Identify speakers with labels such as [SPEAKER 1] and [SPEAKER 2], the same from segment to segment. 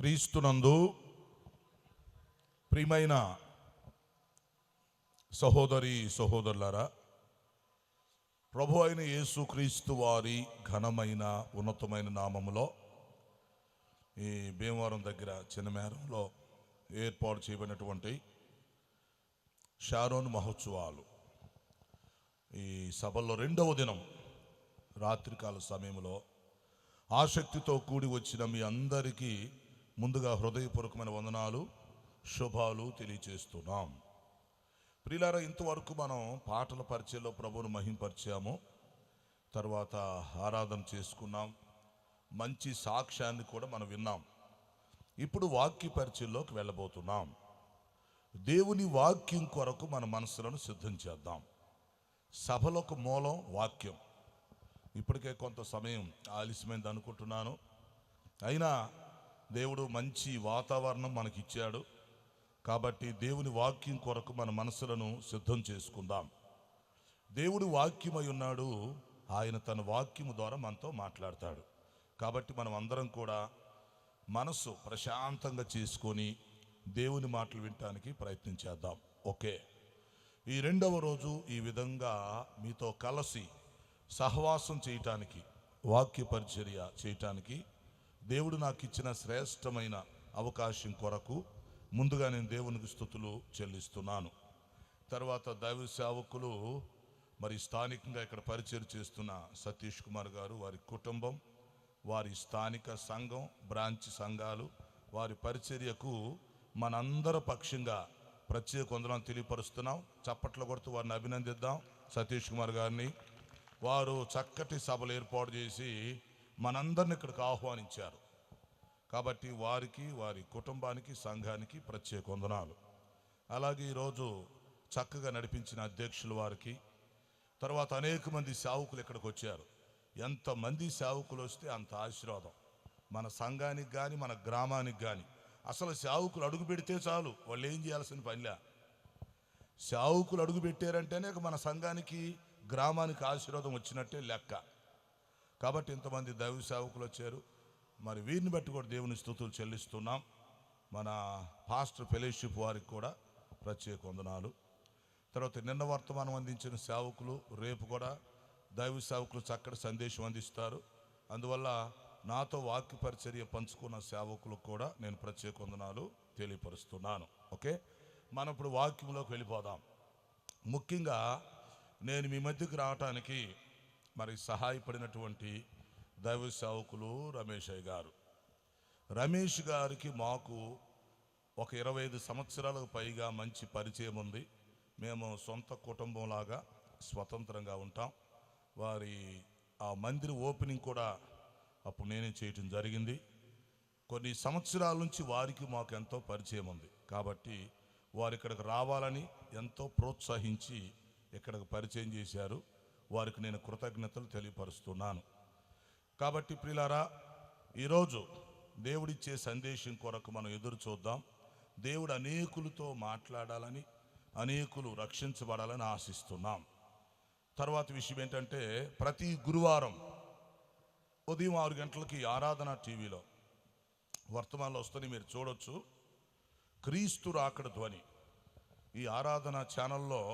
[SPEAKER 1] క్రీస్తునందు ప్రియమైన సహోదరి సహోదరులారా, ప్రభు అయిన యేసుక్రీస్తు వారి ఘనమైన ఉన్నతమైన నామములో ఈ భీమవరం దగ్గర చిన్నమేరంలో ఏర్పాటు చేయబడినటువంటి షారోన్ మహోత్సవాలు ఈ సభల్లో రెండవ దినం రాత్రికాల సమయంలో ఆసక్తితో కూడి వచ్చిన మీ అందరికీ ముందుగా హృదయపూర్వకమైన వందనాలు, శుభాలు తెలియజేస్తున్నాం. ప్రియులారా, ఇంతవరకు మనం పాటల పరిచయంలో ప్రభువును మహింపరిచాము, తర్వాత ఆరాధన చేసుకున్నాం, మంచి సాక్ష్యాన్ని కూడా మనం విన్నాం. ఇప్పుడు వాక్య పరిచయంలోకి వెళ్ళబోతున్నాం. దేవుని వాక్యం కొరకు మన మనసులను సిద్ధం చేద్దాం. సభలకు మూలం వాక్యం. ఇప్పటికే కొంత సమయం ఆలస్యమైంది అనుకుంటున్నాను, అయినా దేవుడు మంచి వాతావరణం మనకిచ్చాడు. కాబట్టి దేవుని వాక్యం కొరకు మన మనసులను సిద్ధం చేసుకుందాం. దేవుడు వాక్యమై ఉన్నాడు, ఆయన తన వాక్యము ద్వారా మనతో మాట్లాడతాడు. కాబట్టి మనం అందరం కూడా మనసు ప్రశాంతంగా చేసుకొని దేవుని మాటలు వినటానికి ప్రయత్నం చేద్దాం. ఓకే, ఈ రెండవ రోజు ఈ విధంగా మీతో కలిసి సహవాసం చేయటానికి, వాక్య పరిచర్య చేయటానికి దేవుడు నాకు ఇచ్చిన శ్రేష్టమైన అవకాశం కొరకు ముందుగా నేను దేవునికి స్తుతులు చెల్లిస్తున్నాను. తర్వాత దైవ సేవకులు, మరి స్థానికంగా ఇక్కడ పరిచయం చేస్తున్న సతీష్ కుమార్ గారు, వారి కుటుంబం, వారి స్థానిక సంఘం, బ్రాంచ్ సంఘాలు, వారి పరిచర్యకు మనందరి పక్షంగా ప్రత్యేక వందనాలు తెలియపరుస్తున్నాం. చప్పట్లు కొడుతూ వారిని అభినందిద్దాం. సతీష్ కుమార్ గారిని, వారు చక్కటి సభలు ఏర్పాటు చేసి మనందరిని ఇక్కడికి ఆహ్వానించారు. కాబట్టి వారికి, వారి కుటుంబానికి, సంఘానికి ప్రత్యేక వందనాలు. అలాగే ఈరోజు చక్కగా నడిపించిన అధ్యక్షుల వారికి, తర్వాత అనేక మంది సేవకులు ఇక్కడికి వచ్చారు. ఎంతమంది సేవకులు వస్తే అంత ఆశీర్వాదం మన సంఘానికి కానీ మన గ్రామానికి కానీ. అసలు సేవకులు అడుగు పెడితే చాలు, వాళ్ళు ఏం చేయాల్సిన పనిలే. సేవకులు అడుగు పెట్టారంటేనే మన సంఘానికి, గ్రామానికి ఆశీర్వాదం వచ్చినట్టే లెక్క. కాబట్టి ఇంతమంది దైవ సేవకులు వచ్చారు. మరి వీరిని బట్టి కూడా దేవుని స్తుతులు చెల్లిస్తున్నాం. మన పాస్టర్ ఫెలోషిప్ వారికి కూడా ప్రత్యేక వందనాలు. తర్వాత నిన్న వర్తమానం అందించిన సేవకులు, రేపు కూడా దైవ సేవకులు చక్కటి సందేశం అందిస్తారు. అందువల్ల నాతో వాక్య పరిచర్య పంచుకున్న సేవకులకు కూడా నేను ప్రత్యేక వందనాలు తెలియపరుస్తున్నాను. ఓకే, మనం ఇప్పుడు వాక్యంలోకి వెళ్ళిపోదాం. ముఖ్యంగా నేను మీ మధ్యకు రావటానికి మరి సహాయపడినటువంటి దైవ సేవకులు రమేష్ గారు. రమేష్ గారికి మాకు ఒక 25 సంవత్సరాలకు పైగా మంచి పరిచయం ఉంది. మేము సొంత కుటుంబంలాగా స్వతంత్రంగా ఉంటాం. వారి ఆ మందిర ఓపెనింగ్ కూడా అప్పుడు నేనే చేయటం జరిగింది. కొన్ని సంవత్సరాల నుంచి వారికి మాకు ఎంతో పరిచయం ఉంది. కాబట్టి వారు ఇక్కడికి రావాలని ఎంతో ప్రోత్సహించి ఇక్కడికి పరిచయం చేశారు. వారికి నేను కృతజ్ఞతలు తెలియపరుస్తున్నాను. కాబట్టి ప్రియులారా, ఈరోజు దేవుడిచ్చే సందేశం కొరకు మనం ఎదురు చూద్దాం. దేవుడు అనేకులతో మాట్లాడాలని, అనేకులు రక్షించబడాలని ఆశిస్తున్నాం. తర్వాత విషయం ఏంటంటే, ప్రతి గురువారం ఉదయం 6 గంటలకి ఆరాధన టీవీలో వర్తమానంలో వస్తుంది, మీరు చూడొచ్చు. క్రీస్తు రాకడ ధ్వని ఈ ఆరాధన ఛానల్లో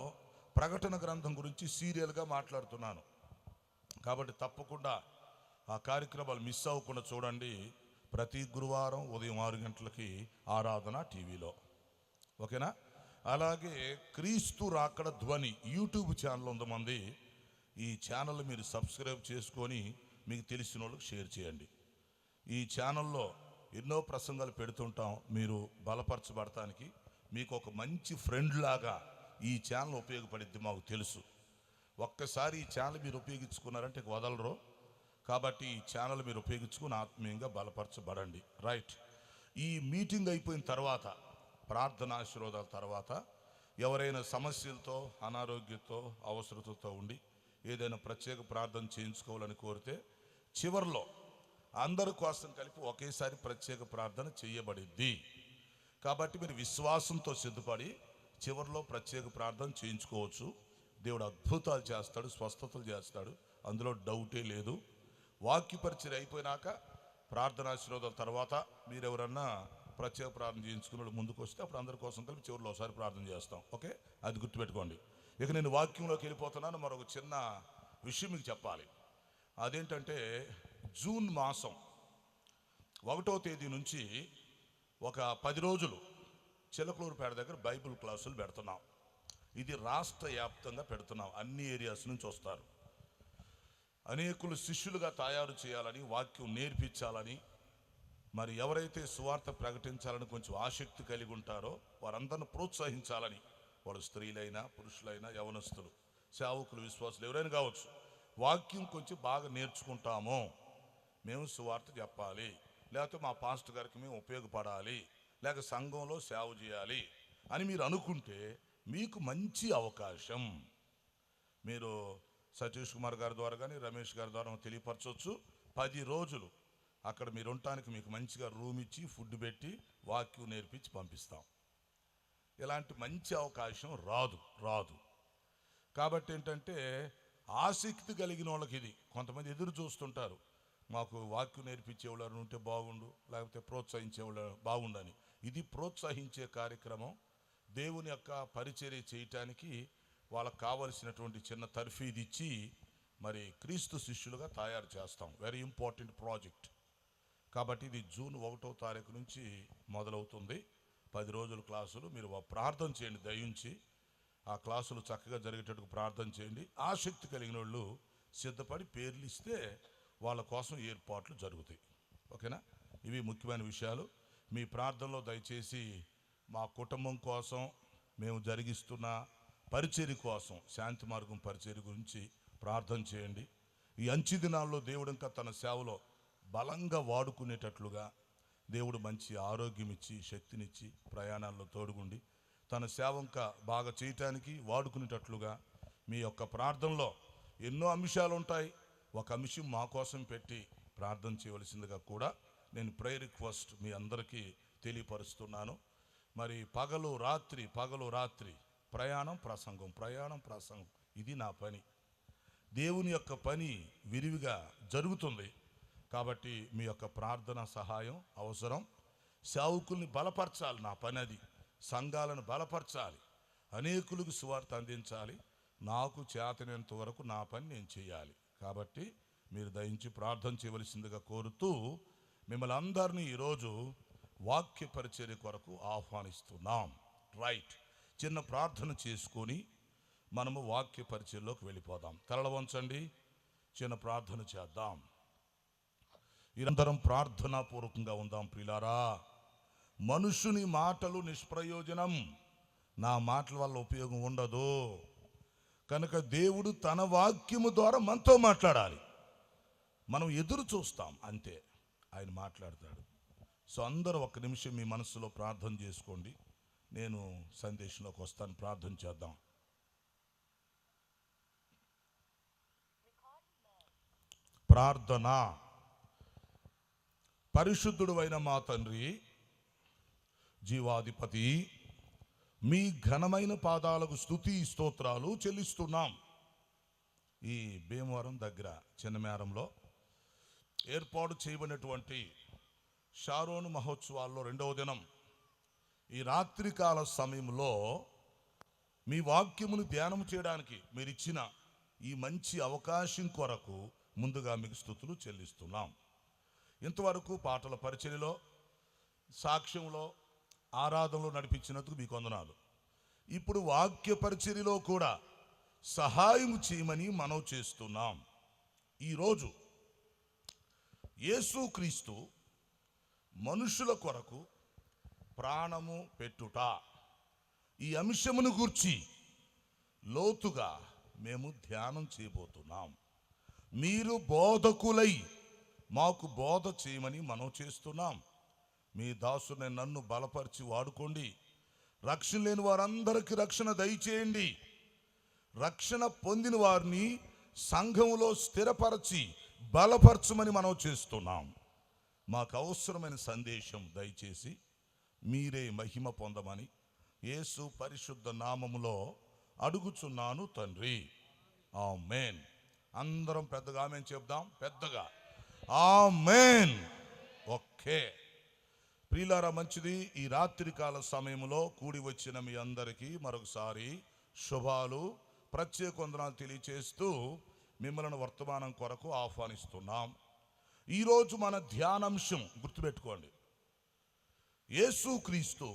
[SPEAKER 1] ప్రకటన గ్రంథం గురించి సీరియల్గా మాట్లాడుతున్నాను. కాబట్టి తప్పకుండా ఆ కార్యక్రమాలు మిస్ అవ్వకుండా చూడండి. ప్రతి గురువారం ఉదయం 6 గంటలకి ఆరాధన టీవీలో. ఓకేనా? అలాగే క్రీస్తు రాకడ ధ్వని యూట్యూబ్ ఛానల్ ఉందమంది. ఈ ఛానల్ మీరు సబ్స్క్రైబ్ చేసుకొని మీకు తెలిసిన వాళ్ళకి షేర్ చేయండి. ఈ ఛానల్లో ఎన్నో ప్రసంగాలు పెడుతుంటాం. మీరు బలపరచబడటానికి మీకు ఒక మంచి ఫ్రెండ్ లాగా ఈ ఛానల్ ఉపయోగపడిద్ది, మాకు తెలుసు. ఒక్కసారి ఈ ఛానల్ మీరు ఉపయోగించుకున్నారంటే వదలరు. కాబట్టి ఈ ఛానల్ మీరు ఉపయోగించుకుని ఆత్మీయంగా బలపరచబడండి. రైట్. ఈ మీటింగ్ అయిపోయిన తర్వాత, ప్రార్థనాశీర్వాదాల తర్వాత ఎవరైనా సమస్యలతో, అనారోగ్యంతో, అవసరతతో ఉండి ఏదైనా ప్రత్యేక ప్రార్థన చేయించుకోవాలని కోరితే చివరిలో అందరి కోసం కలిపి ఒకేసారి ప్రత్యేక ప్రార్థన చేయబడిద్ది. కాబట్టి మీరు విశ్వాసంతో సిద్ధపడి చివరిలో ప్రత్యేక ప్రార్థన చేయించుకోవచ్చు. దేవుడు అద్భుతాలు చేస్తాడు, స్వస్థతలు చేస్తాడు, అందులో డౌటే లేదు. వాక్య పరిచర్య అయిపోయినాక ప్రార్థనాశీర్వాదాల తర్వాత మీరెవరన్నా ప్రత్యేక ప్రార్థన చేయించుకున్న వాళ్ళు ముందుకు వస్తే అప్పుడు అందరి కోసం కలిపి చివరిలో ఒకసారి ప్రార్థన చేస్తాం. ఓకే, అది గుర్తుపెట్టుకోండి. ఇక నేను వాక్యంలోకి వెళ్ళిపోతున్నాను. మరొక చిన్న విషయం మీకు చెప్పాలి. అదేంటంటే జూన్ మాసం 1వ తేదీ నుంచి ఒక 10 రోజులు చిలకలూరుపేట దగ్గర బైబిల్ క్లాసులు పెడుతున్నాం. ఇది రాష్ట్ర వ్యాప్తంగా పెడుతున్నాం. అన్ని ఏరియాస్ నుంచి వస్తారు. అనేకులు శిష్యులుగా తయారు చేయాలని, వాక్యం నేర్పించాలని, మరి ఎవరైతే సువార్త ప్రకటించాలని కొంచెం ఆసక్తి కలిగి ఉంటారో వారందరిని ప్రోత్సహించాలని, వాళ్ళు స్త్రీలైనా పురుషులైనా యవనస్తులు సేవకులు విశ్వాసులు ఎవరైనా కావచ్చు, వాక్యం కొంచెం బాగా నేర్చుకుంటాము, మేము సువార్త చెప్పాలి, లేకపోతే మా పాస్టర్ గారికి మేము ఉపయోగపడాలి, లేక సంఘంలో సేవ చేయాలి అని మీరు అనుకుంటే మీకు మంచి అవకాశం. మీరు సతీష్ కుమార్ గారి ద్వారా కానీ రమేష్ గారి ద్వారా తెలియపరచవచ్చు. 10 రోజులు అక్కడ మీరు ఉండటానికి మీకు మంచిగా రూమ్ ఇచ్చి ఫుడ్ పెట్టి వాక్యం నేర్పించి పంపిస్తాం. ఇలాంటి మంచి అవకాశం రాదు. కాబట్టి ఏంటంటే ఆసక్తి కలిగిన వాళ్ళకి ఇది. కొంతమంది ఎదురు చూస్తుంటారు, మాకు వాక్యం నేర్పించేవాళ్ళు ఉంటే బాగుండు, లేకపోతే ప్రోత్సహించేవాళ్ళు బాగుండని. ఇది ప్రోత్సహించే కార్యక్రమం. దేవుని యొక్క పరిచర్య చేయటానికి వాళ్ళకు కావలసినటువంటి చిన్న తర్ఫీదు ఇచ్చి మరి క్రీస్తు శిష్యులుగా తయారు చేస్తాం. Very important project. కాబట్టి ఇది జూన్ 1వ తారీఖు నుంచి మొదలవుతుంది. 10 రోజుల క్లాసులు. మీరు ప్రార్థన చేయండి, దయించి ఆ క్లాసులు చక్కగా జరిగేటట్టుకు ప్రార్థన చేయండి. ఆసక్తి కలిగిన వాళ్ళు సిద్ధపడి పేర్లు ఇస్తే వాళ్ళ కోసం ఏర్పాట్లు జరుగుతాయి. ఓకేనా? ఇవి ముఖ్యమైన విషయాలు. మీ ప్రార్థనలో దయచేసి మా కుటుంబం కోసం, మేము జరిగిస్తున్న పరిచర్య కోసం, శాంతి మార్గం పరిచర్య గురించి ప్రార్థన చేయండి. ఈ అంచె దినాల్లో దేవుడు ఇంకా తన సేవలో బలంగా వాడుకునేటట్లుగా దేవుడు మంచి ఆరోగ్యం ఇచ్చి, శక్తినిచ్చి, ప్రయాణాల్లో తోడుగుండి తన సేవ ఇంకా బాగా చేయటానికి వాడుకునేటట్లుగా మీ యొక్క ప్రార్థనలో ఎన్నో అంశాలు ఉంటాయి. ఒక అంశం మా కోసం పెట్టి ప్రార్థన చేయవలసిందిగా కూడా నేను ప్రేయర్ రిక్వెస్ట్ మీ అందరికీ తెలియపరుస్తున్నాను. మరి పగలు రాత్రి ప్రయాణం ప్రసంగం ఇది నా పని. దేవుని యొక్క పని విరివిగా జరుగుతుంది. కాబట్టి మీ యొక్క ప్రార్థన సహాయం అవసరం. సేవకుల్ని బలపరచాలి, నా పని అది. సంఘాలను బలపరచాలి, అనేకులకు సువార్త అందించాలి. నాకు చేతనంత వరకు నా పని నేను చేయాలి. కాబట్టి మీరు దయించి ప్రార్థన చేయవలసిందిగా కోరుతూ మిమ్మల్ని అందరినీ ఈరోజు వాక్య పరిచర్య కొరకు ఆహ్వానిస్తున్నాం. రైట్, చిన్న ప్రార్థన చేసుకొని మనము వాక్య పరిచర్యలోకి వెళ్ళిపోదాం. తలలు వంచండి, చిన్న ప్రార్థన చేద్దాం. ఇరందరం ప్రార్థనాపూర్వకంగా ఉందాం. ప్రియులారా, మనుషుని మాటలు నిష్ప్రయోజనం. నా మాటల వల్ల ఉపయోగం ఉండదు. కనుక దేవుడు తన వాక్యము ద్వారా మనతో మాట్లాడాలి. మనం ఎదురు చూస్తాం అంతే, ఆయన మాట్లాడతాడు. సో అందరూ ఒక్క నిమిషం మీ మనసులో ప్రార్థన చేసుకోండి. నేను సందేశంలోకి వస్తాను. ప్రార్థన చేద్దాం. ప్రార్థన. పరిశుద్ధుడు అయిన మా తండ్రి, జీవాధిపతి, మీ ఘనమైన పాదాలకు స్తుతి స్తోత్రాలు చెల్లిస్తున్నాం. ఈ భీమవరం దగ్గర చిన్నమేరంలో ఏర్పాటు చేయబడినటువంటి షారోను మహోత్సవాల్లో 2వ దినం ఈ రాత్రికాల సమయంలో మీ వాక్యమును ధ్యానం చేయడానికి మీరు ఇచ్చిన ఈ మంచి అవకాశం కొరకు ముందుగా మీకు స్తుతులు చెల్లిస్తున్నాం. ఇంతవరకు పాటల పరిచర్యలో, సాక్ష్యంలో, ఆరాధనలో నడిపించినందుకు మీకు వందనాలు. ఇప్పుడు వాక్య పరిచర్యలో కూడా సహాయం చేయమని మనవి చేస్తున్నాం. ఈరోజు యేసుక్రీస్తు మనుషుల కొరకు ప్రాణము పెట్టుట, ఈ అంశమును గూర్చి లోతుగా మేము ధ్యానం చేయబోతున్నాం. మీరు బోధకులై మాకు బోధ చేయమని మనవి చేస్తున్నాం. మీ దాసుని నన్ను బలపరిచి వాడుకోండి. రక్షణ లేని వారందరికీ రక్షణ దయచేయండి. రక్షణ పొందిన వారిని సంఘములో స్థిరపరచి బలపరచమని మనం చేస్తున్నాం. మాకు అవసరమైన సందేశం దయచేసి మీరే మహిమ పొందమని యేసు పరిశుద్ధ నామములో అడుగుచున్నాను తండ్రి. ఆమేన్. అందరం పెద్దగా ఆమేన్ చెప్దాం. పెద్దగా ఆమేన్. ఓకే ప్రియులారా, మంచిది. ఈ రాత్రికాల సమయంలో కూడి వచ్చిన మీ అందరికీ మరొకసారి శుభాలు, ప్రత్యేక వందనాలు తెలియచేస్తూ మిమ్మల్ని వర్తమానం కొరకు ఆహ్వానిస్తున్నాం. ఈరోజు మన ధ్యానాంశం గుర్తుపెట్టుకోండి, యేసుక్రీస్తు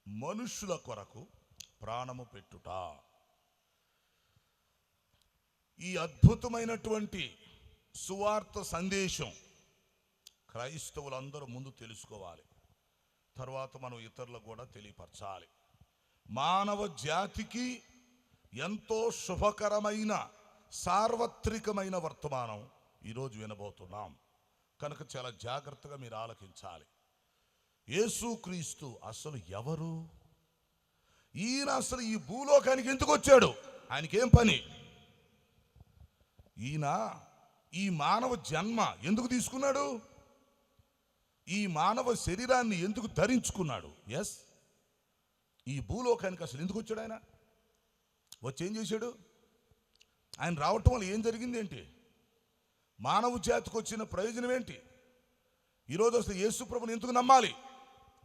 [SPEAKER 1] మనుషుల కొరకు ప్రాణము పెట్టుట. ఈ అద్భుతమైనటువంటి సువార్త సందేశం క్రైస్తవులందరూ ముందు తెలుసుకోవాలి, తర్వాత మనం ఇతరులకు కూడా తెలియపరచాలి. మానవ జాతికి ఎంతో శుభకరమైన సార్వత్రికమైన వర్తమానం ఈరోజు వినబోతున్నాం కనుక చాలా జాగ్రత్తగా మీరు ఆలకించాలి. యేసుక్రీస్తు అసలు ఎవరు? ఈయన అసలు ఈ భూలోకానికి ఎందుకు వచ్చాడు? ఆయనకేం పని? ఈయన ఈ మానవ జన్మ ఎందుకు తీసుకున్నాడు? ఈ మానవ శరీరాన్ని ఎందుకు ధరించుకున్నాడు? ఎస్, ఈ భూలోకానికి అసలు ఎందుకు వచ్చాడు? ఆయన వచ్చి ఏం చేశాడు? ఆయన రావటం వల్ల ఏం జరిగింది ఏంటి? మానవ జాతికి వచ్చిన ప్రయోజనం ఏంటి? ఈరోజు అసలు యేసు ప్రభుని ఎందుకు నమ్మాలి?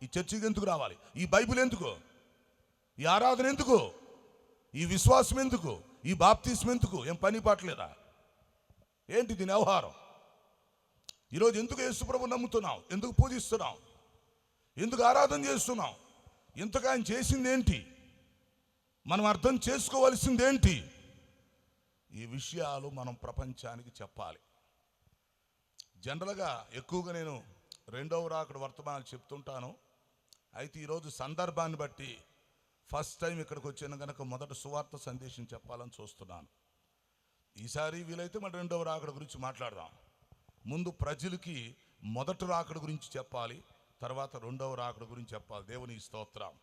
[SPEAKER 1] ఈ చర్చికి ఎందుకు రావాలి? ఈ బైబిల్ ఎందుకు? ఈ ఆరాధన ఎందుకు? ఈ విశ్వాసం ఎందుకు? ఈ బాప్తిస్మం ఎందుకు? ఏం పని పాటలేదా? ఏంటి దీని వ్యవహారం? ఈరోజు ఎందుకు యేసు ప్రభుని నమ్ముతున్నాం? ఎందుకు పూజిస్తున్నాం? ఎందుకు ఆరాధన చేస్తున్నాం? ఇంతగా ఆయన చేసింది ఏంటి? మనం అర్థం చేసుకోవలసింది ఏంటి? ఈ విషయాలు మనం ప్రపంచానికి చెప్పాలి. జనరల్గా ఎక్కువగా నేను రెండవ రాకడ వర్తమానాలు చెప్తుంటాను. అయితే ఈరోజు సందర్భాన్ని బట్టి ఫస్ట్ టైం ఇక్కడికి వచ్చాను కనుక మొదట సువార్త సందేశం చెప్పాలని చూస్తున్నాను. ఈసారి వీలైతే మన రెండవ రాకడ గురించి మాట్లాడదాం. ముందు ప్రజలకి మొదటి రాకడ గురించి చెప్పాలి, తర్వాత రెండవ రాకడ గురించి చెప్పాలి. దేవునికి స్తోత్రం.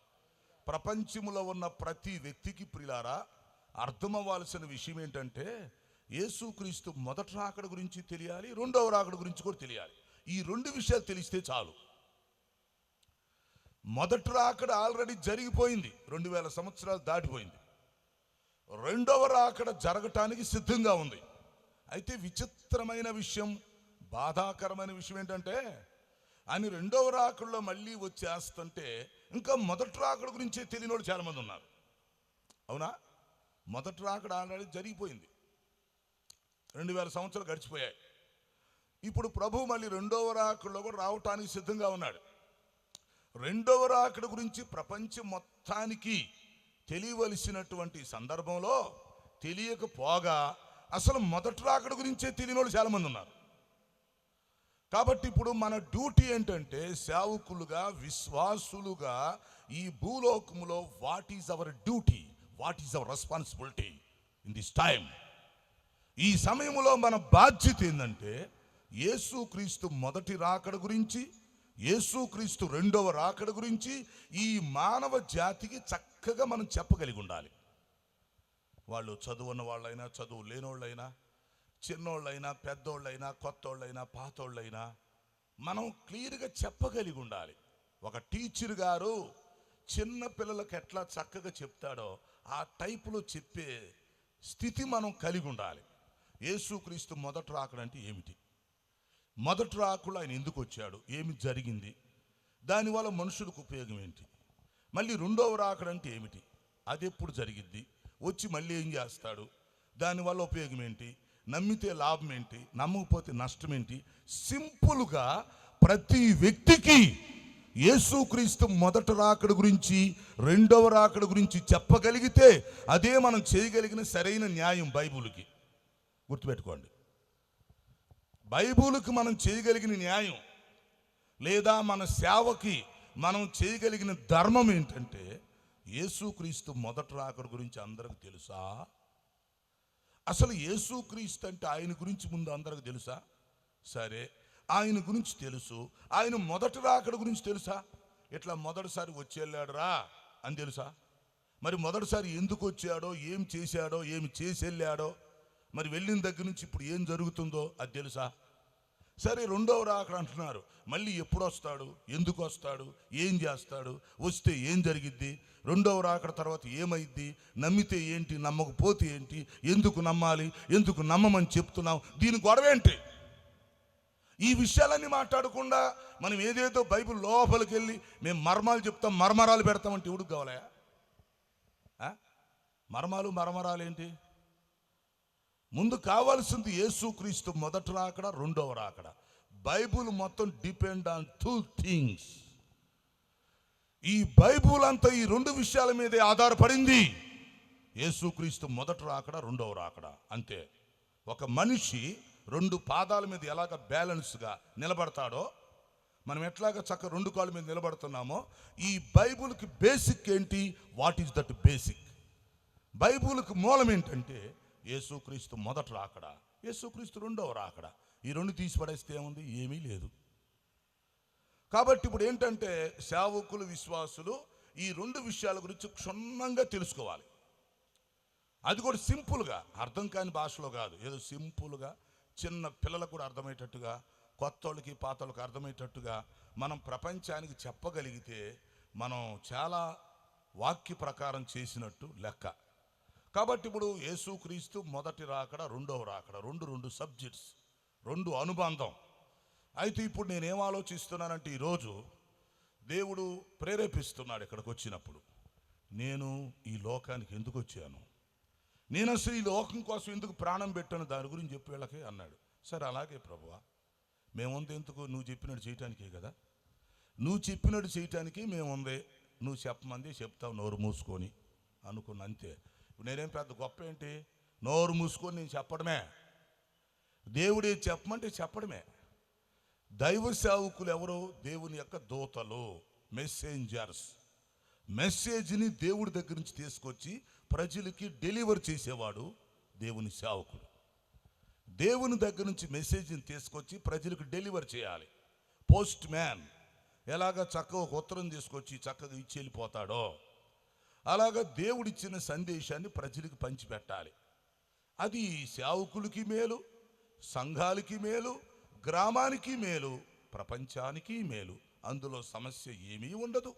[SPEAKER 1] ప్రపంచంలో ఉన్న ప్రతి వ్యక్తికి ప్రియులారా అర్థమవ్వాల్సిన విషయం ఏంటంటే యేసుక్రీస్తు మొదటి రాకడ గురించి తెలియాలి, రెండవ రాకడ గురించి కూడా తెలియాలి. ఈ రెండు విషయాలు తెలిస్తే చాలు. మొదటి రాకడ ఆల్రెడీ జరిగిపోయింది, 2000 సంవత్సరాలు దాటిపోయింది. రెండవ రాకడ జరగటానికి సిద్ధంగా ఉంది. అయితే విచిత్రమైన విషయం, బాధాకరమైన విషయం ఏంటంటే ఆయన రెండవ రాకడలో మళ్ళీ వచ్చేస్తుంటే ఇంకా మొదటి రాకడ గురించే తెలియని వాళ్ళు చాలామంది ఉన్నారు. అవునా? మొదటి రాకడ ఆల్రెడీ జరిగిపోయింది, 2000 సంవత్సరాలు గడిచిపోయాయి. ఇప్పుడు ప్రభు మళ్ళీ రెండవ రాకడలో కూడా రావటానికి సిద్ధంగా ఉన్నాడు. రెండవ రాకడ గురించి ప్రపంచం మొత్తానికి తెలియవలసినటువంటి సందర్భంలో తెలియకపోగా అసలు మొదటి రాకడ గురించే తెలియని వాళ్ళు చాలామంది ఉన్నారు. కాబట్టి ఇప్పుడు మన డ్యూటీ ఏంటంటే సేవకులుగా, విశ్వాసులుగా ఈ భూలోకములో what is our duty, what is our responsibility in this time? ఈ సమయంలో మన బాధ్యత ఏంటంటే యేసుక్రీస్తు మొదటి రాకడ గురించి, యేసుక్రీస్తు రెండవ రాకడ గురించి ఈ మానవ జాతికి చక్కగా మనం చెప్పగలిగి ఉండాలి. వాళ్ళు చదువున్న వాళ్ళైనా, చదువు లేనోళ్ళైనా, చిన్నోళ్ళైనా, పెద్దోళ్ళైనా, కొత్తోళ్ళైనా, పాతోళ్ళైనా మనం క్లియర్గా చెప్పగలిగి ఉండాలి. ఒక టీచర్ గారు చిన్న పిల్లలకు ఎట్లా చక్కగా చెప్తాడో ఆ టైపులో చెప్పే స్థితి మనం కలిగి ఉండాలి. యేసుక్రీస్తు మొదటి రాకడ అంటే ఏమిటి? మొదటి రాకడలో ఆయన ఎందుకు వచ్చాడు? ఏమి జరిగింది? దానివల్ల మనుషులకు ఉపయోగం ఏంటి? మళ్ళీ రెండవ రాకడ అంటే ఏమిటి? అది ఎప్పుడు జరిగిద్ది? వచ్చి మళ్ళీ ఏం చేస్తాడు? దానివల్ల ఉపయోగం ఏంటి? నమ్మితే లాభం ఏంటి? నమ్మకపోతే నష్టం ఏంటి? సింపుల్గా ప్రతి వ్యక్తికి యేసుక్రీస్తు మొదటి రాకడ గురించి, రెండవ రాకడ గురించి చెప్పగలిగితే అదే మనం చేయగలిగిన సరైన న్యాయం బైబిల్కి. గుర్తుపెట్టుకోండి, బైబిల్కి మనం చేయగలిగిన న్యాయం లేదా మన సేవకి మనం చేయగలిగిన ధర్మం ఏంటంటే యేసుక్రీస్తు మొదటి రాకడ గురించి అందరికి తెలుసా? అసలు యేసుక్రీస్తు అంటే ఆయన గురించి ముందు అందరికి తెలుసా? సరే, ఆయన గురించి తెలుసు, ఆయన మొదటి రాకడ గురించి తెలుసా? ఇట్లా మొదటిసారి వచ్చి వెళ్ళాడు రా అని తెలుసా? మరి మొదటిసారి ఎందుకు వచ్చాడో, ఏం చేశాడో, ఏమి చేసి వెళ్ళాడో, మరి వెళ్ళిన దగ్గర నుంచి ఇప్పుడు ఏం జరుగుతుందో అది తెలుసా? సరే, రెండవ రాకడ అంటున్నారు, మళ్ళీ ఎప్పుడు వస్తాడు, ఎందుకు వస్తాడు, ఏం చేస్తాడు, వస్తే ఏం జరిగిద్ది, రెండవ రాకడ తర్వాత ఏమైద్ది, నమ్మితే ఏంటి, నమ్మకపోతే ఏంటి, ఎందుకు నమ్మాలి, ఎందుకు నమ్మమని చెప్తున్నావు, దీని గొడవ ఏంటి? ఈ విషయాలన్నీ మాట్లాడకుండా మనం ఏదేదో బైబిల్ లోపలికి వెళ్ళి మేము మర్మాలు చెప్తాం, మర్మరాలు పెడతామంటే ఎవడికి కావాలయా? మర్మాలు ఏంటి? ముందు కావాల్సింది యేసుక్రీస్తు మొదటి రాకడ, రెండవ రాకడ. బైబుల్ మొత్తం డిపెండ్ ఆన్ 2 things. ఈ బైబుల్ అంతా ఈ 2 విషయాల మీదే ఆధారపడింది. యేసుక్రీస్తు మొదటి రాకడ, రెండవ రాకడ, అంతే. ఒక మనిషి 2 పాదాల మీద ఎలాగ బ్యాలెన్స్గా నిలబడతాడో, మనం ఎట్లాగ చక్క 2 కాళ్ళ మీద నిలబడుతున్నామో, ఈ బైబుల్కి బేసిక్ ఏంటి? What is that basic? బైబుల్కి మూలం ఏంటంటే యేసుక్రీస్తు మొదటి రాకడ, యేసుక్రీస్తు రెండవ రాకడ. ఈ 2 తీసిపడేస్తే ఏముంది? ఏమీ లేదు. కాబట్టి ఇప్పుడు ఏంటంటే సేవకులు, విశ్వాసులు ఈ 2 విషయాల గురించి క్షుణ్ణంగా తెలుసుకోవాలి. అది కూడా సింపుల్గా, అర్థం కాని భాషలో కాదు, ఏదో సింపుల్గా చిన్న పిల్లలకు కూడా అర్థమయ్యేటట్టుగా, కొత్త వాళ్ళకి పాత వాళ్ళకి అర్థమయ్యేటట్టుగా మనం ప్రపంచానికి చెప్పగలిగితే మనం చాలా వాక్య ప్రకారం చేసినట్టు లెక్క. కాబట్టి ఇప్పుడు యేసుక్రీస్తు మొదటి రాకడ, రెండవ రాకడ, 2 సబ్జెక్ట్స్, 2 అనుబంధం. అయితే ఇప్పుడు నేనేం ఆలోచిస్తున్నానంటే, ఈరోజు దేవుడు ప్రేరేపిస్తున్నాడు ఇక్కడికి వచ్చినప్పుడు, నేను ఈ లోకానికి ఎందుకు వచ్చాను, నేను అసలు ఈ లోకం కోసం ఎందుకు ప్రాణం పెట్టాను, దాని గురించి చెప్పి వీళ్ళకి అన్నాడు. సరే అలాగే ప్రభువా, మేముంది ఎందుకు? నువ్వు చెప్పినట్టు చేయటానికే కదా, నువ్వు చెప్పినట్టు చేయటానికి మేముంది, నువ్వు చెప్పమంది చెప్తావు నోరు మూసుకొని అనుకున్న, అంతే. నేనేం పెద్ద గొప్ప ఏంటి? నోరు మూసుకొని నేను చెప్పడమే. దేవుడే చెప్పమంటే చెప్పడమే. దైవ సేవకులు ఎవరు? దేవుని యొక్క దూతలు, మెసెంజర్స్. మెసేజ్ని దేవుడి దగ్గర నుంచి తీసుకొచ్చి ప్రజలకి డెలివర్ చేసేవాడు దేవుని సేవకుడు. దేవుని దగ్గర నుంచి మెసేజ్ని తీసుకొచ్చి ప్రజలకు డెలివర్ చేయాలి. పోస్ట్ మ్యాన్ ఎలాగ చక్కగా ఒక ఉత్తరం తీసుకొచ్చి చక్కగా ఇచ్చి వెళ్ళిపోతాడో, అలాగా దేవుడిచ్చిన సందేశాన్ని ప్రజలకు పంచిపెట్టాలి. అది సేవకులకి మేలు, సంఘాలకి మేలు, గ్రామానికి మేలు, ప్రపంచానికి మేలు. అందులో సమస్య ఏమీ ఉండదు.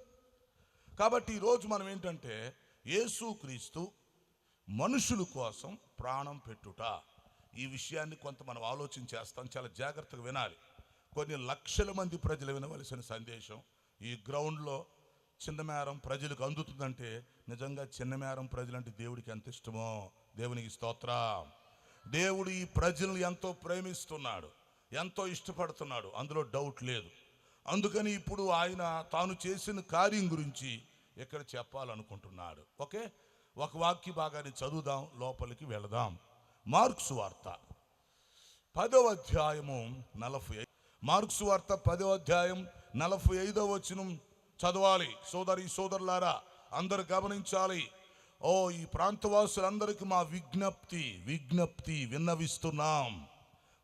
[SPEAKER 1] కాబట్టి ఈరోజు మనం ఏంటంటే, యేసుక్రీస్తు మనుషుల కోసం ప్రాణం పెట్టుట, ఈ విషయాన్ని కొంత మనం ఆలోచన చేస్తాం. చాలా జాగ్రత్తగా వినాలి. కొన్ని లక్షల మంది ప్రజలు వినవలసిన సందేశం ఈ గ్రౌండ్లో చిన్నమేరం ప్రజలకు అందుతుందంటే, నిజంగా చిన్నమేరం ప్రజలంటే దేవుడికి ఎంత ఇష్టమో. దేవునికి స్తోత్రం. దేవుడు ఈ ప్రజలను ఎంతో ప్రేమిస్తున్నాడు, ఎంతో ఇష్టపడుతున్నాడు, అందులో డౌట్ లేదు. అందుకని ఇప్పుడు ఆయన తాను చేసిన కార్యం గురించి ఇక్కడ చెప్పాలనుకుంటున్నాడు. ఓకే, ఒక వాక్య భాగాన్ని చదువుదాం, లోపలికి వెళదాం. మార్క్సు వార్త 10వ అధ్యాయము 45. మార్క్సు వార్త 10వ అధ్యాయం 45వ వచనం చదవాలి. సోదరి సోదరులారా అందరు గమనించాలి. ఈ ప్రాంతవాసులందరికీ మా విజ్ఞప్తి విన్నవిస్తున్నాం.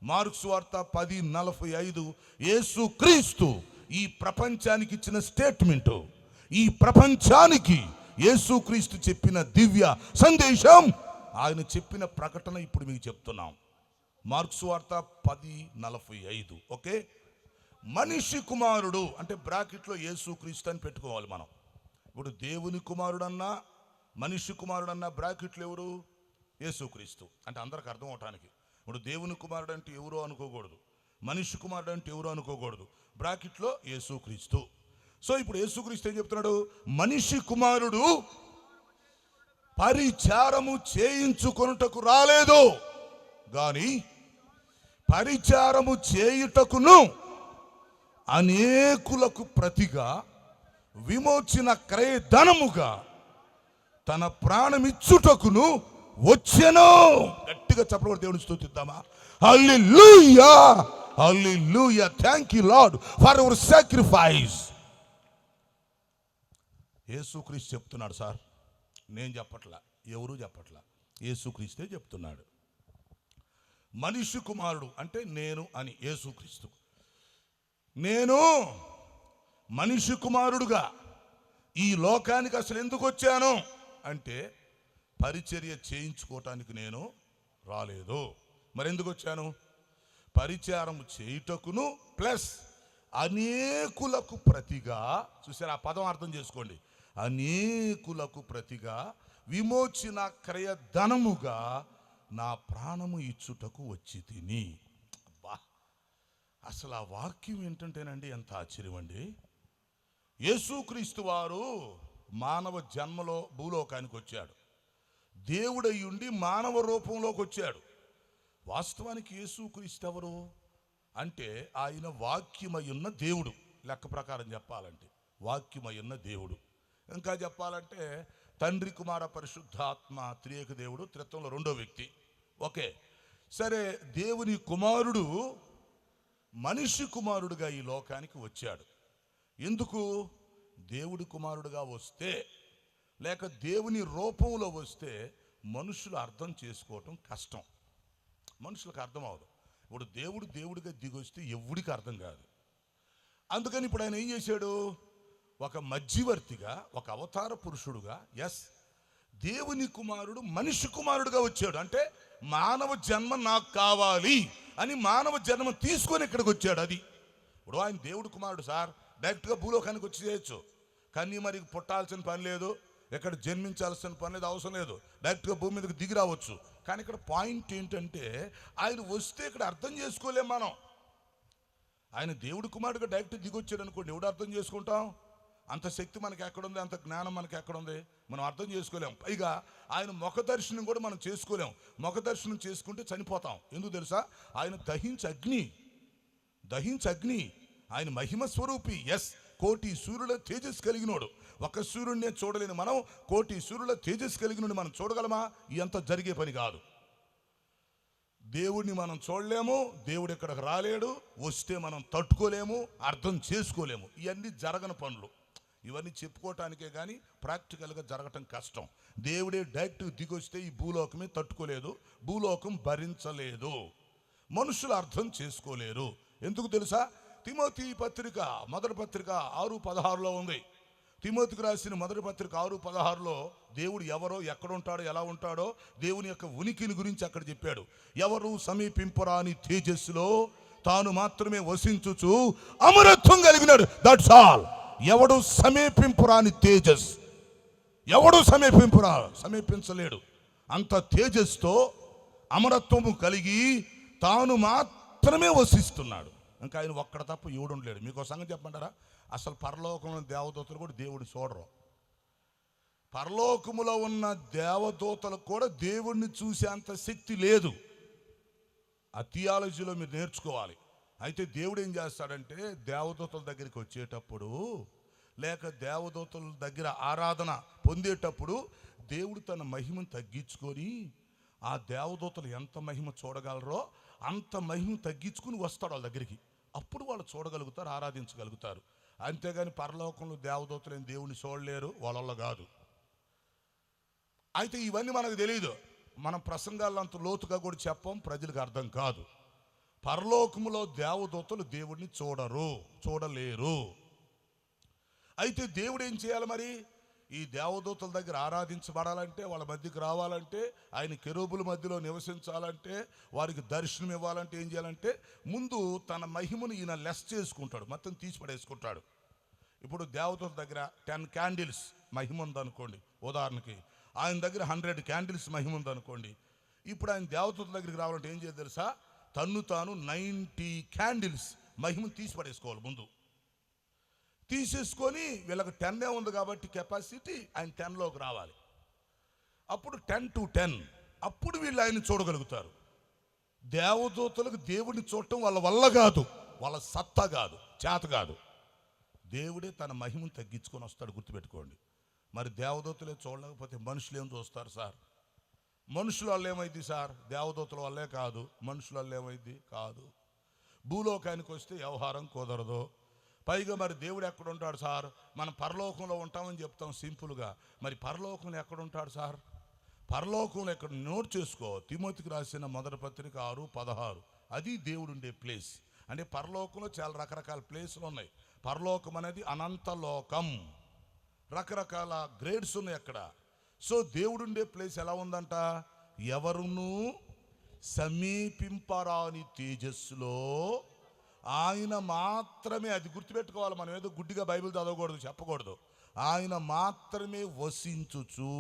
[SPEAKER 1] మార్క్సు వార్త 10:45. యేసుక్రీస్తు ఈ ప్రపంచానికి ఇచ్చిన స్టేట్మెంట్, ఈ ప్రపంచానికి యేసుక్రీస్తు చెప్పిన దివ్య సందేశం, ఆయన చెప్పిన ప్రకటన ఇప్పుడు మీకు చెప్తున్నాం. మార్క్సు వార్త 10:45. ఓకే, మనిషి కుమారుడు అంటే బ్రాకెట్లో యేసుక్రీస్తు అని పెట్టుకోవాలి మనం. ఇప్పుడు దేవుని కుమారుడన్నా మనిషి కుమారుడన్నా బ్రాకెట్లు ఎవరు? యేసుక్రీస్తు. అంటే అందరికి అర్థం అవటానికి, ఇప్పుడు దేవుని కుమారుడు అంటే ఎవరో అనుకోకూడదు, మనిషి కుమారుడు అంటే ఎవరో అనుకోకూడదు, బ్రాకెట్లో యేసుక్రీస్తు. సో ఇప్పుడు యేసుక్రీస్తు ఏం చెప్తున్నాడు? మనిషి కుమారుడు పరిచారము చేయించుకొనుటకు రాలేదు గాని పరిచారము చేయుటకును అనేకులకు ప్రతిగా విమోచన క్రయధనముగా తన ప్రాణమిచ్చుటకును వచ్చెను. గట్టిగా చెప్పబడి దేవుని స్తుతిద్దామా? Hallelujah, hallelujah. Thank you Lord for your sacrifice. యేసుక్రీస్తు చెప్తున్నాడు. సార్ నేను చెప్పట్లా, ఎవరు చెప్పట్లా, యేసుక్రీస్తే చెప్తున్నాడు. మనిషి కుమారుడు అంటే నేను అని. యేసుక్రీస్తు నేను మనిషి కుమారుడుగా ఈ లోకానికి అసలు ఎందుకు వచ్చాను అంటే పరిచర్య చేయించుకోవటానికి నేను రాలేదు. మరి ఎందుకు వచ్చాను? పరిచారం చేయుటకును ప్లస్ అనేకులకు ప్రతిగా. చూసారా ఆ పదం అర్థం చేసుకోండి. అనేకులకు ప్రతిగా విమోచన క్రయధనముగా నా ప్రాణము ఇచ్చుటకు వచ్చి తిని. అబ్బా, అసలు ఆ వాక్యం ఏంటంటేనండి ఎంత ఆశ్చర్యం అండి. యేసుక్రీస్తు వారు మానవ జన్మలో భూలోకానికి వచ్చాడు. దేవుడై ఉండి మానవ రూపంలోకి వచ్చాడు. వాస్తవానికి యేసుక్రీస్తు ఎవరు అంటే ఆయన వాక్యమై ఉన్న దేవుడు. లెక్క ప్రకారం చెప్పాలంటే వాక్యమై ఉన్న దేవుడు. ఇంకా చెప్పాలంటే తండ్రి కుమార పరిశుద్ధాత్మ త్రియేక దేవుడు, త్రిత్వంలో రెండో వ్యక్తి. ఓకే, సరే. దేవుని కుమారుడు మనిషి కుమారుడుగా ఈ లోకానికి వచ్చాడు. ఎందుకు? దేవుడి కుమారుడుగా వస్తే లేక దేవుని రూపంలో వస్తే మనుషులు అర్థం చేసుకోవటం కష్టం. మనుషులకు అర్థం అవదు. ఇప్పుడు దేవుడిగా దిగొస్తే ఎవడికి అర్థం కాదు. అందుకని ఇప్పుడు ఆయన ఏం చేశాడు? ఒక మధ్యవర్తిగా, ఒక అవతార పురుషుడుగా, దేవుని కుమారుడు మనిషి కుమారుడుగా వచ్చాడు. అంటే మానవ జన్మ నాకు కావాలి అని మానవ జన్మ తీసుకొని ఇక్కడికి వచ్చాడు. అది ఇప్పుడు ఆయన దేవుడు కుమారుడు సార్, డైరెక్ట్గా భూలోకానికి వచ్చి చేయొచ్చు. కానీ మరి పుట్టాల్సిన పని లేదు, ఇక్కడ జన్మించాల్సిన పని లేదు, అవసరం లేదు, డైరెక్ట్గా భూమి మీదకి దిగి రావచ్చు. కానీ ఇక్కడ పాయింట్ ఏంటంటే ఆయన వస్తే ఇక్కడ అర్థం చేసుకోలేం మనం. ఆయన దేవుడి కుమారుడుగా డైరెక్ట్ దిగొచ్చాడు అనుకోండి, ఎవడు అర్థం చేసుకుంటాం? అంత శక్తి మనకి ఎక్కడుంది, అంత జ్ఞానం మనకి ఎక్కడుంది? మనం అర్థం చేసుకోలేం. పైగా ఆయన ముఖ దర్శనం కూడా మనం చేసుకోలేం. ముఖ దర్శనం చేసుకుంటే చనిపోతాం. ఎందుకు తెలుసా? ఆయన దహించి అగ్ని, ఆయన మహిమ స్వరూపి. కోటి సూర్యుల తేజస్సు కలిగినోడు. ఒక సూర్యుడినే చూడలేని మనం కోటి సూర్యుల తేజస్సు కలిగినోడు మనం చూడగలమా? ఇదంతా జరిగే పని కాదు. దేవుడిని మనం చూడలేము, దేవుడు ఇక్కడికి రాలేడు, వస్తే మనం తట్టుకోలేము, అర్థం చేసుకోలేము. ఇవన్నీ జరగని పనులు. ఇవన్నీ చెప్పుకోవటానికే కానీ ప్రాక్టికల్గా జరగటం కష్టం. దేవుడే డైరెక్ట్ దిగొస్తే ఈ భూలోకమే తట్టుకోలేదు, భూలోకం భరించలేదు, మనుషులు అర్థం చేసుకోలేరు. ఎందుకు తెలుసా? తిమోతి పత్రిక మొదటి పత్రిక 6:16 ఉంది. తిమోతికి రాసిన మొదటి పత్రిక 6:16 దేవుడు ఎవరో, ఎక్కడుంటాడో, ఎలా ఉంటాడో, దేవుని యొక్క ఉనికిని గురించి అక్కడ చెప్పాడు. ఎవరు సమీపింపరాని తేజస్సులో తాను మాత్రమే వసించుచు అమరత్వం కలిగినాడు. That's all. ఎవడు సమీపింపరాని తేజస్, ఎవడు సమీపించలేడు. అంత తేజస్తో అమరత్వము కలిగి తాను మాత్రమే వసిస్తున్నాడు. ఇంకా ఆయన ఒక్కడ తప్ప ఎవడు ఉండలేడు. మీకు ఒక సంగతి చెప్పమంటారా? అసలు పరలోకంలో దేవదూతలు కూడా దేవుడు చూడరు. పరలోకములో ఉన్న దేవదూతలకు కూడా దేవుడిని చూసేంత శక్తి లేదు. ఆ థియాలజీలో మీరు నేర్చుకోవాలి. అయితే దేవుడు ఏం చేస్తాడంటే దేవదూతల దగ్గరికి వచ్చేటప్పుడు లేక దేవదూతల దగ్గర ఆరాధన పొందేటప్పుడు దేవుడు తన మహిమను తగ్గించుకొని ఆ దేవదూతలు ఎంత మహిమ చూడగలరో అంత మహిమ తగ్గించుకుని వస్తాడు వాళ్ళ దగ్గరికి. అప్పుడు వాళ్ళు చూడగలుగుతారు, ఆరాధించగలుగుతారు. అంతేగాని పరలోకంలో దేవదూతలు ఏం దేవుని చూడలేరు, వాళ్ళ కాదు. అయితే ఇవన్నీ మనకు తెలియదు. మనం ప్రసంగాల్లో అంత లోతుగా కూడా చెప్పం, ప్రజలకు అర్థం కాదు. పరలోకములో దేవదూతలు దేవుడిని చూడలేరు. అయితే దేవుడు ఏం చేయాలి మరి? ఈ దేవదూతల దగ్గర ఆరాధించబడాలంటే, వాళ్ళ మధ్యకి రావాలంటే, ఆయన కెరూబుల మధ్యలో నివసించాలంటే, వారికి దర్శనం ఇవ్వాలంటే ఏం చేయాలంటే ముందు తన మహిమను ఈయన లెస్ చేసుకుంటాడు, మొత్తం తీసి పడేసుకుంటాడు. ఇప్పుడు దేవదూతల దగ్గర 10 క్యాండిల్స్ మహిమ ఉందనుకోండి, ఉదాహరణకి ఆయన దగ్గర 100 క్యాండిల్స్ మహిమ ఉందనుకోండి. ఇప్పుడు ఆయన దేవదూతల దగ్గరికి రావాలంటే ఏం చేయాలి తెలుసా? తాను 90 క్యాండిల్స్ మహిమను తీసి పడేసుకోవాలి. ముందు తీసేసుకొని వీళ్ళకి 10 ఉంది కాబట్టి కెపాసిటీ, ఆయన 10లోకి రావాలి. అప్పుడు 10 to 10 అప్పుడు వీళ్ళు ఆయన చూడగలుగుతారు. దేవదూతలకు దేవుడిని చూడటం వాళ్ళ వల్ల కాదు, వాళ్ళ సత్తా కాదు, చేత కాదు. దేవుడే తన మహిమను తగ్గించుకొని వస్తాడు, గుర్తుపెట్టుకోండి. మరి దేవదూతలే చూడలేకపోతే మనుషులు ఏం చూస్తారు సార్? మనుషుల వల్ల ఏమైంది సార్? దేవదూతల వల్లే కాదు, మనుషుల వల్ల ఏమైంది కాదు. భూలోకానికి వస్తే వ్యవహారం కుదరదు. పైగా మరి దేవుడు ఎక్కడ ఉంటాడు సార్? మనం పరలోకంలో ఉంటామని చెప్తాం సింపుల్గా. మరి పరలోకంలో ఎక్కడ ఉంటాడు సార్? పరలోకంలో ఎక్కడ నోట్ చేసుకో. తిమోతికి రాసిన మొదటి పత్రిక 6:16 అది దేవుడు ఉండే ప్లేస్. అంటే పరలోకంలో చాలా రకరకాల ప్లేసులు ఉన్నాయి. పరలోకం అనేది అనంత లోకం, రకరకాల గ్రేడ్స్ ఉన్నాయి అక్కడ. సో దేవుడు ఉండే ప్లేస్ ఎలా ఉందంట? ఎవరును సమీపింపరాని తేజస్సులో ఆయన మాత్రమే, అది గుర్తుపెట్టుకోవాలి. మనం ఏదో గుడ్డిగా బైబిల్ చదవకూడదు, చెప్పకూడదు. ఆయన మాత్రమే వసించుచు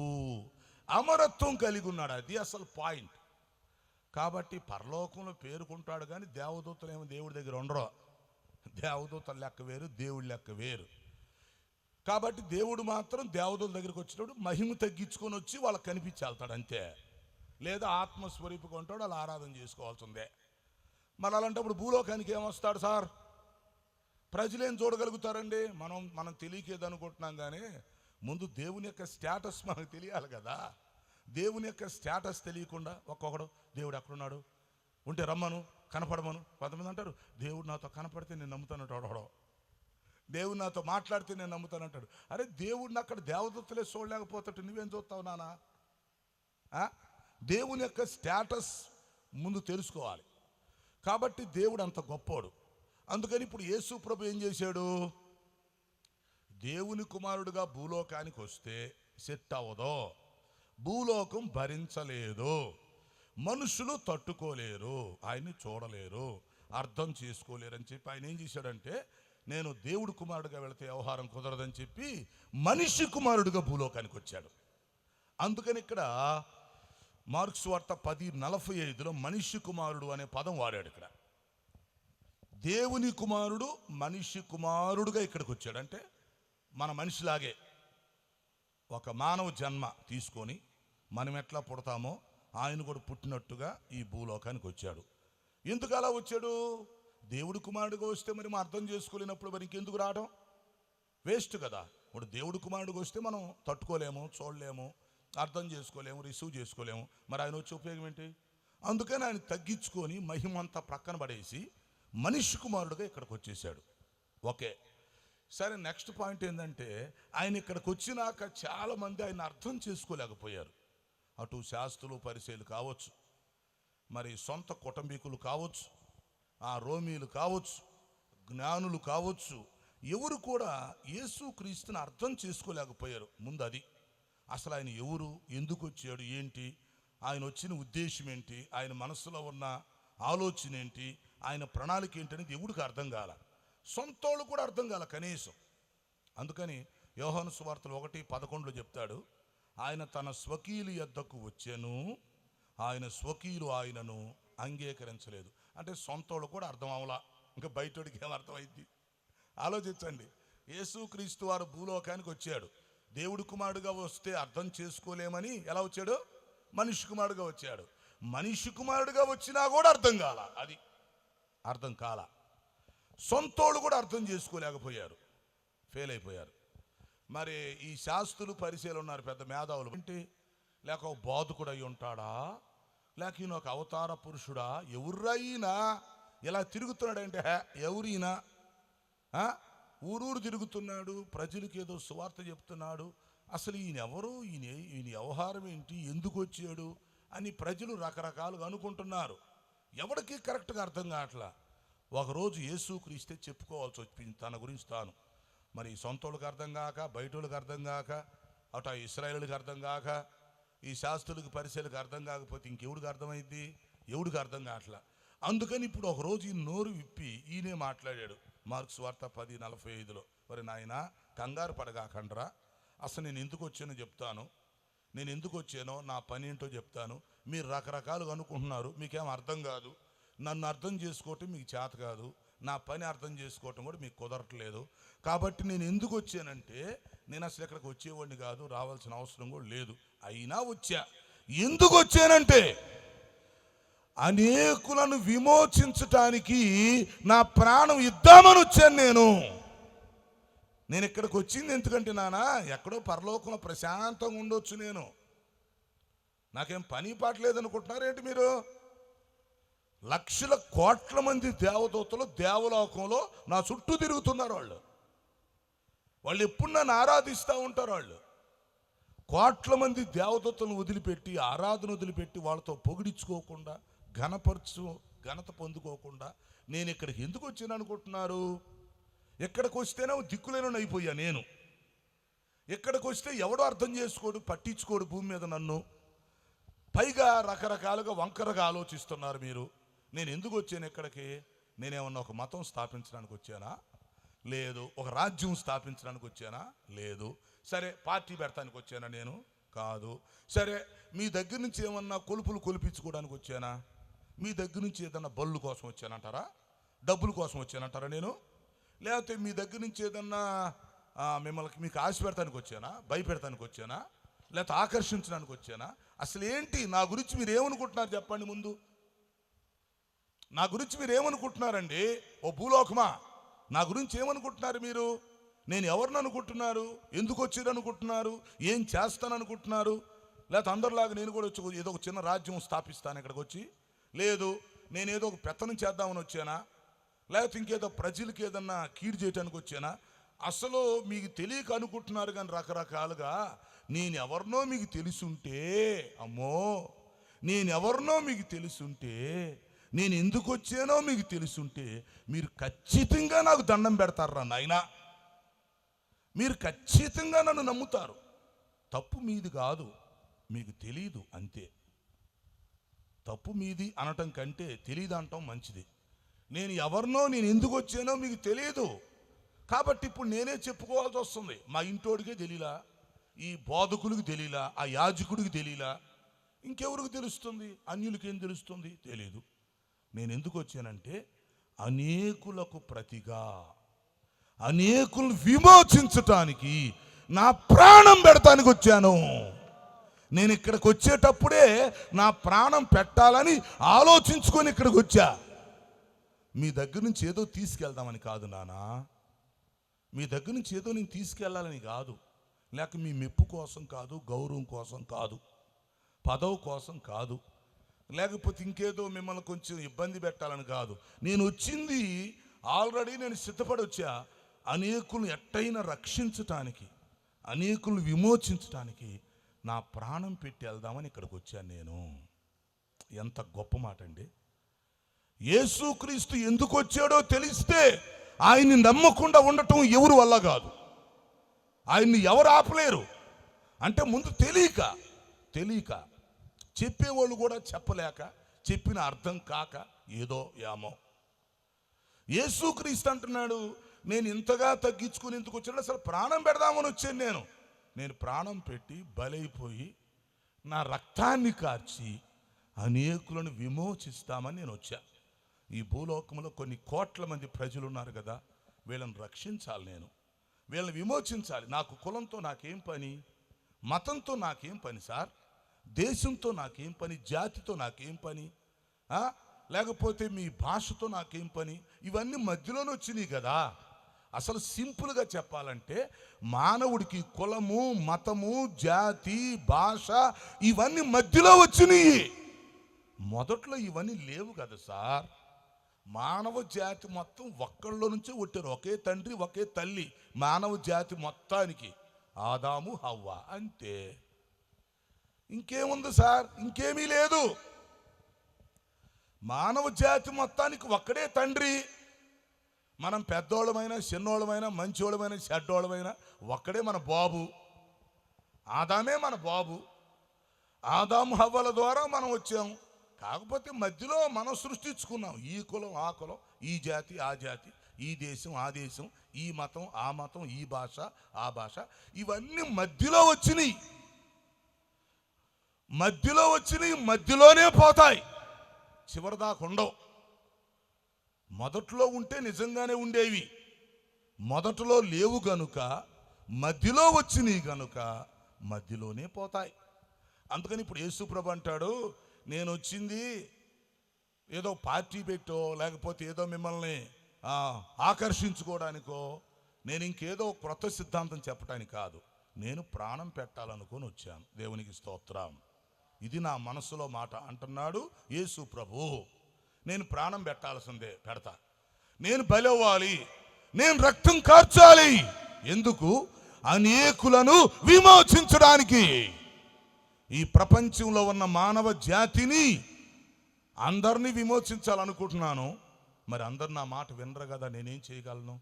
[SPEAKER 1] అమరత్వం కలిగి ఉన్నాడు. అది అసలు పాయింట్. కాబట్టి పరలోకంలో పేరుకుంటాడు కానీ దేవదూతలు ఏమో దేవుడి దగ్గర ఉండరు. దేవదూతల లెక్క వేరు, దేవుడి లెక్క వేరు. కాబట్టి దేవుడు మాత్రం దేవదూతల దగ్గరికి వచ్చినప్పుడు మహిమ తగ్గించుకొని వచ్చి వాళ్ళకి కనిపించి వెళ్తాడు అంతే. లేదా ఆత్మస్వరూపుగా ఉంటాడు, అలా ఆరాధన చేసుకోవాల్సిందే. మరి అలాంటప్పుడు భూలోకానికి ఏమొస్తాడు సార్? ప్రజలేం చూడగలుగుతారండి? మనం తెలియకేదనుకుంటున్నాం కానీ ముందు దేవుని యొక్క స్టేటస్ మనకు తెలియాలి కదా. దేవుని యొక్క స్టేటస్ తెలియకుండా ఒక్కొక్కడు దేవుడు ఎక్కడున్నాడు ఉంటే రమ్మను, కనపడమను. కొంతమంది అంటారు దేవుడు నాతో కనపడితే నేను నమ్ముతానంటాడు, దేవుడు నాతో మాట్లాడితే నేను నమ్ముతానంటాడు. అరే దేవుడిని అక్కడ దేవదూతలే చూడలేకపోతాడు, నువ్వేం చూస్తావు నానా? దేవుని యొక్క స్టేటస్ ముందు తెలుసుకోవాలి. కాబట్టి దేవుడు అంత గొప్పోడు. అందుకని ఇప్పుడు యేసు ప్రభు ఏం చేశాడు? దేవుని కుమారుడుగా భూలోకానికి వస్తే సెట్ అవ్వదో, భూలోకం భరించలేదు, మనుషులు తట్టుకోలేరు, ఆయన్ని చూడలేరు, అర్థం చేసుకోలేరు అని చెప్పి ఆయన ఏం చేశాడంటే, నేను దేవుడు కుమారుడుగా వెళితే వ్యవహారం కుదరదని చెప్పి మనిషి కుమారుడుగా భూలోకానికి వచ్చాడు. అందుకని ఇక్కడ మార్కు సువార్త 10:45లో మనిషి కుమారుడు అనే పదం వాడాడు. ఇక్కడ దేవుని కుమారుడు మనిషి కుమారుడుగా ఇక్కడికి వచ్చాడు. అంటే మన మనిషిలాగే ఒక మానవ జన్మ తీసుకొని మనం ఎట్లా పుడతామో ఆయన కూడా పుట్టినట్టుగా ఈ భూలోకానికి వచ్చాడు. ఎందుకు అలా వచ్చాడు? దేవుడు కుమారుడుగా వస్తే మరి మనం అర్థం చేసుకోలేనప్పుడు మరి ఇంకెందుకు రావడం? వేస్ట్ కదా. ఇప్పుడు దేవుడు కుమారుడుగా వస్తే మనం తట్టుకోలేము, చూడలేము, అర్థం చేసుకోలేము, రిసీవ్ చేసుకోలేము. మరి ఆయన వచ్చే ఉపయోగం ఏంటి? అందుకని ఆయన తగ్గించుకొని మహిమంతా ప్రక్కన పడేసి మనిషి కుమారుడుగా ఇక్కడికి వచ్చేసాడు. ఓకే, సరే. నెక్స్ట్ పాయింట్ ఏంటంటే, ఆయన ఇక్కడికి వచ్చినాక చాలామంది ఆయన అర్థం చేసుకోలేకపోయారు. అటు శాస్త్రులు పరిచయులు కావచ్చు, మరి సొంత కుటుంబీకులు కావచ్చు, ఆ రోమీలు కావచ్చు, జ్ఞానులు కావచ్చు, ఎవరు కూడా యేసుక్రీస్తుని అర్థం చేసుకోలేకపోయారు. ముందు అది అసలు ఆయన ఎవరు, ఎందుకు వచ్చాడు, ఏంటి ఆయన వచ్చిన ఉద్దేశం ఏంటి, ఆయన మనసులో ఉన్న ఆలోచన ఏంటి, ఆయన ప్రణాళిక ఏంటనేది ఎవరికి అర్థం కాల. సొంతోళ్ళు కూడా అర్థం కాల కనీసం. అందుకని యోహాను సువార్తలు 1:11 చెప్తాడు, ఆయన తన స్వకీయుల యొద్దకు వచ్చెను, ఆయన స్వకీయులు ఆయనను అంగీకరించలేదు. అంటే సొంతోళ్ళు కూడా అర్థం అవలా, ఇంకా బయటోడికి ఏం అర్థమైంది? ఆలోచించండి. యేసుక్రీస్తు వారు భూలోకానికి వచ్చాడు. దేవుడి కుమారుడుగా వస్తే అర్థం చేసుకోలేమని ఎలా వచ్చాడు? మనిషి కుమారుడుగా వచ్చాడు. మనిషి కుమారుడుగా వచ్చినా కూడా అర్థం కాల, అది అర్థం కాల. సొంతోళ్ళు కూడా అర్థం చేసుకోలేకపోయారు, ఫెయిల్ అయిపోయారు. మరి ఈ శాస్త్రులు పరిచయాలు ఉన్నారు, పెద్ద మేధావులు. అంటే లేక ఒక బోధకుడు అయి ఉంటాడా, లేక ఈయన ఒక అవతార పురుషుడా, ఎవరైనా ఇలా తిరుగుతున్నాడంటే ఎవరైనా ఊరూరు తిరుగుతున్నాడు, ప్రజలకు ఏదో సువార్త చెప్తున్నాడు, అసలు ఈయన ఎవరు, ఈయన వ్యవహారం ఏంటి, ఎందుకు వచ్చాడు అని ప్రజలు రకరకాలుగా అనుకుంటున్నారు. ఎవరికి కరెక్ట్గా అర్థం కావట్లా. ఒకరోజు యేసుక్రీస్తే చెప్పుకోవాల్సి వచ్చింది తన గురించి తాను. మరి సొంతోళ్ళకి అర్థం కాక, బయటోళ్ళకి అర్థం కాక, అటు ఇశ్రాయేలుకి అర్థం కాక, ఈ శాస్త్రులకి పరిచయాలకు అర్థం కాకపోతే ఇంకెవడికి అర్థమైంది? ఎవడికి అర్థం కావట్లా. అందుకని ఇప్పుడు ఒకరోజు ఈ నోరు విప్పి ఈయనే మాట్లాడాడు. మార్కు సువార్త 10:45లో, మరి నాయన కంగారు పడగాకండ్రా, అసలు నేను ఎందుకు వచ్చానో చెప్తాను, నేను ఎందుకు వచ్చానో నా పని ఏంటో చెప్తాను. మీరు రకరకాలుగా అనుకుంటున్నారు, మీకేం అర్థం కాదు, నన్ను అర్థం చేసుకోవటం మీకు చేత కాదు, నా పని అర్థం చేసుకోవటం కూడా మీకు కుదరట్లేదు. కాబట్టి నేను ఎందుకు వచ్చానంటే, నేను అసలు ఇక్కడికి వచ్చేవాడిని కాదు, రావాల్సిన అవసరం కూడా లేదు, అయినా వచ్చా. ఎందుకు వచ్చానంటే అనేకులను విమోచించటానికి నా ప్రాణం ఇద్దామని వచ్చాను. నేను ఇక్కడికి వచ్చింది ఎందుకంటే నానా, ఎక్కడో పరలోకంలో ప్రశాంతంగా ఉండొచ్చు, నాకేం పని పాట లేదనుకుంటున్నారేంటి మీరు? లక్షల కోట్ల మంది దేవదూతలు దేవలోకంలో నా చుట్టూ తిరుగుతున్నారు. వాళ్ళు ఎప్పుడు నన్ను ఆరాధిస్తూ ఉంటారు. వాళ్ళు కోట్ల మంది దేవదూతలను వదిలిపెట్టి, ఆరాధన వదిలిపెట్టి, వాళ్ళతో పొగిడించుకోకుండా, ఘనత పొందుకోకుండా నేను ఇక్కడికి ఎందుకు వచ్చాను అనుకుంటున్నారు? ఎక్కడికి వస్తేనే దిక్కులేని అయిపోయా నేను. ఎక్కడికి వస్తే ఎవడో అర్థం చేసుకోడు, పట్టించుకోడు భూమి మీద నన్ను. పైగా రకరకాలుగా వంకరగా ఆలోచిస్తున్నారు మీరు. నేను ఎందుకు వచ్చాను ఇక్కడికి? నేనేమన్నా ఒక మతం స్థాపించడానికి వచ్చానా? లేదు. ఒక రాజ్యం స్థాపించడానికి వచ్చానా? లేదు. సరే, పార్టీ పెడతానికి వచ్చానా? నేను కాదు. సరే, మీ దగ్గర నుంచి ఏమన్నా కొలుపులు కొలిపించుకోవడానికి వచ్చానా? మీ దగ్గర నుంచి ఏదన్నా బళ్ళు కోసం వచ్చానంటారా? డబ్బుల కోసం వచ్చానంటారా నేను? లేకపోతే మీ దగ్గర నుంచి ఏదన్నా మీకు ఆశ పెడతానికి వచ్చానా? భయపెడతానికి వచ్చానా? లేకపోతే ఆకర్షించడానికి వచ్చానా? అసలు ఏంటి నా గురించి మీరు ఏమనుకుంటున్నారు చెప్పండి ముందు. నా గురించి మీరు ఏమనుకుంటున్నారండి? ఓ భూలోకమా, నా గురించి ఏమనుకుంటున్నారు మీరు? నేను ఎవరిని అనుకుంటున్నారు? ఎందుకు వచ్చారు అనుకుంటున్నారు? ఏం చేస్తాను అనుకుంటున్నారు? లేకపోతే అందరిలాగా నేను కూడా వచ్చి ఏదో ఒక చిన్న రాజ్యం స్థాపిస్తాను ఇక్కడికి వచ్చి? లేదు, నేనేదో ఒక పెత్తనం చేద్దామని వచ్చానా? లేకపోతే ఇంకేదో ప్రజలకి ఏదన్నా కీడు చేయడానికి వచ్చానా? అసలు మీకు తెలియక అనుకుంటున్నారు కానీ రకరకాలుగా. నేను ఎవరినో మీకు తెలుసుంటే, అమ్మో, నేను ఎవరినో మీకు తెలుసుంటే, నేను ఎందుకు వచ్చానో మీకు తెలుసుంటే మీరు ఖచ్చితంగా నాకు దండం పెడతారా నాయనా. మీరు ఖచ్చితంగా నన్ను నమ్ముతారు. తప్పు మీది కాదు, మీకు తెలీదు అంతే. తప్పు మీది అనటం కంటే తెలియదు అనటం మంచిది. నేను ఎవరినో, నేను ఎందుకు వచ్చానో మీకు తెలియదు కాబట్టి ఇప్పుడు నేనే చెప్పుకోవాల్సి వస్తుంది. మా ఇంటోడికే తెలియలా, ఈ బోధకుడికి తెలియలా, ఆ యాజకుడికి తెలియలా, ఇంకెవరికి తెలుస్తుంది? అన్యులకి ఏం తెలుస్తుంది? తెలీదు. నేను ఎందుకు వచ్చానంటే అనేకులకు ప్రతిగా, అనేకులను విమోచించటానికి, నా ప్రాణం పెడతానికి వచ్చాను. నేను ఇక్కడికి వచ్చేటప్పుడే నా ప్రాణం పెట్టాలని ఆలోచించుకొని ఇక్కడికి వచ్చా. మీ దగ్గర నుంచి ఏదో తీసుకెళ్దామని కాదు నానా, మీ దగ్గర నుంచి ఏదో నేను తీసుకెళ్లాలని కాదు, లేక మీ మెప్పు కోసం కాదు, గౌరవం కోసం కాదు, పదవి కోసం కాదు, లేకపోతే ఇంకేదో మిమ్మల్ని కొంచెం ఇబ్బంది పెట్టాలని కాదు. నేను వచ్చింది ఆల్రెడీ నేను సిద్ధపడి వచ్చా. అనేకులను ఎట్టయినా రక్షించటానికి, అనేకులను విమోచించటానికి నా ప్రాణం పెట్టి వెళ్దామని ఇక్కడికి వచ్చాను నేను. ఎంత గొప్ప మాట అండి. యేసుక్రీస్తు ఎందుకు వచ్చాడో తెలిస్తే ఆయన్ని నమ్మకుండా ఉండటం ఎవరి వల్ల కాదు. ఆయన్ని ఎవరు ఆపలేరు. అంటే ముందు తెలియక చెప్పేవాళ్ళు కూడా చెప్పలేక, చెప్పిన అర్థం కాక ఏదో ఏమో. యేసుక్రీస్తు అంటున్నాడు, నేను ఇంతగా తగ్గించుకుని ఎందుకు వచ్చాడు? అసలు ప్రాణం పెడదామని వచ్చాను నేను ప్రాణం పెట్టి బలైపోయి నా రక్తాన్ని కార్చి అనేకులను విమోచిస్తామని నేను వచ్చా. ఈ భూలోకంలో కొన్ని కోట్ల మంది ప్రజలు ఉన్నారు కదా, వీళ్ళని రక్షించాలి, నేను వీళ్ళని విమోచించాలి. నాకు కులంతో నాకేం పని, మతంతో నాకేం పని సార్, దేశంతో నాకేం పని, జాతితో నాకేం పని, లేకపోతే మీ భాషతో నాకేం పని? ఇవన్నీ మధ్యలోనే వచ్చినాయి కదా. అసలు సింపుల్గా చెప్పాలంటే మానవుడికి కులము, మతము, జాతి, భాష ఇవన్నీ మధ్యలో వచ్చినాయి. మొదట్లో ఇవన్నీ లేవు కదా సార్. మానవ జాతి మొత్తం ఒక్కళ్ళలో నుంచే పుట్టారు, ఒకే తండ్రి ఒకే తల్లి. మానవ జాతి మొత్తానికి ఆదాము హవ్వ, అంతే. ఇంకేముంది సార్? ఇంకేమీ లేదు. మానవ జాతి మొత్తానికి ఒక్కడే తండ్రి. మనం పెద్దోళ్ళమైనా, చిన్నోళ్ళమైనా, మంచోళ్ళమైనా, చెడ్డోళ్ళమైనా ఒక్కడే మన బాబు. ఆదామే మన బాబు. ఆదాము హవ్వల ద్వారా మనం వచ్చాము. కాకపోతే మధ్యలో మనం సృష్టించుకున్నాం. ఈ కులం ఆ కులం, ఈ జాతి ఆ జాతి, ఈ దేశం ఆ దేశం, ఈ మతం ఆ మతం, ఈ భాష ఆ భాష, ఇవన్నీ మధ్యలో వచ్చినాయి. మధ్యలోనే పోతాయి, చివరిదాకా ఉండవు. మొదట్లో ఉంటే నిజంగానే ఉండేవి, మొదట్లో లేవు గనుక మధ్యలో వచ్చినాయి గనుక మధ్యలోనే పోతాయి. అందుకని ఇప్పుడు యేసుప్రభు అంటాడు, నేను వచ్చింది ఏదో పార్టీ పెట్టో, లేకపోతే ఏదో మిమ్మల్ని ఆకర్షించుకోవడానికో, నేను ఇంకేదో క్రొత్త సిద్ధాంతం చెప్పడానికి కాదు, నేను ప్రాణం పెట్టాలనుకొని వచ్చాను. దేవునికి స్తోత్రం. ఇది నా మనసులో మాట అంటున్నాడు యేసు ప్రభు. నేను ప్రాణం పెట్టాల్సిందే, పెడతా. నేను బలవ్వాలి, నేను రక్తం కార్చాలి. ఎందుకు? అనేకులను విమోచించడానికి. ఈ ప్రపంచంలో ఉన్న మానవ జాతిని అందరినీ విమోచించాలనుకుంటున్నాను. మరి అందరు నా మాట వినరు కదా, నేనేం చేయగలను?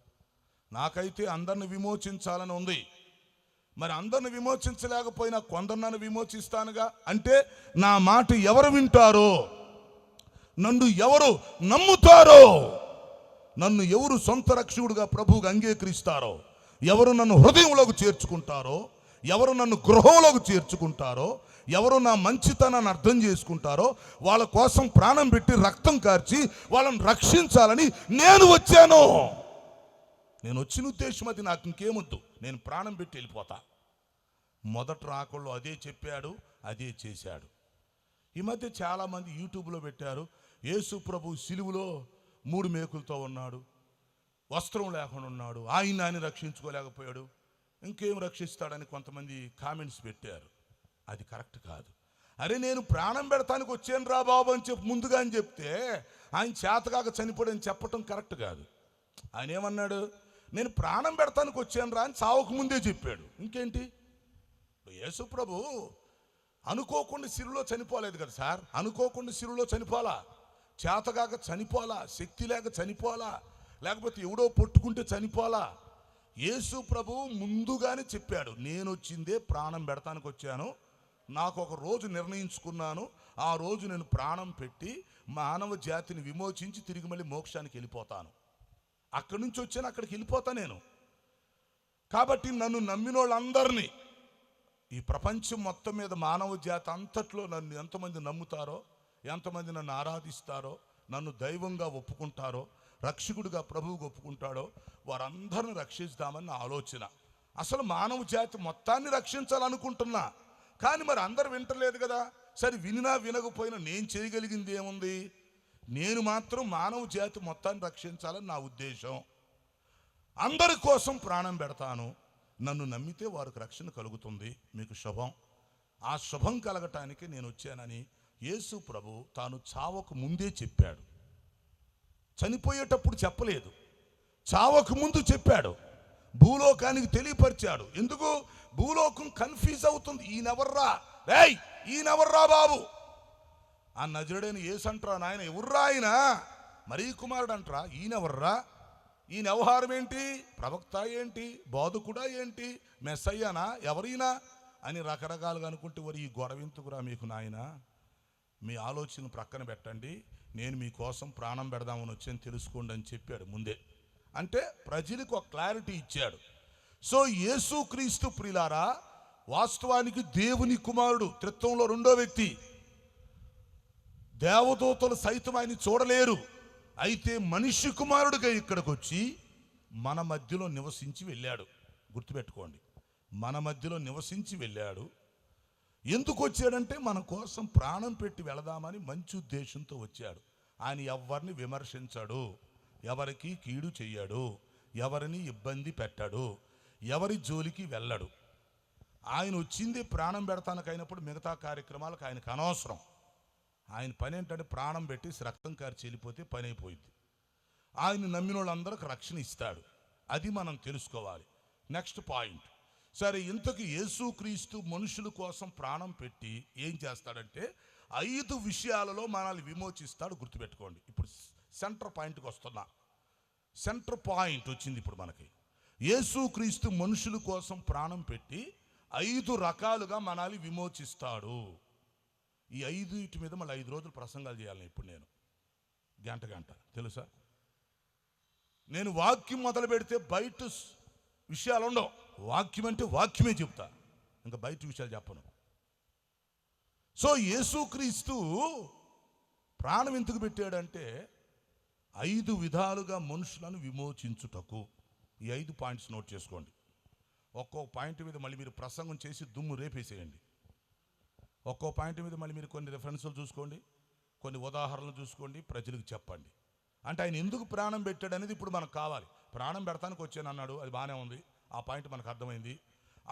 [SPEAKER 1] నాకైతే అందరిని విమోచించాలని ఉంది. మరి అందరిని విమోచించలేకపోయినా కొందరు నన్ను విమోచిస్తానుగా. అంటే నా మాట ఎవరు వింటారో, నన్ను ఎవరు నమ్ముతారో, నన్ను ఎవరు సొంత రక్షకుడుగా ప్రభువుగా అంగీకరిస్తారో, ఎవరు నన్ను హృదయంలోకి చేర్చుకుంటారో, ఎవరు నన్ను గృహంలోకి చేర్చుకుంటారో, ఎవరు నా మంచితనాన్ని అర్థం చేసుకుంటారో వాళ్ళ కోసం ప్రాణం పెట్టి రక్తం కార్చి వాళ్ళని రక్షించాలని నేను వచ్చాను. నేను వచ్చిన ఉద్దేశం అది. నాకు ఇంకేమొద్దు, నేను ప్రాణం పెట్టి వెళ్ళిపోతా. మొదట రాకళ్ళు అదే చెప్పాడు, అదే చేశాడు. ఈ మధ్య చాలామంది యూట్యూబ్లో పెట్టారు, యేసు ప్రభు సిలువలో 3 మేకులతో ఉన్నాడు, వస్త్రం లేకుండా ఉన్నాడు, ఆయన రక్షించుకోలేకపోయాడు, ఇంకేం రక్షిస్తాడని కొంతమంది కామెంట్స్ పెట్టారు. అది కరెక్ట్ కాదు. అరే నేను ప్రాణం పెడతానికి వచ్చాను రా బాబు అని చెప్పి ముందుగా అని చెప్తే ఆయన చేతకాక చనిపోయాడని చెప్పటం కరెక్ట్ కాదు. ఆయన ఏమన్నాడు, నేను ప్రాణం పెడతానికి వచ్చాను రా అని చావకు ముందే చెప్పాడు. ఇంకేంటి, యేసు ప్రభు అనుకోకుండా సిరులో చనిపోలేదు కదా సార్. అనుకోకుండా సిరులో చనిపోలా, చేతగాక చనిపోలా, శక్తి లేక చనిపోలా, లేకపోతే ఎవడో పట్టుకుంటే చనిపోలా. యేసు ప్రభు ముందుగానే చెప్పాడు, నేను వచ్చిందే ప్రాణం పెడతానికి వచ్చాను, నాకు ఒక రోజు నిర్ణయించుకున్నాను, ఆ రోజు నేను ప్రాణం పెట్టి మానవ జాతిని విమోచించి తిరిగి మళ్ళీ మోక్షానికి వెళ్ళిపోతాను. అక్కడి నుంచి వచ్చాను, అక్కడికి వెళ్ళిపోతా నేను. కాబట్టి నన్ను నమ్మిన వాళ్ళందరినీ, ఈ ప్రపంచం మొత్తం మీద మానవ జాతి అంతట్లో నన్ను ఎంతమంది నమ్ముతారో, ఎంతమంది నన్ను ఆరాధిస్తారో, నన్ను దైవంగా ఒప్పుకుంటారో, రక్షకుడిగా ప్రభువుగా ఒప్పుకుంటాడో వారందరిని రక్షిస్తామని నా ఆలోచన. అసలు మానవ జాతి మొత్తాన్ని రక్షించాలనుకుంటున్నా, కానీ మరి అందరు వింటలేదు కదా. సరే వినినా వినకపోయినా నేను చేయగలిగింది ఏముంది? నేను మాత్రం మానవ జాతి మొత్తాన్ని రక్షించాలని నా ఉద్దేశం. అందరి కోసం ప్రాణం పెడతాను, నన్ను నమ్మితే వారికి రక్షణ కలుగుతుంది, మీకు శుభం. ఆ శుభం కలగటానికి నేను వచ్చానని యేసు ప్రభు తాను చావకు ముందే చెప్పాడు. చనిపోయేటప్పుడు చెప్పలేదు, చావకు ముందు చెప్పాడు, భూలోకానికి తెలియపరిచాడు. ఎందుకు? భూలోకం కన్ఫ్యూజ్ అవుతుంది. ఈయనెవర్రా, రేయ్ ఈయనెవర్రా బాబు, ఆ నజరుడైన యేసు అంటారా నాయన, ఎవర్రా ఆయన? మరీ కుమారుడు అంటారా, ఈయనెవర్రా? ఈయన వ్యవహారం ఏంటి? ప్రవక్త ఏంటి? బోధకుడా ఏంటి? మెస్సయ్యానా? ఎవరైనా అని రకరకాలుగా అనుకుంటే వారు ఈ గొడవింతుకురా మీకు నాయన. మీ ఆలోచనలు ప్రక్కన పెట్టండి, నేను మీకోసం ప్రాణం పెడదామని వచ్చాను తెలుసుకోండి అని చెప్పాడు ముందే. అంటే ప్రజలకు ఒక క్లారిటీ ఇచ్చాడు. సో యేసుక్రీస్తు ప్రియులారా వాస్తవానికి దేవుని కుమారుడు, త్రిత్వంలో రెండో వ్యక్తి. దేవదూతలు సైతం ఆయన చూడలేరు. అయితే మనిషి కుమారుడిగా ఇక్కడికి వచ్చి మన మధ్యలో నివసించి వెళ్ళాడు. గుర్తుపెట్టుకోండి, మన మధ్యలో నివసించి వెళ్ళాడు. ఎందుకు వచ్చాడంటే మన కోసం ప్రాణం పెట్టి వెళదామని మంచి ఉద్దేశంతో వచ్చాడు. ఆయన ఎవరిని విమర్శించాడు, ఎవరికి కీడు చెయ్యాడు, ఎవరిని ఇబ్బంది పెట్టాడు, ఎవరి జోలికి వెళ్ళడు. ఆయన వచ్చింది ప్రాణం పెడతానికైనప్పుడు మిగతా కార్యక్రమాలకు ఆయనకు అనవసరం. ఆయన పని ఏంటంటే ప్రాణం పెట్టి రక్తం కార్చి వెళ్ళిపోతే పని అయిపోయింది. ఆయన నమ్మిన వాళ్ళందరికి రక్షణ ఇస్తాడు, అది మనం తెలుసుకోవాలి. Next point. సరే, ఇంతకు యేసుక్రీస్తు మనుషుల కోసం ప్రాణం పెట్టి ఏం చేస్తాడంటే 5 విషయాలలో మనల్ని విమోచిస్తాడు. గుర్తుపెట్టుకోండి. ఇప్పుడు సెంటర్ పాయింట్కి వస్తున్నా. సెంటర్ పాయింట్ వచ్చింది ఇప్పుడు మనకి. యేసుక్రీస్తు మనుషుల కోసం ప్రాణం పెట్టి 5 రకాలుగా మనల్ని విమోచిస్తాడు. ఈ 5 మీద మళ్ళీ 5 రోజులు ప్రసంగాలు చేయాలి. ఇప్పుడు నేను గంట తెలుసా, నేను వాక్యం మొదలు పెడితే బయట విషయాలు ఉండవు. వాక్యం అంటే వాక్యమే చెప్తా, ఇంకా బయట విషయాలు చెప్పను. సో యేసుక్రీస్తు ప్రాణం ఎందుకు పెట్టాడంటే 5 విధాలుగా మనుషులను విమోచించుటకు. ఈ 5 పాయింట్స్ నోట్ చేసుకోండి. ఒక్కొక్క పాయింట్ మీద మళ్ళీ మీరు ప్రసంగం చేసి దుమ్ము రేపేసేయండి. ఒక్కో పాయింట్ మీద మళ్ళీ మీరు కొన్ని రెఫరెన్సులు చూసుకోండి, కొన్ని ఉదాహరణలు చూసుకోండి, ప్రజలకు చెప్పండి. అంటే ఆయన ఎందుకు ప్రాణం పెట్టాడు అనేది ఇప్పుడు మనకు కావాలి. ప్రాణం పెడతానికి వచ్చాను అన్నాడు, అది బాగానే ఉంది, ఆ పాయింట్ మనకు అర్థమైంది.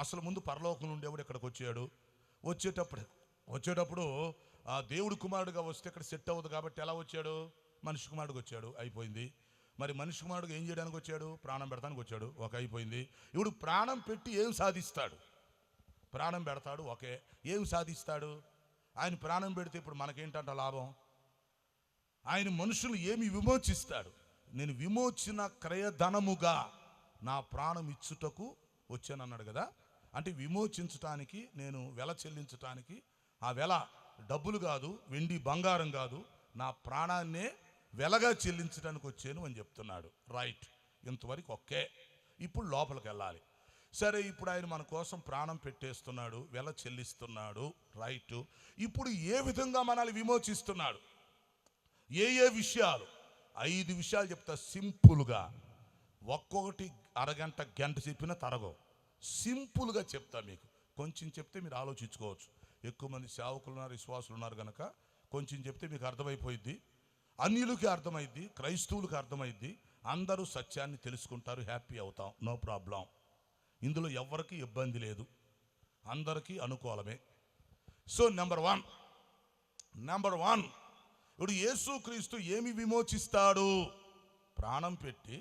[SPEAKER 1] అసలు ముందు పరలోకం నుండి ఎవడు ఇక్కడికి వచ్చాడు, వచ్చేటప్పుడు ఆ దేవుడు కుమారుడుగా వస్తే ఇక్కడ సెట్ అవ్వదు కాబట్టి ఎలా వచ్చాడు? మనిషి కుమారుడికి వచ్చాడు, అయిపోయింది. మరి మనిషి కుమారుడికి ఏం చేయడానికి వచ్చాడు? ప్రాణం పెడతానికి వచ్చాడు, ఒక అయిపోయింది. ఇప్పుడు ప్రాణం పెట్టి ఏం సాధిస్తాడు? ప్రాణం పెడతాడు, ఓకే. ఏం సాధిస్తాడు? ఆయన ప్రాణం పెడితే ఇప్పుడు మనకేంటంట లాభం? ఆయన మనుషులు ఏమి విమోచిస్తాడు? నేను విమోచన క్రయధనముగా నా ప్రాణం ఇచ్చుటకు వచ్చానన్నాడు కదా. అంటే విమోచించటానికి, నేను వెల చెల్లించటానికి, ఆ వెల డబ్బులు కాదు, వెండి బంగారం కాదు, నా ప్రాణాన్నే వెలగా చెల్లించడానికి వచ్చాను అని చెప్తున్నాడు. రైట్, ఇంతవరకు ఓకే. ఇప్పుడు లోపలికి వెళ్ళాలి. సరే, ఇప్పుడు ఆయన మన కోసం ప్రాణం పెట్టేస్తున్నాడు, వెల చెల్లిస్తున్నాడు, రైట్. ఇప్పుడు ఏ విధంగా మనల్ని విమోచిస్తున్నాడు, ఏ ఏ విషయాలు? 5 విషయాలు చెప్తా సింపుల్గా. ఒక్కొక్కటి అరగంట గంట చెప్పినా తరగవు. సింపుల్గా చెప్తా మీకు. కొంచెం చెప్తే మీరు ఆలోచించుకోవచ్చు. ఎక్కువ మంది సేవకులు ఉన్నారు, విశ్వాసులు ఉన్నారు కనుక కొంచెం చెప్తే మీకు అర్థమైపోయిద్ది. అన్యులకి అర్థమైద్ది, క్రైస్తవులకు అర్థమైద్ది. అందరూ సత్యాన్ని తెలుసుకుంటారు, హ్యాపీ అవుతాం, నో ప్రాబ్లం. ఇందులో ఎవరికి ఇబ్బంది లేదు, అందరికీ అనుకూలమే. సో నెంబర్ వన్, ఇప్పుడు యేసుక్రీస్తు ఏమి విమోచిస్తాడు? ప్రాణం పెట్టి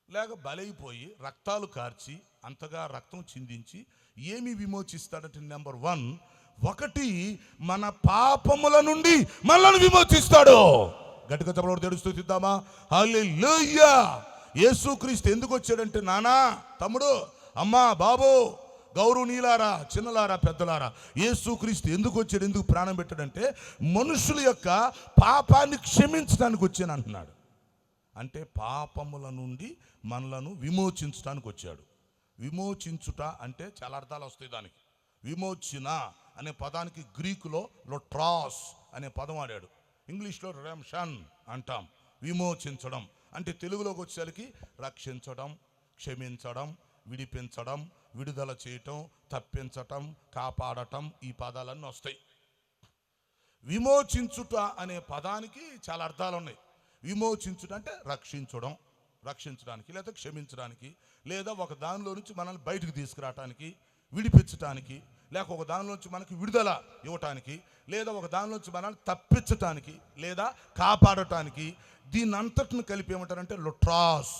[SPEAKER 1] లేక బలైపోయి రక్తాలు కార్చి అంతగా రక్తం చిందించి ఏమి విమోచిస్తాడంటే నెంబర్ 1 మన పాపముల నుండి మనల్ని విమోచిస్తాడు. గట్టిగా చెప్పడం తెలుస్తూ తిద్దామా? హల్లెలూయా. యేసుక్రీస్తు ఎందుకు వచ్చాడంటే, నానా, తమ్ముడు, అమ్మా, బాబు, గౌరవనీయులారా, చిన్నలారా, పెద్దలారా, యేసుక్రీస్తు ఎందుకు వచ్చాడు, ఎందుకు ప్రాణం పెట్టాడంటే మనుషుల యొక్క పాపాన్ని క్షమించడానికి వచ్చాను అంటున్నాడు. అంటే పాపముల నుండి మనలను విమోచించడానికి వచ్చాడు. విమోచించుట అంటే చాలా అర్థాలు వస్తాయి దానికి. విమోచన అనే పదానికి గ్రీకులో లోట్రాస్ అనే పదం వాడాడు. ఇంగ్లీష్లో రెడెంప్షన్ అంటాం. విమోచించడం అంటే తెలుగులోకి వచ్చేసరికి రక్షించడం, క్షమించడం, విడిపించడం, విడుదల చేయటం, తప్పించటం, కాపాడటం, ఈ పదాలన్నీ వస్తాయి. విమోచించుట అనే పదానికి చాలా అర్థాలు ఉన్నాయి. విమోచించుట అంటే రక్షించడం, రక్షించడానికి, లేదా క్షమించడానికి, లేదా ఒక దానిలో నుంచి మనల్ని బయటకు తీసుకురావటానికి, విడిపించటానికి, లేక ఒక దానిలోంచి మనకి విడుదల ఇవ్వటానికి, లేదా ఒక దానిలోంచి మనల్ని తప్పించటానికి, లేదా కాపాడటానికి. దీన్ని అంతటిని కలిపి ఏమంటారంటే లోట్రాస్,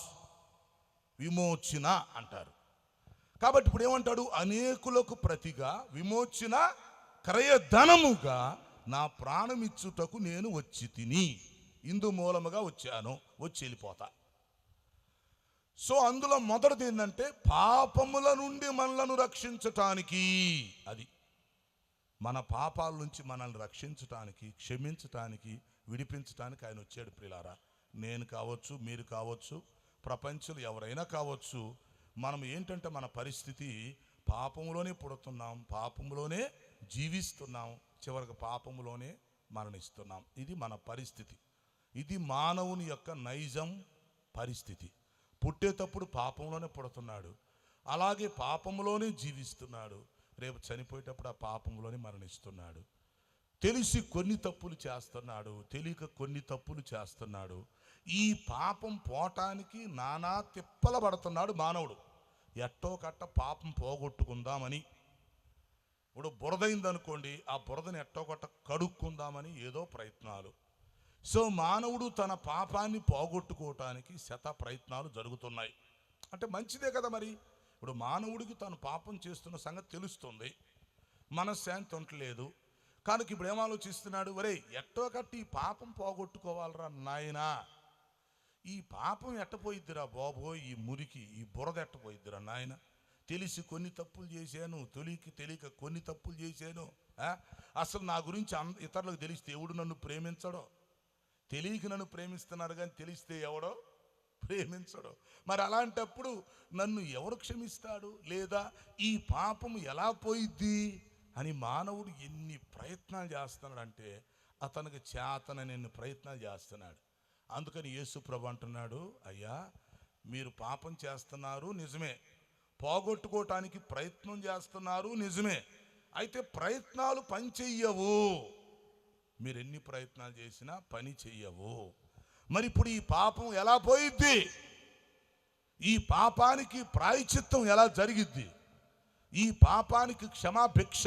[SPEAKER 1] విమోచన అంటారు. కాబట్టి ఇప్పుడు ఏమంటాడు? అనేకులకు ప్రతిగా విమోచన క్రయధనముగా నా ప్రాణం ఇచ్చుటకు నేను వచ్చి తిని, ఇందు మూలముగా వచ్చాను, వచ్చి వెళ్ళిపోతా. సో అందులో మొదటిది ఏంటంటే పాపముల నుండి మనలను రక్షించటానికి. అది మన పాపాల నుంచి మనల్ని రక్షించటానికి, క్షమించటానికి, విడిపించటానికి ఆయన వచ్చాడు. ప్రియులారా, నేను కావచ్చు, మీరు కావచ్చు, ప్రపంచంలో ఎవరైనా కావచ్చు. మనం ఏంటంటే మన పరిస్థితి పాపములోనే పుడుతున్నాం, పాపములోనే జీవిస్తున్నాం, చివరికి పాపములోనే మరణిస్తున్నాం. ఇది మన పరిస్థితి. ఇది మానవుని యొక్క నైజం పరిస్థితి. పుట్టేటప్పుడు పాపంలోనే పుడుతున్నాడు, అలాగే పాపంలోనే జీవిస్తున్నాడు, రేపు చనిపోయేటప్పుడు ఆ పాపంలోనే మరణిస్తున్నాడు. తెలిసి కొన్ని తప్పులు చేస్తున్నాడు, తెలియక కొన్ని తప్పులు చేస్తున్నాడు. ఈ పాపం పోవటానికి నానా తిప్పల పడుతున్నాడు మానవుడు. ఎట్టో కట్ట పాపం పోగొట్టుకుందామని. ఇప్పుడు బురదైందనుకోండి, ఆ బురదని ఎట్టో కట్ట కడుక్కుందామని ఏదో ప్రయత్నాలు. సో మానవుడు తన పాపాన్ని పోగొట్టుకోవటానికి శత ప్రయత్నాలు జరుగుతున్నాయి. అంటే మంచిదే కదా మరి. ఇప్పుడు మానవుడికి తను పాపం చేస్తున్న సంగతి తెలుస్తుంది, మనశ్శాంతి ఉండలేదు కనుక ఇప్పుడు ఏం ఆలోచిస్తున్నాడు? ఒరే, ఎట్టో కట్టి ఈ పాపం పోగొట్టుకోవాలరా నాయనా, ఈ పాపం ఎట్టపోయిద్దిరా బాబో, ఈ మురికి, ఈ బురద ఎట్టపోయిద్దిరా నాయన. తెలిసి కొన్ని తప్పులు చేశాను, తెలియక కొన్ని తప్పులు చేశాను. అసలు నా గురించి ఇతరులకు తెలిస్తే ఎవడు నన్ను ప్రేమించడో? తెలియక నన్ను ప్రేమిస్తున్నారు కానీ తెలిస్తే ఎవడో ప్రేమించడు. మరి అలాంటప్పుడు నన్ను ఎవరు క్షమిస్తాడు? లేదా ఈ పాపం ఎలా పోయిద్ది అని మానవుడు ఎన్ని ప్రయత్నాలు చేస్తున్నాడంటే అతనికి చేతనని ఎన్ని ప్రయత్నాలు చేస్తున్నాడు. అందుకని యేసు ప్రభు అంటున్నాడు, అయ్యా మీరు పాపం చేస్తున్నారు నిజమే, పోగొట్టుకోవటానికి ప్రయత్నం చేస్తున్నారు నిజమే, అయితే ప్రయత్నాలు పని చెయ్యవు. మీరు ఎన్ని ప్రయత్నాలు చేసినా పని చెయ్యవు. మరి ఇప్పుడు ఈ పాపం ఎలా పోయిద్ది? ఈ పాపానికి ప్రాయశ్చిత్తం ఎలా జరిగిద్ది? ఈ పాపానికి క్షమాభిక్ష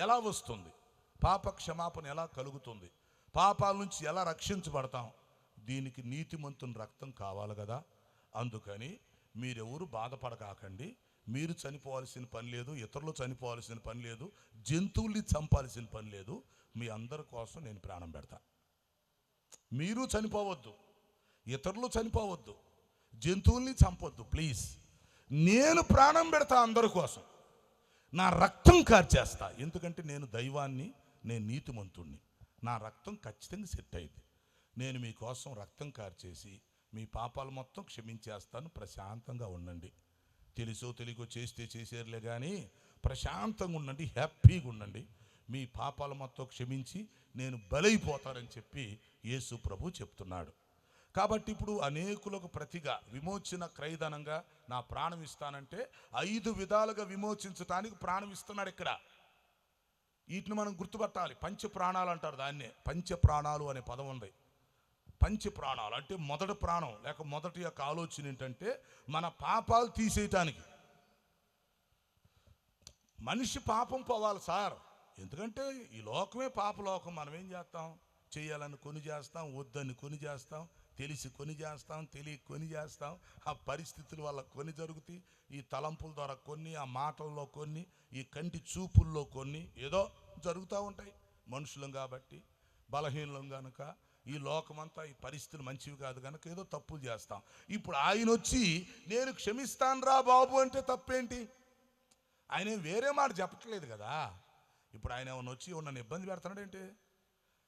[SPEAKER 1] ఎలా వస్తుంది? పాప క్షమాపణ ఎలా కలుగుతుంది? పాపాల నుంచి ఎలా రక్షించబడతాం? దీనికి నీతిమంతుని రక్తం కావాలి కదా. అందుకని మీరెవరు బాధపడకాకండి. మీరు చనిపోవాల్సిన పని లేదు, ఇతరులు చనిపోవాల్సిన పని లేదు, జంతువుల్ని చంపాల్సిన పని లేదు. మీ అందరి కోసం నేను ప్రాణం పెడతా. మీరు చనిపోవద్దు, ఇతరులు చనిపోవద్దు, జంతువుల్ని చంపొద్దు ప్లీజ్. నేను ప్రాణం పెడతా అందరి కోసం, నా రక్తం కార్చేస్తా. ఎందుకంటే నేను దైవాన్ని, నేను నీతిమంతుణ్ణి, నా రక్తం ఖచ్చితంగా సెట్ అయింది. నేను మీకోసం రక్తం కార్చేసి మీ పాపాలు మొత్తం క్షమించేస్తాను, ప్రశాంతంగా ఉండండి. తెలుసో తెలియకో చేస్తే చేసేరులే కానీ ప్రశాంతంగా ఉండండి, హ్యాపీగా ఉండండి, మీ పాపాల మొత్తం క్షమించి నేను బలైపోతానని చెప్పి యేసు ప్రభు చెప్తున్నాడు. కాబట్టి ఇప్పుడు అనేకులకు ప్రతిగా విమోచన క్రయధనంగా నా ప్రాణం ఇస్తానంటే 5 విధాలుగా విమోచించడానికి ప్రాణం ఇస్తున్నాడు ఇక్కడ. వీటిని మనం గుర్తుపట్టాలి. పంచ ప్రాణాలు అంటారు దాన్నే. పంచ ప్రాణాలు అనే పదం ఉంది. పంచ ప్రాణాలు అంటే మొదటి ప్రాణం లేక మొదటి యొక్క ఆలోచన ఏంటంటే మన పాపాలు తీసేయటానికి. మనిషి పాపం పోవాలి సార్, ఎందుకంటే ఈ లోకమే పాపలోకం. మనం ఏం చేస్తాం? చేయాలని కొని చేస్తాం, వద్దని కొని చేస్తాం, తెలిసి కొని చేస్తాం, తెలియ కొని చేస్తాం. ఆ పరిస్థితుల వల్ల కొన్ని జరుగుతాయి, ఈ తలంపుల ద్వారా కొన్ని, ఆ మాటల్లో కొన్ని, ఈ కంటి చూపుల్లో కొన్ని ఏదో జరుగుతూ ఉంటాయి. మనుషులం కాబట్టి, బలహీనం కనుక, ఈ లోకమంతా ఈ పరిస్థితులు మంచివి కాదు కనుక ఏదో తప్పులు చేస్తాం. ఇప్పుడు ఆయన వచ్చి నేను క్షమిస్తాను రా బాబు అంటే తప్పేంటి? ఆయన వేరే మాట చెప్పట్లేదు కదా. ఇప్పుడు ఆయన ఏమన్నా వచ్చి నన్ను ఇబ్బంది పెడుతున్నాడు ఏంటి?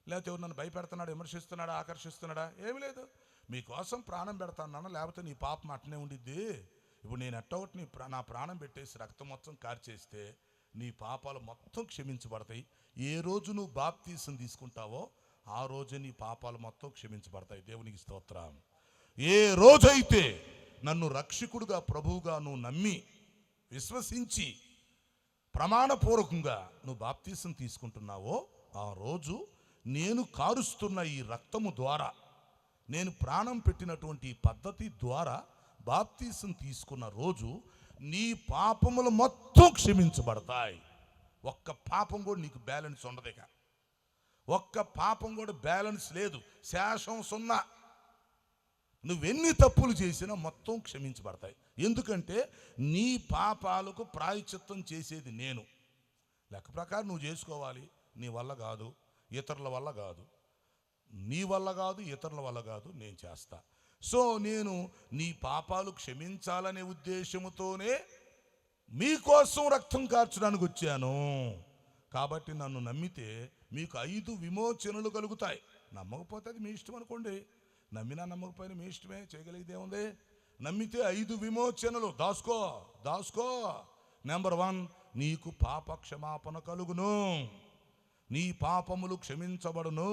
[SPEAKER 1] లేకపోతే నన్ను భయపెడుతున్నాడు, విమర్శిస్తున్నాడా, ఆకర్షిస్తున్నాడా? ఏమి లేదు. మీకోసం ప్రాణం పెడతాను, లేకపోతే నీ పాపం అట్టనే ఉండిద్ది. ఇప్పుడు నేను ఎట్టొకటి నా ప్రాణం పెట్టేసి రక్తం మొత్తం కార్చేస్తే నీ పాపాలు మొత్తం క్షమించబడతాయి. ఏ రోజు నువ్వు బాప్తీసం తీసుకుంటావో ఆ రోజే నీ పాపాలు మొత్తం క్షమించబడతాయి. దేవునికి స్తోత్రం. ఏ రోజైతే నన్ను రక్షకుడుగా ప్రభువుగా నువ్వు నమ్మి విశ్వసించి ప్రమాణపూర్వకంగా నువ్వు బాప్తీసం తీసుకుంటున్నావో ఆ రోజు నేను కారుస్తున్న ఈ రక్తము ద్వారా, నేను ప్రాణం పెట్టినటువంటి ఈ పద్ధతి ద్వారా బాప్తీసం తీసుకున్న రోజు నీ పాపములు మొత్తం క్షమించబడతాయి. ఒక్క పాపం కూడా నీకు బ్యాలెన్స్ ఉండదు. ఇక ఒక్క పాపం కూడా బ్యాలెన్స్ లేదు, శేషం 0. నువ్వెన్ని తప్పులు చేసినా మొత్తం క్షమించబడతాయి. ఎందుకంటే నీ పాపాలకు ప్రాయశ్చిత్తం చేసేది నేను. లెక్క ప్రకారం నువ్వు చేసుకోవాలి. నీ వల్ల కాదు, ఇతరుల వల్ల కాదు, నీ వల్ల కాదు, ఇతరుల వల్ల కాదు, నేను చేస్తా. సో నేను నీ పాపాలు క్షమించాలనే ఉద్దేశముతోనే మీకోసం రక్తం కార్చడానికి వచ్చాను. కాబట్టి నన్ను నమ్మితే మీకు 5 విమోచనలు కలుగుతాయి. నమ్మకపోతే అది మీ ఇష్టం అనుకోండి. నమ్మినా నమ్మకపోయినా మీ ఇష్టమే, చేయగలిగేది ఏముంది? నమ్మితే 5 విమోచనలు. దాసుకో. నెంబర్ 1, నీకు పాప క్షమాపణ కలుగును, నీ పాపములు క్షమించబడును,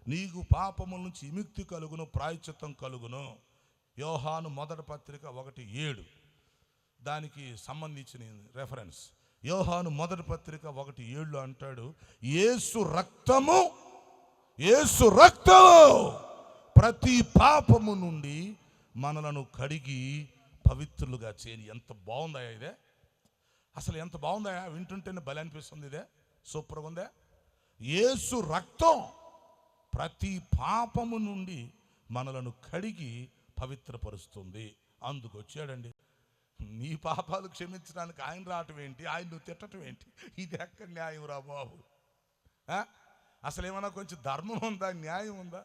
[SPEAKER 1] నీకు పాపముల నుంచి విముక్తి కలుగును, ప్రాయశ్చిత్తం కలుగును. యోహాను మొదటి పత్రిక 1:7 దానికి సంబంధించిన రెఫరెన్స్. యోహాను మొదటి పత్రిక 1:7 అంటాడు, యేసు రక్తము ప్రతి పాపము నుండి మనలను కడిగి పవిత్రులుగా చేయని. ఎంత బాగుందా ఇదే? అసలు ఎంత బాగుందా? వింటుంటేనే బలి అనిపిస్తుంది. ఇదే సూపర్గా ఉందా? యేసు రక్తం ప్రతి పాపము నుండి మనలను కడిగి పవిత్రపరుస్తుంది. అందుకు వచ్చాడండి. నీ పాపాలు క్షమించడానికి ఆయన రావటం ఏంటి? ఆయన నువ్వు తిట్టడం ఏంటి? ఇది ఎక్కడ న్యాయం రా బాబు? అసలు ఏమన్నా కొంచెం ధర్మం ఉందా, న్యాయం ఉందా?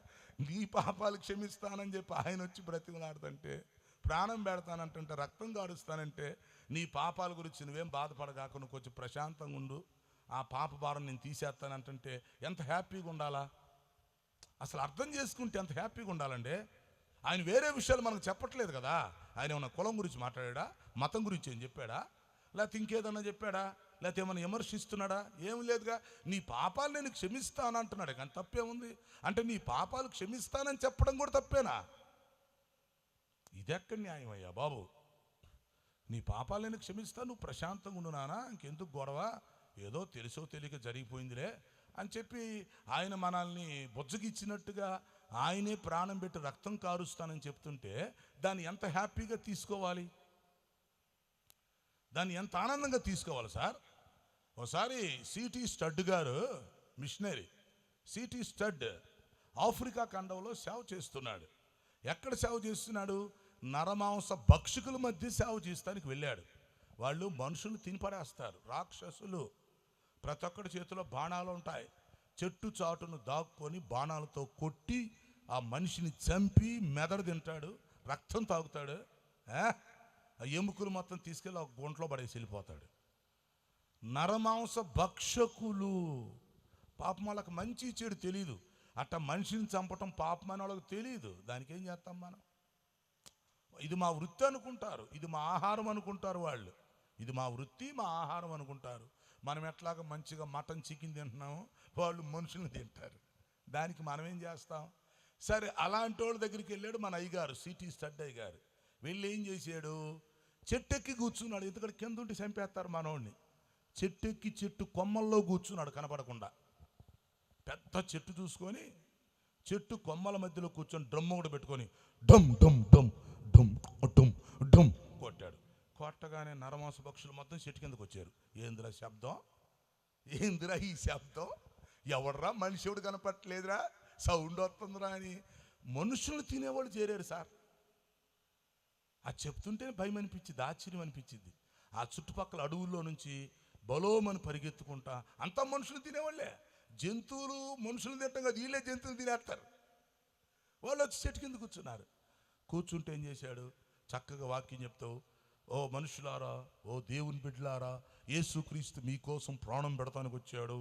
[SPEAKER 1] నీ పాపాలు క్షమిస్తానని చెప్పి ఆయన వచ్చి బ్రతిమలాడుతుంటే, ప్రాణం పెడతానంటే, రక్తం కారుస్తానంటే, నీ పాపాల గురించి నువ్వేం బాధపడగాక నువ్వు కొంచెం ప్రశాంతంగా ఉండు, ఆ పాప భారం నేను తీసేస్తానంటే ఎంత హ్యాపీగా ఉండాలా? అసలు అర్థం చేసుకుంటే ఎంత హ్యాపీగా ఉండాలండి. ఆయన వేరే విషయాలు మనకు చెప్పట్లేదు కదా. ఆయన ఏమన్నా కులం గురించి మాట్లాడా, మతం గురించి ఏం చెప్పాడా, లేకపోతే ఇంకేదన్నా చెప్పాడా, లేకపోతే ఏమన్నా విమర్శిస్తున్నాడా? ఏం లేదుగా. నీ పాపాలు నేను క్షమిస్తాను అంటున్నాడు. కానీ తప్పేముంది? అంటే నీ పాపాలు క్షమిస్తానని చెప్పడం కూడా తప్పేనా? ఇదెక్కడ న్యాయం అయ్యా బాబు? నీ పాపాలు నేను క్షమిస్తాను, నువ్వు ప్రశాంతంగా ఉండు నానా, ఇంకెందుకు గొడవ, ఏదో తెలుసో తెలియక జరిగిపోయిందిలే అని చెప్పి ఆయన మనల్ని బొజ్జగిచ్చినట్టుగా ఆయనే ప్రాణం పెట్టి రక్తం కారుస్తానని చెప్తుంటే దాన్ని ఎంత హ్యాపీగా తీసుకోవాలి, దాన్ని ఎంత ఆనందంగా తీసుకోవాలి సార్. ఒకసారి సిటీ స్టడ్ గారు, మిషనరీ సిటీ స్టడ్ ఆఫ్రికా ఖండంలో సేవ చేస్తున్నాడు. ఎక్కడ సేవ చేస్తున్నాడు? నరమాంస భక్షకుల మధ్య సేవ చేస్తానికి వెళ్ళాడు. వాళ్ళు మనుషులు తినిపడేస్తారు, రాక్షసులు. ప్రతి ఒక్కడి చేతిలో బాణాలు ఉంటాయి. చెట్టు చాటును దాక్కొని బాణాలతో కొట్టి ఆ మనిషిని చంపి మెదడు తింటాడు, రక్తం తాగుతాడు. ఆ ఎముకలు మొత్తం తీసుకెళ్ళి ఒక గుంటలో పడేసి వెళ్ళిపోతాడు. నరమాంస భక్షకులు. పాపం వాళ్ళకి మంచి చెడు తెలియదు. అట్ట మనిషిని చంపటం పాపం అని వాళ్ళకి తెలియదు. దానికి ఏం చేస్తాం మనం? ఇది మా వృత్తి అనుకుంటారు, ఇది మా ఆహారం అనుకుంటారు వాళ్ళు. ఇది మా వృత్తి, మా ఆహారం అనుకుంటారు. మనం ఎట్లాగా మంచిగా మటన్ చికెన్ తింటున్నాము, వాళ్ళు మనుషుల్ని తింటారు. దానికి మనం ఏం చేస్తాం? సరే, అలాంటి వాళ్ళ దగ్గరికి వెళ్ళాడు మన అయ్యగారు, సిటీ స్టడ్ అయ్యగారు. వెళ్ళి ఏం చేశాడు? చెట్టెక్కి కూర్చున్నాడు. ఎందుకంటే కింద ఉంటే చంపేస్తారు మనోడిని. చెట్టెక్కి చెట్టు కొమ్మల్లో కూర్చున్నాడు కనపడకుండా. పెద్ద చెట్టు చూసుకొని చెట్టు కొమ్మల మధ్యలో కూర్చొని డ్రమ్ ఒకటి పెట్టుకొని డమ్ డమ్ డమ్ డమ్ డమ్ డమ్ కొట్టాడు. కొట్టగానే నరమాంస పక్షులు మొత్తం చెట్టు కిందకు వచ్చారు. ఏందిరా శబ్దం? ఏందిరా ఈ శబ్దం? ఎవడరా? మనిషివుడు కనపట్టలేదురా, సౌండ్ వస్తుందిరా అని మనుషులు తినేవాళ్ళు చేరారు సార్. అది చెప్తుంటేనే భయం అనిపించింది, ఆశ్చర్యం అనిపించింది. ఆ చుట్టుపక్కల అడవుల్లో నుంచి బలోమని పరిగెత్తుకుంటా అంతా మనుషులు తినేవాళ్ళే. జంతువులు మనుషులు తింటాం కదా, వీళ్ళే జంతువులు తినేస్తారు. వాళ్ళు వచ్చి చెట్టు కింద కూర్చున్నారు. కూర్చుంటే ఏం చేశాడు? చక్కగా వాక్యం చెప్తావు. ఓ మనుషులారా, ఓ దేవుని బిడ్డలారా, యేసుక్రీస్తు మీకోసం ప్రాణం పెడతానికి వచ్చాడు,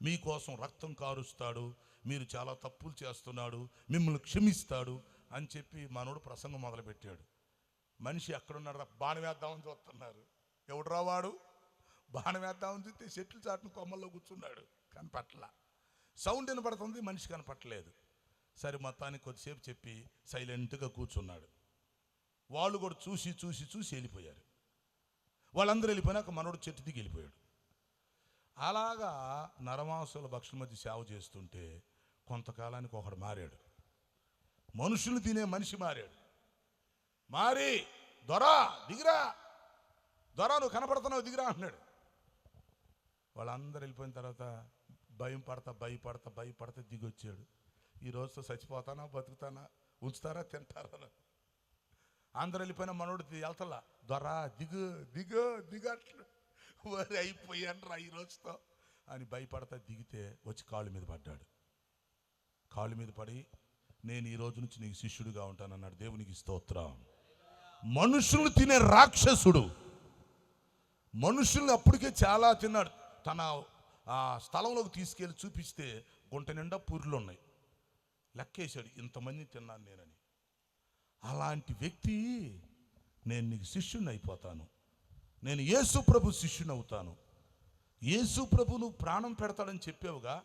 [SPEAKER 1] మీకోసం రక్తం కారుస్తాడు, మీరు చాలా తప్పులు చేస్తున్నాడు, మిమ్మల్ని క్షమిస్తాడు అని చెప్పి మనోడు ప్రసంగం మొదలుపెట్టాడు. మనిషి ఎక్కడున్నాడు? బాణం వేద్దామని చూస్తున్నారు. ఎవడు రావాడు? బాణం వేద్దామని చూస్తే చెట్లు చాటును కొమ్మల్లో కూర్చున్నాడు. కనపట్ల. సౌండ్ వినపడుతుంది, మనిషి కనపట్టలేదు. సరే, మొత్తానికి కొద్దిసేపు చెప్పి సైలెంట్గా కూర్చున్నాడు. వాళ్ళు కూడా చూసి చూసి చూసి వెళ్ళిపోయారు. వాళ్ళందరూ వెళ్ళిపోయినాక మనోడు చెట్టు దిగి వెళ్ళిపోయాడు. అలాగా నరమాంసాల భక్షుల మధ్య సేవ చేస్తుంటే కొంతకాలానికి ఒకడు మారాడు. మనుషులు తినే మనిషి మారాడు. మారి, దొరా దిగిరా, దొరా నువ్వు కనపడుతున్నావు దిగిరా అంటున్నాడు. వాళ్ళందరూ వెళ్ళిపోయిన తర్వాత భయపడతా దిగి వచ్చాడు. ఈ రోజుతో చచ్చిపోతానా బతుకుతానా, ఉంచుతారా తింటారా? అందరూ వెళ్ళిపోయినా మనోడు వెళ్తలా, దొరా దిగు దిగు దిగట్లు, వరి అయిపోయాను రా ఈ రోజుతో అని భయపడతా దిగితే వచ్చి కాళ్ళ మీద పడ్డాడు. కాళ్ళ మీద పడి, నేను ఈ రోజు నుంచి నీకు శిష్యుడిగా ఉంటానన్నాడు. దేవునికి స్తోత్రం. మనుషులు తినే రాక్షసుడు. మనుషుల్ని అప్పటికే చాలా తిన్నాడు. తన ఆ స్థలంలోకి తీసుకెళ్ళి చూపిస్తే గుంట నిండా పూర్లు ఉన్నాయి. లెక్కేశాడు, ఇంతమంది తిన్నాను నేనని. అలాంటి వ్యక్తి, నేను నీకు శిష్యుని అయిపోతాను, నేను యేసు ప్రభు శిష్యుని అవుతాను. యేసు ప్రభు నువ్వు ప్రాణం పెడతాడని చెప్పావుగా,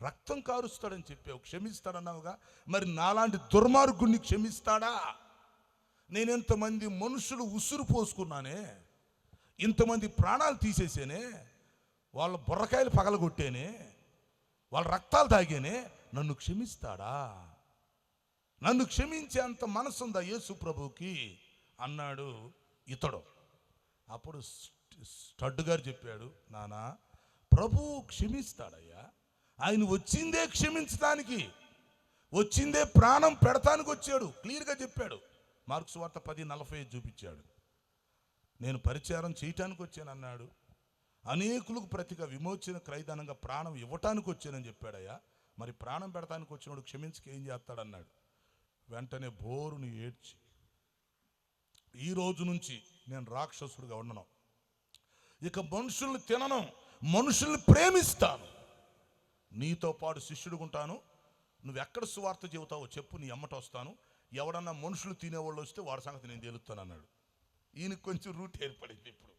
[SPEAKER 1] రక్తం కారుస్తాడని చెప్పావు, క్షమిస్తాడన్నావుగా, మరి నాలాంటి దుర్మార్గుణ్ణి క్షమిస్తాడా? నేను ఎంతమంది మనుషులు ఉసురు పోసుకున్నానే, ఇంతమంది ప్రాణాలు తీసేసేనే, వాళ్ళ బుర్రకాయలు పగలగొట్టేనే, వాళ్ళ రక్తాలు తాగేనే, నన్ను క్షమిస్తాడా? నన్ను క్షమించే అంత మనసు ఉందా యేసు ప్రభుకి అన్నాడు ఇతడు. అప్పుడు స్టడ్ గారు చెప్పాడు, నానా, ప్రభువు క్షమిస్తాడయ్యా, ఆయన వచ్చిందే క్షమించడానికి, వచ్చిందే ప్రాణం పెడతానికి వచ్చాడు. క్లియర్గా చెప్పాడు. మార్కు సువార్త 10:40 చూపించాడు. నేను పరిచారం చేయటానికి వచ్చాను అన్నాడు. అనేకులకు ప్రతిగా విమోచన క్రయదానంగా ప్రాణం ఇవ్వటానికి వచ్చానని చెప్పాడయ్యా. మరి ప్రాణం పెడతానికి వచ్చినోడు క్షమించక ఏం చేస్తాడన్నాడు. వెంటనే బోరుని ఏడ్చి, ఈ రోజు నుంచి నేను రాక్షసుడిగా ఉండను, ఇక మనుషుల్ని తినను, మనుషుల్ని ప్రేమిస్తాను, నీతో పాటు శిష్యుడిగా ఉంటాను, నువ్వు ఎక్కడ సువార్త చెబుతావో చెప్పు, నీ ఎమ్మట వస్తాను, ఎవడన్నా మనుషులు తినేవాళ్ళు వస్తే వాడి సంగతి నేను తెలుస్తాను అన్నాడు. ఈయనకు కొంచెం రూట్ ఏర్పడింది. ఇప్పుడు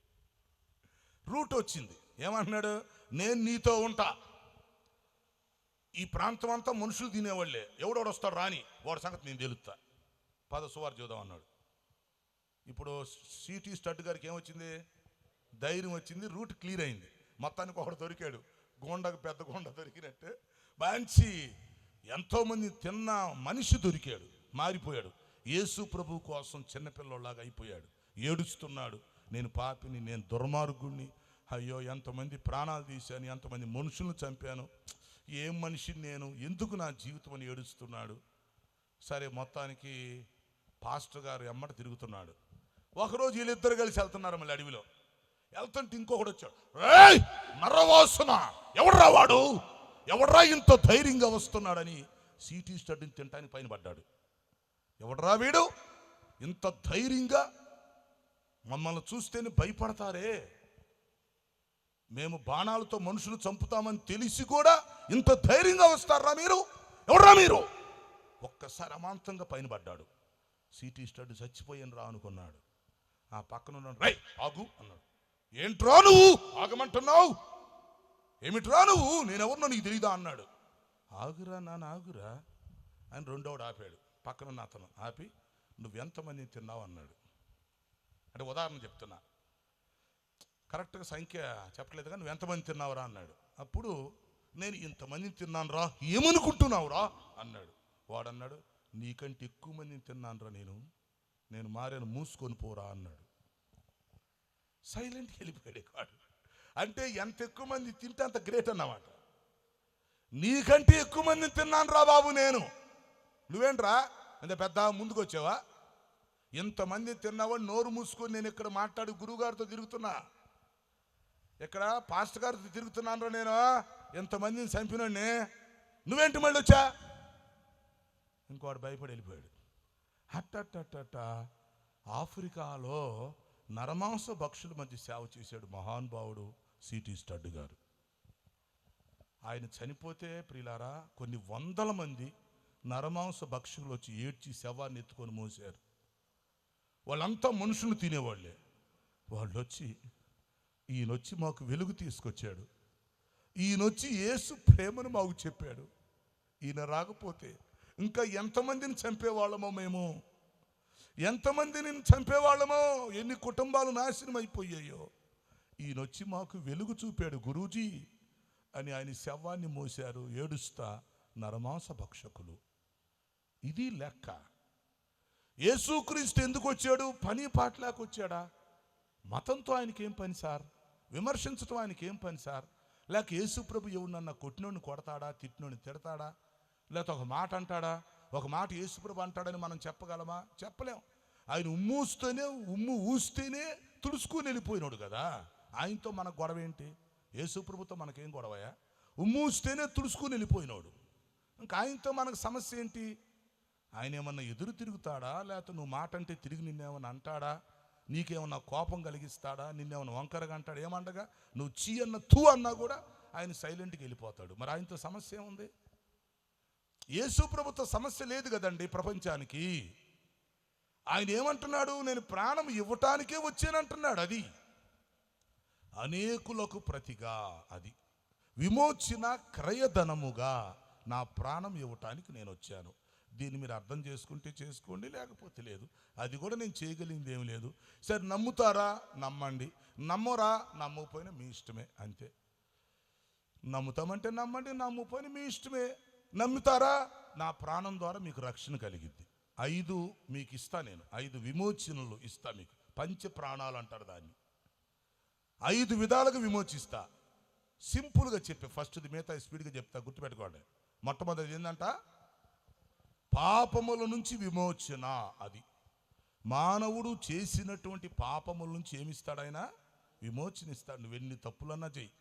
[SPEAKER 1] రూట్ వచ్చింది. ఏమంటున్నాడు? నేను నీతో ఉంటా, ఈ ప్రాంతం అంతా మనుషులు తినేవాళ్ళే, ఎవడోడు వస్తాడు రాని, వాడి సంగతి నేను తెలుస్తా, పద సువార్త చూద్దాం అన్నాడు. ఇప్పుడు సిటీ స్టడ్ గారికి ఏమొచ్చింది? ధైర్యం వచ్చింది, రూట్ క్లియర్ అయింది. మొత్తానికి ఒకడు దొరికాడు, గోండకు పెద్ద గోండ దొరికినట్టు మంచి ఎంతోమంది తిన్న మనిషి దొరికాడు, మారిపోయాడు. యేసు ప్రభు కోసం చిన్నపిల్లలాగా అయిపోయాడు, ఏడుస్తున్నాడు. నేను పాపిని, నేను దుర్మార్గుణ్ణి, అయ్యో ఎంతమంది ప్రాణాలు తీశాను, ఎంతమంది మనుషులను చంపాను, ఏం మనిషిని నేను, ఎందుకు నా జీవితం అని ఏడుస్తున్నాడు. సరే, మొత్తానికి పాస్టర్ గారు ఎమ్మట తిరుగుతున్నాడు. ఒకరోజు వీళ్ళిద్దరు కలిసి వెళ్తున్నారు. మళ్ళీ అడవిలో వెళ్తుంటే ఇంకొకడు వచ్చాడు. ఏయ్ నరవాసన, ఎవడ్రా వాడు, ఎవడ్రా ఇంత ధైర్యంగా వస్తున్నాడని సిటీ స్టడ్ని తినటానికి పైన పడ్డాడు. ఎవడ్రా వీడు ఇంత ధైర్యంగా, మమ్మల్ని చూస్తేనే భయపడతారే, మేము బాణాలతో మనుషులు చంపుతామని తెలిసి కూడా ఇంత ధైర్యంగా వస్తారా మీరు, ఎవడ్రా మీరు? ఒక్కసారి అమాంతంగా పైన పడ్డాడు. సిటీ స్టడ్ చచ్చిపోయాను రా అనుకున్నాడు. ఆ పక్కన ఉన్నాడు, రై ఆగు అన్నాడు. ఏంట్రా నువ్వు ఆగమంటున్నావు, ఏమిట్రా నువ్వు, నేనెవరినో నీకు తెలియదా అన్నాడు. ఆగురా నాన్న ఆగురా అని రెండోడు ఆపాడు. పక్కనున్న అతను ఆపి, నువ్వెంతమందిని తిన్నావు అన్నాడు. అంటే ఉదాహరణ చెప్తున్నా, కరెక్ట్గా సంఖ్య చెప్పలేదు కానీ నువ్వెంతమంది తిన్నావురా అన్నాడు. అప్పుడు నేను ఇంతమందిని తిన్నాను రా, ఏమనుకుంటున్నావురా అన్నాడు. వాడన్నాడు, నీకంటే ఎక్కువ మందిని తిన్నాను రా, నేను మారాను, మూసుకొని పోరా అన్నాడు. సైలెంట్కి వెళ్ళిపోయాడు వాడు. అంటే ఎంత ఎక్కువ మంది తింటే అంత గ్రేట్ అన్నమాట. నీకంటే ఎక్కువ మందిని తిన్నాను రా బాబు నేను, నువ్వేంట్రా అంటే పెద్ద ముందుకు వచ్చావా, ఇంతమంది తిన్నావా, నోరు మూసుకొని నేను ఇక్కడ మాట్లాడి గురువుగారితో తిరుగుతున్నా, ఇక్కడ పాస్టర్ గారితో తిరుగుతున్నాను రా నేను, ఎంతమందిని చంపినండి, నువ్వేంటి మళ్ళీ వచ్చా. ఇంకోటి భయపడి వెళ్ళిపోయాడు. అట్టట్టట్ట ఆఫ్రికాలో నరమాంస భక్షుల మధ్య సేవ చేశాడు మహానుభావుడు సిటీ స్టడ్ గారు. ఆయన చనిపోతే ప్రియులారా కొన్ని వందల మంది నరమాంస భక్షులు వచ్చి ఏడ్చి శవాన్ని ఎత్తుకొని మోసారు. వాళ్ళంతా మనుషులు తినేవాళ్ళే. ఈయనొచ్చి మాకు వెలుగు తీసుకొచ్చాడు, ఈయనొచ్చి యేసు ప్రేమను మాకు చెప్పాడు, ఈయన రాకపోతే ఇంకా ఎంతమందిని చంపేవాళ్ళమో మేము, ఎంతమందిని చంపేవాళ్ళమో, ఎన్ని కుటుంబాలు నాశనం అయిపోయాయో. ఈయనొచ్చి మాకు వెలుగు చూపాడు గురూజీ అని ఆయన శవాన్ని మోశారు ఏడుస్తా నరమాంస భక్షకులు. ఇది లెక్క. యేసుక్రీస్తు ఎందుకు వచ్చాడు, పని పాటలాకి వచ్చాడా? మతంతో ఆయనకేం పని సార్, విమర్శించడం ఆయనకేం పని సార్? లేక యేసు ప్రభు ఎవరినన్నా కొట్టినోడిని కొడతాడా, తిట్టినోడిని తిడతాడా, లేకపోతే ఒక మాట అంటాడా? ఒక మాట యేసు ప్రభు అంటాడని మనం చెప్పగలమా? చెప్పలేం. ఆయన ఉమ్ము ఊస్తేనే తుడుచుకుని వెళ్ళిపోయినాడు కదా, ఆయనతో మనకు గొడవ ఏంటి? యేసు ప్రభుతో మనకేం గొడవయా? ఉమ్ము ఊస్తేనే తుడుచుకుని వెళ్ళిపోయినాడు, ఇంకా ఆయనతో మనకు సమస్య ఏంటి? ఆయన ఏమన్నా ఎదురు తిరుగుతాడా, లేకపోతే నువ్వు మాట అంటే తిరిగి నిన్నేమన్నా అంటాడా, నీకేమన్నా కోపం కలిగిస్తాడా, నిన్నేమన్నా వంకరగా అంటాడు? ఏమండగా నువ్వు చీ అన్న తూ అన్నా కూడా ఆయన సైలెంట్కి వెళ్ళిపోతాడు. మరి ఆయనతో సమస్య ఏముంది? యేసు ప్రభుతో సమస్య లేదు కదండి ప్రపంచానికి. ఆయన ఏమంటున్నాడు, నేను ప్రాణం ఇవ్వటానికే వచ్చానంటున్నాడు. అది అనేకులకు ప్రతిగా, అది విమోచన క్రయధనముగా నా ప్రాణం ఇవ్వటానికి నేను వచ్చాను. దీన్ని మీరు అర్థం చేసుకుంటే చేసుకోండి, లేకపోతే లేదు. అది కూడా నేను చేయగలిగింది ఏమి లేదు. సరే నమ్ముతారా నమ్మండి, నమ్మరా నమ్మకపోయినా మీ ఇష్టమే, అంతే. నమ్ముతామంటే నమ్మండి, నమ్మకపోయినా మీ ఇష్టమే. నమ్ముతారా, నా ప్రాణం ద్వారా మీకు రక్షణ కలిగిద్ది. 5 మీకు ఇస్తా, నేను 5 విమోచనలు ఇస్తా మీకు. పంచ ప్రాణాలు అంటారు దాన్ని. 5 విధాలుగా విమోచిస్తా. సింపుల్గా చెప్పే ఫస్ట్ది, మిగతా స్పీడ్గా చెప్తా, గుర్తుపెట్టుకోండి. మొట్టమొదటి ఏంటంట, పాపముల నుంచి విమోచన. అది మానవుడు చేసినటువంటి పాపముల నుంచి ఏమిస్తాడు ఆయన? విమోచన ఇస్తాడు. నువ్వు ఎన్ని తప్పులన్నా చెయ్యి,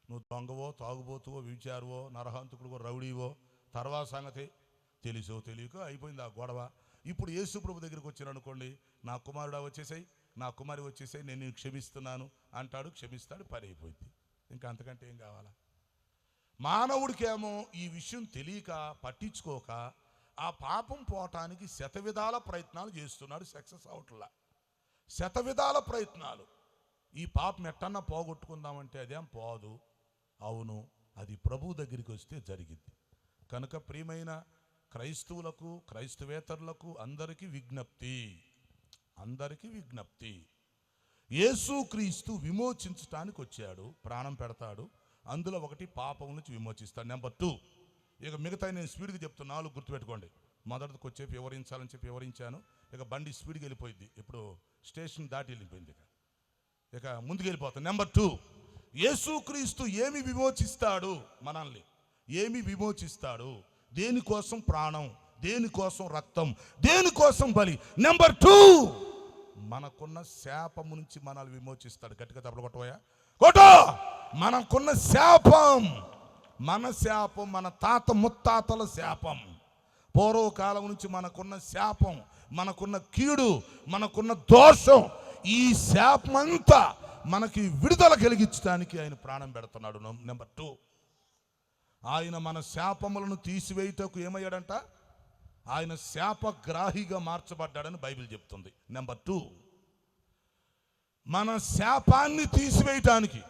[SPEAKER 1] నువ్వు దొంగవో, తాగుబోతువో, వ్యభిచారువో, నరహంతకుడివో, రౌడీవో, తర్వాత సంగతి తెలుసో తెలియకో అయిపోయింది ఆ గొడవ. ఇప్పుడు యేసు ప్రభు దగ్గరికి వచ్చాను అనుకోండి, నా కుమారుడా వచ్చేసాయి, నా కుమారి వచ్చేసాయి, నేను నిన్ను క్షమిస్తున్నాను అంటాడు, క్షమిస్తాడు, పని అయిపోయింది. ఇంకా అంతకంటే ఏం కావాలా? మానవుడికేమో ఈ విషయం తెలియక, పట్టించుకోక ఆ పాపం పోవటానికి శతవిధాల ప్రయత్నాలు చేస్తున్నాడు, సక్సెస్ అవట్లా. శతవిధాల ప్రయత్నాలు. ఈ పాపం ఎట్టన్నా పోగొట్టుకుందామంటే అదేం పోదు. అవును, అది ప్రభువు దగ్గరికి వస్తే జరిగింది. కనుక ప్రియమైన క్రైస్తవులకు, క్రైస్తవేతరులకు అందరికీ విజ్ఞప్తి, యేసుక్రీస్తు విమోచించటానికి వచ్చాడు, ప్రాణం పెడతాడు. అందులో ఒకటి పాపం నుంచి విమోచిస్తాడు. నెంబర్ 2, ఇక మిగతా నేను స్పీడ్గా చెప్తున్నా, 4 గుర్తుపెట్టుకోండి. మొదటికి వచ్చేసి వివరించాలని చెప్పి వివరించాను. ఇక బండి స్పీడ్గా వెళ్ళిపోయింది, ఇప్పుడు స్టేషన్ దాటి వెళ్ళిపోయింది, ఇక ముందుకు వెళ్ళిపోతాం. నెంబర్ 2, యేసుక్రీస్తు ఏమి విమోచిస్తాడు మనల్ని? ఏమి విమోచిస్తాడు? దేనికోసం ప్రాణం, దేనికోసం రక్తం, దేనికోసం బలి? నెంబర్ 2, మనకున్న శాపము నుంచి మనల్ని విమోచిస్తాడు. గట్టిగా తప్పలు కొట్టబోయా కొట్టో. మనకున్న శాపం, మన శాపం, మన తాత ముత్తాతల శాపం, పూర్వకాలం నుంచి మనకున్న శాపం, మనకున్న కీడు, మనకున్న దోషం, ఈ శాపం అంతా మనకి విడుదల కలిగించడానికి ఆయన ప్రాణం పెడుతున్నాడు. నెంబర్ 2, ఆయన మన శాపములను తీసివేయుటకు ఏమయ్యాడంట? ఆయన శాపగ్రాహిగా మార్చబడ్డాడని బైబిల్ చెప్తుంది. నెంబర్ 2, మన శాపాన్ని తీసివేయటానికి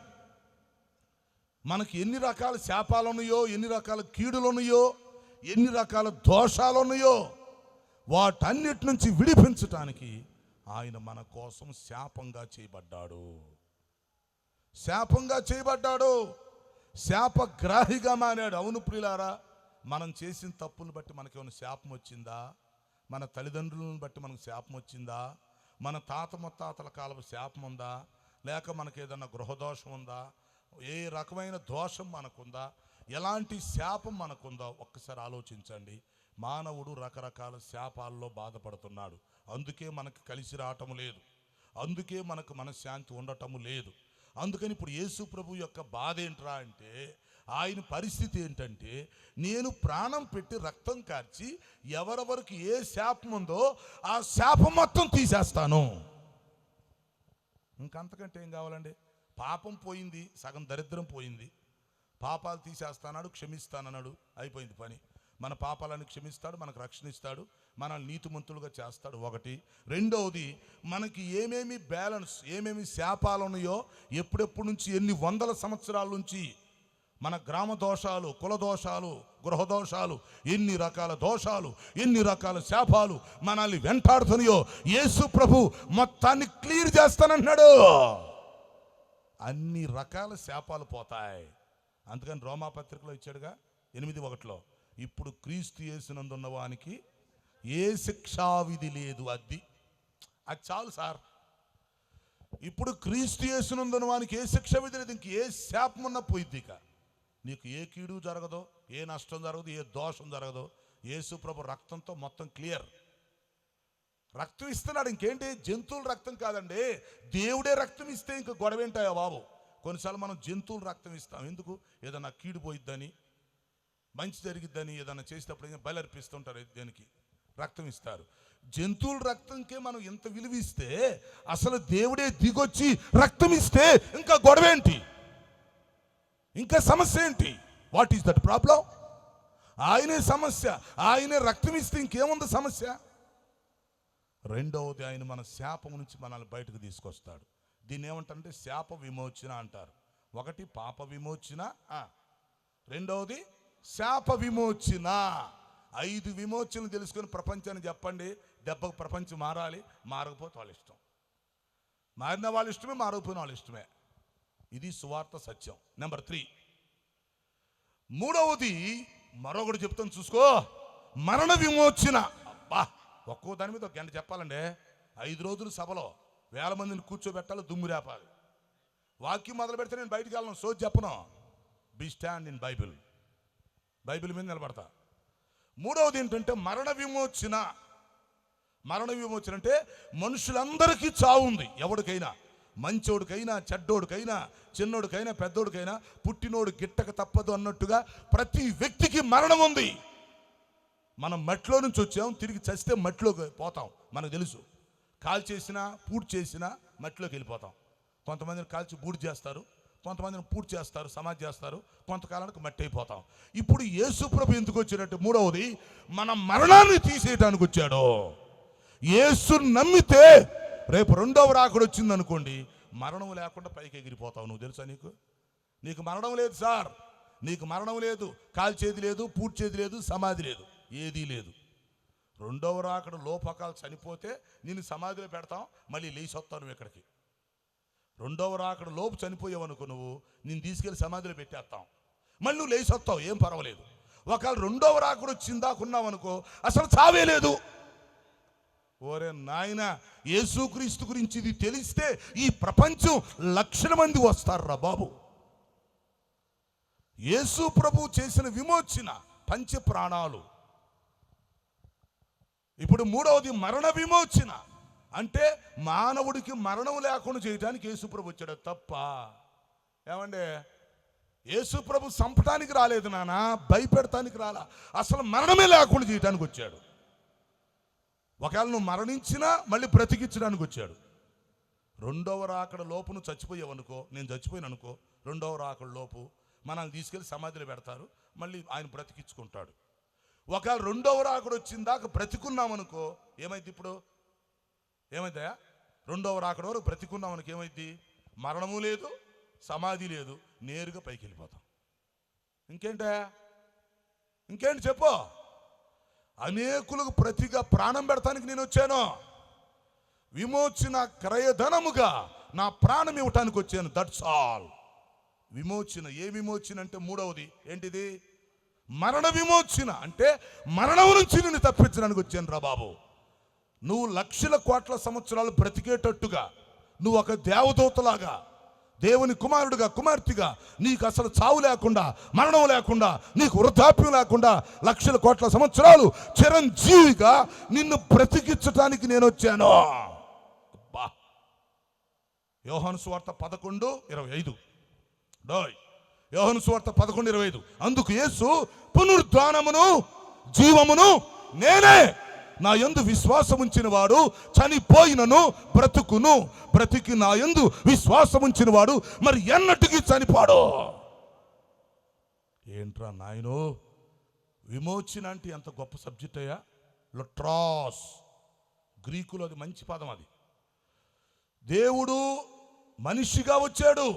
[SPEAKER 1] మనకి ఎన్ని రకాల శాపాలు ఉన్నాయో, ఎన్ని రకాల కీడులు ఉన్నాయో, ఎన్ని రకాల దోషాలు ఉన్నాయో, వాటన్నిటి నుంచి విడిపించటానికి ఆయన మన కోసం శాపంగా చేయబడ్డాడు. శాపంగా చేయబడ్డాడు, శాపగ్రాహిగా మారాడు. అవును ప్రియులారా, మనం చేసిన తప్పులను బట్టి మనకేమైనా శాపం వచ్చిందా? మన తల్లిదండ్రులను బట్టి మనకు శాపం వచ్చిందా? మన తాత ముత్తాతల కాలం శాపం ఉందా? లేక మనకి ఏదన్నా గృహదోషం ఉందా? ఏ రకమైన దోషం మనకుందా? ఎలాంటి శాపం మనకుందా? ఒక్కసారి ఆలోచించండి. మానవుడు రకరకాల శాపాల్లో బాధపడుతున్నాడు. అందుకే మనకు కలిసి రావటం లేదు, అందుకే మనకు మనశ్శాంతి ఉండటము లేదు. అందుకని ఇప్పుడు యేసు ప్రభు యొక్క బాధ ఏంట్రా అంటే, ఆయన పరిస్థితి ఏంటంటే, నేను ప్రాణం పెట్టి రక్తం కార్చి ఎవరెవరికి ఏ శాపం ఉందో ఆ శాపం మొత్తం తీసేస్తాను. ఇంకంతకంటే ఏం కావాలండి? పాపం పోయింది, సగం దరిద్రం పోయింది. పాపాలు తీసేస్తాడు, క్షమిస్తానన్నాడు, అయిపోయింది పని. మన పాపాలను క్షమిస్తాడు, మనకు రక్షణ ఇస్తాడు, మనల్ని నీతిమంతులుగా చేస్తాడు. ఒకటి. రెండవది, మనకి ఏమేమి బ్యాలెన్స్, ఏమేమి శాపాలు ఉన్నాయో, ఎప్పుడెప్పుడు నుంచి, ఎన్ని వందల సంవత్సరాల నుంచి మన గ్రామ దోషాలు, కుల దోషాలు, గృహ దోషాలు, ఎన్ని రకాల దోషాలు, ఎన్ని రకాల శాపాలు మనల్ని వెంటాడుతున్నాయో యేసు ప్రభు మొత్తాన్ని క్లియర్ చేస్తానంటున్నాడు. అన్ని రకాల శాపాలు పోతాయి. అందుకని రోమాపత్రికలో ఇచ్చాడుగా 8:1, ఇప్పుడు క్రీస్తు యేసునందున్న వానికి ఏ శిక్షావిధి లేదు. అది చాలు సార్. ఇప్పుడు క్రీస్తు యేసునందున్న వానికి ఏ శిక్ష విధి లేదు. ఇంక ఏ శాపం ఉన్నా పోయిద్ది. ఇక నీకు ఏ కీడు జరగదో, ఏ నష్టం జరగదు, ఏ దోషం జరగదు. యేసు ప్రభు రక్తంతో మొత్తం క్లియర్. రక్తం ఇస్తున్నాడు, ఇంకేంటి? జంతువుల రక్తం కాదండి, దేవుడే రక్తం ఇస్తే ఇంక గొడవేంటాయో బాబు. కొన్నిసార్లు మనం జంతువుల రక్తం ఇస్తాం. ఎందుకు? ఏదన్నా కీడు పోయిద్దని, మంచి జరిగిద్దని, ఏదన్నా చేసేటప్పుడు బలి అర్పిస్తుంటారు, దేనికి రక్తం ఇస్తారు. జంతువుల రక్తంకే మనం ఇంత విలువ ఇస్తే, అసలు దేవుడే దిగొచ్చి రక్తం ఇస్తే ఇంకా గొడవేంటి? ఇంకా సమస్య ఏంటి? What is that problem? ఆయనే సమస్య. ఆయనే రక్తం ఇస్తే ఇంకేముంది సమస్య? రెండవది, ఆయన మన శాపం నుంచి మనల్ని బయటకు తీసుకొస్తాడు. దీన్ని ఏమంటారంటే శాప విమోచన అంటారు. ఒకటి పాప విమోచన, రెండవది శాప విమోచన. 5 విమోచనలు తెలుసుకొని ప్రపంచాన్ని చెప్పండి. దెబ్బకు ప్రపంచం మారాలి. మారకపోతే వాళ్ళ ఇష్టం. మారిన వాళ్ళ ఇష్టమే, మారకపోయిన వాళ్ళ ఇష్టమే. ఇది సువార్త సత్యం. నెంబర్ 3, మూడవది మరొకటి చెప్తాను చూసుకో, మరణ విమోచన. అబ్బా, ఒక్కో దాని మీద 1 గంట చెప్పాలండి. 5 రోజులు సభలో 1000 మందిని కూర్చోబెట్టాలి, దుమ్ము రేపాలి. వాక్యం మొదలు పెడితే నేను బయటికి వెళ్ళను, సోది చెప్పను. B stand in Bible. Bible మీద నిలబడతా. మూడవది ఏంటంటే మరణ విమోచన. మరణ విమోచన అంటే మనుషులందరికీ చావు ఉంది. ఎవరికైనా, మంచోడికైనా, చెడ్డోడికైనా, చిన్నోడికైనా, పెద్దోడికైనా, పుట్టినోడు గిట్టక తప్పదు అన్నట్టుగా ప్రతి వ్యక్తికి మరణం ఉంది. మనం మట్టిలో నుంచి వచ్చాం, తిరిగి చస్తే మట్టిలోకి పోతాం. మనకు తెలుసు. కాల్ చేసినా, పూర్తి చేసినా మట్టిలోకి వెళ్ళిపోతాం. కొంతమందిని కాల్చి బూడి చేస్తారు, కొంతమందిని పూర్తి చేస్తారు, సమాధి చేస్తారు, కొంతకాలానికి మట్టి అయిపోతాం. ఇప్పుడు యేసు ప్రభు ఎందుకు వచ్చాడంటే, మూడవది మన మరణాన్ని తీసేయడానికి వచ్చాడు. యేసు నమ్మితే రేపు రెండవ రాకడ వచ్చింది అనుకోండి, మరణం లేకుండా పైకి ఎగిరిపోతావు. నువ్వు తెలుసా? నీకు మరణం లేదు సార్. నీకు మరణం లేదు, కాల్చేది లేదు, పూడ్చేది లేదు, సమాధి లేదు, ఏదీ లేదు. రెండవ రాకడ లోపకాలు చనిపోతే నేను సమాధిలో పెడతాం, మళ్ళీ లేచి వస్తాను ఇక్కడికి. రెండవ రాకడ లోపు చనిపోయావనుకో నువ్వు, నేను తీసుకెళ్ళి సమాధిలో పెట్టేస్తాం, మళ్ళీ నువ్వు లేచి వస్తావు, ఏం పర్వాలేదు. ఒకవేళ రెండవ రాకడ వచ్చిందాకున్నావనుకో, అసలు చావే లేదు. ఓరే నాయన, యేసుక్రీస్తు గురించి ఇది తెలిస్తే ఈ ప్రపంచం లక్షల మంది వస్తారా బాబు. యేసు ప్రభు చేసిన విమోచన పంచ ప్రాణాలు. ఇప్పుడు మూడవది మరణ విమోచన. అంటే మానవుడికి మరణం లేకుండా చేయడానికి యేసు ప్రభు వచ్చాడు. తప్ప ఏమండే? యేసు ప్రభు చంపడానికి రాలేదు నాన్న, భయపెడటానికి రాలా, అసలు మరణమే లేకుండా చేయడానికి వచ్చాడు. ఒకవేళ నువ్వు మరణించినా మళ్ళీ బ్రతికించడానికి వచ్చాడు. రెండవ రాకడ లోపు నువ్వు చచ్చిపోయావనుకో, నేను చచ్చిపోయాను అనుకో, రెండవ రాకడ లోపు మనల్ని తీసుకెళ్ళి సమాధిలో పెడతారు, మళ్ళీ ఆయన బ్రతికించుకుంటాడు. ఒకవేళ రెండవ రాకడ వచ్చిందాక బ్రతికున్నామనుకో ఏమైంది? ఇప్పుడు ఏమైందా? రెండవ రాకడ వరకు బ్రతికున్నామనుకో ఏమైంది? మరణము లేదు, సమాధి లేదు, నేరుగా పైకి వెళ్ళిపోతాం. ఇంకేంటి చెప్పు? అనేకులకు ప్రతిగా ప్రాణం పెడతానికి నేను వచ్చాను. విమోచన క్రయధనముగా నా ప్రాణం ఇవ్వటానికి వచ్చాను. That's all. విమోచన. ఏ విమోచన అంటే మూడవది ఏంటిది? మరణ విమోచన. అంటే మరణం నుంచి నిన్ను తప్పించడానికి వచ్చాను రా బాబు. నువ్వు లక్షల కోట్ల సంవత్సరాలు బ్రతికేటట్టుగా, నువ్వు ఒక దేవదూతలాగా, దేవుని కుమారుడిగా, కుమార్తెగా, నీకు అసలు చావు లేకుండా, మరణం లేకుండా, నీకు వృద్ధాప్యం లేకుండా లక్షల కోట్ల సంవత్సరాలు చిరంజీవిగా నిన్ను బ్రతికించటానికి నేను వచ్చాను. యోహాను సువార్త 11:25. యోహాను సువార్త 11:25. అందుకు యేసు, పునరుద్ధానమును జీవమును నేనే. నా యందు విశ్వాసం ఉంచిన వాడు చనిపోయినను బ్రతుకును, బ్రతికి నా యందు విశ్వాసం ఉంచిన వాడు మరి ఎన్నటికీ చనిపోడు. ఏంట్రా నాయనో, విమోచన అంటే ఎంత గొప్ప సబ్జెక్ట్ అయ్యా. లొట్రాస్, గ్రీకులో అది మంచి పదం. అది దేవుడు మనిషిగా వచ్చాడు.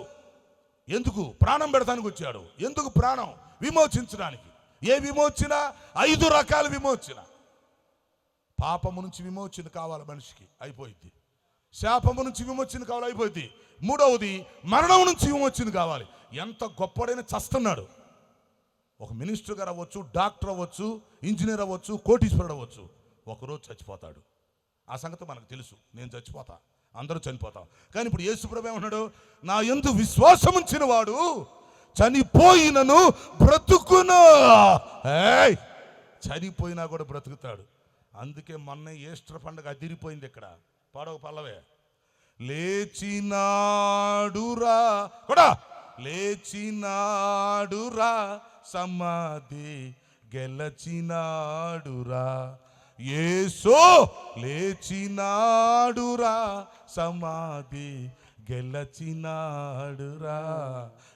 [SPEAKER 1] ఎందుకు? ప్రాణం పెడతానికి వచ్చాడు. ఎందుకు ప్రాణం? విమోచించడానికి. ఏ విమోచన? 5 రకాల విమోచన. పాపము నుంచి విమోచన కావాలి మనిషికి, అయిపోయింది. శాపము నుంచి విమోచన కావాలి, అయిపోయింది. మూడవది మరణం నుంచి విమోచన కావాలి. ఎంత గొప్పడైనా చస్తున్నాడు. ఒక మినిస్టర్ గారు అవ్వచ్చు, డాక్టర్ అవ్వచ్చు, ఇంజనీర్ అవ్వచ్చు, కోటీశ్వరుడు అవ్వచ్చు, ఒకరోజు చచ్చిపోతాడు. ఆ సంగతి మనకు తెలుసు. నేను చచ్చిపోతా, అందరూ చనిపోతాం. కానీ ఇప్పుడు యేసుప్రభు ఏమన్నాడు? నా యందు విశ్వాసం ఉంచిన వాడు చనిపోయినను బ్రతుకును. చనిపోయినా కూడా బ్రతుకుతాడు. అందుకే మొన్న ఈస్టర్ పండుగ అదిరిపోయింది. ఇక్కడ పాడవ పల్లవే, లేచినాడురా కూడా, లేచినాడురా, సమాధి గెలచినాడురా, యేసు లేచినాడురా, సమాధి గెలచినాడురా,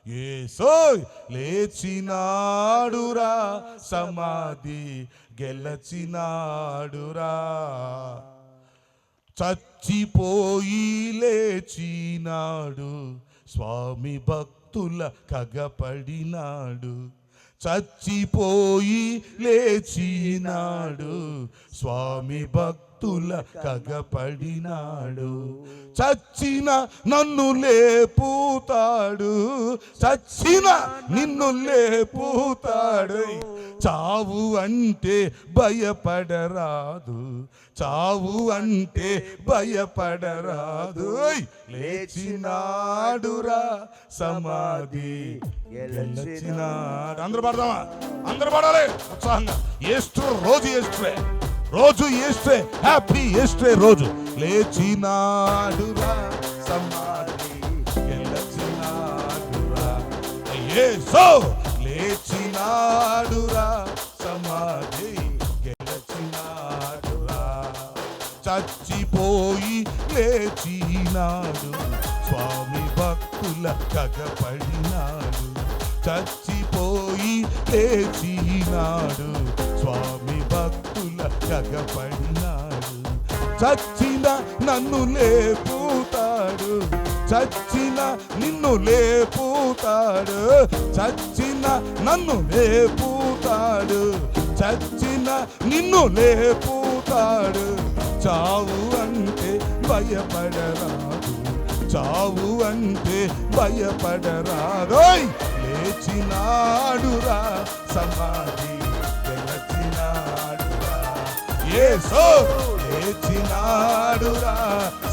[SPEAKER 1] యేసు లేచినాడురా, సమాధి గెలచినాడురా, చచ్చిపోయి లేచినాడు, స్వామి భక్తుల కగపడినాడు. చచ్చిపోయి లేచినాడు, స్వామి భక్తుల కగపడినాడు. చచ్చిన నన్ను లేపుతాడు, చచ్చిన నిన్ను లేపుతాడు. చావు అంటే భయపడరాదు, చావు అంటే భయపడరాదు. లేచినాడురా, సమాధి గెలచినాడు. అందరూ పడదామా? అందరూ పడాలి ఉత్సాహంగా. ఈస్టర్ రోజు ఈస్టరే, రోజు ఈస్టరే, హ్యాపీ ఈస్టర్ రోజు. లేచినాడురా, సమాధి గెలచినాడురా, యేసు లేచినాడురా, సమాధి గెలచినాడురా. చచ్చిపోయి లేచినాడు, స్వామి భక్తుల కగపడినాడు. చచ్చిపోయి లేచినాడు, స్వామి భక్తుల కగపడినాడు. చచ్చిన నన్ను లేపుతాడు, చచ్చిన నిన్ను లేపుతాడు, చచ్చిన నన్ను లేపుతాడు, చచ్చిన నిన్ను లేపుతాడు. చావు అంటే భయపడరాదు, చావు అంటే భయపడరాదు. లేచినాడురా, సమాధి గెలచినాడురా, యేసు లేచినాడురా,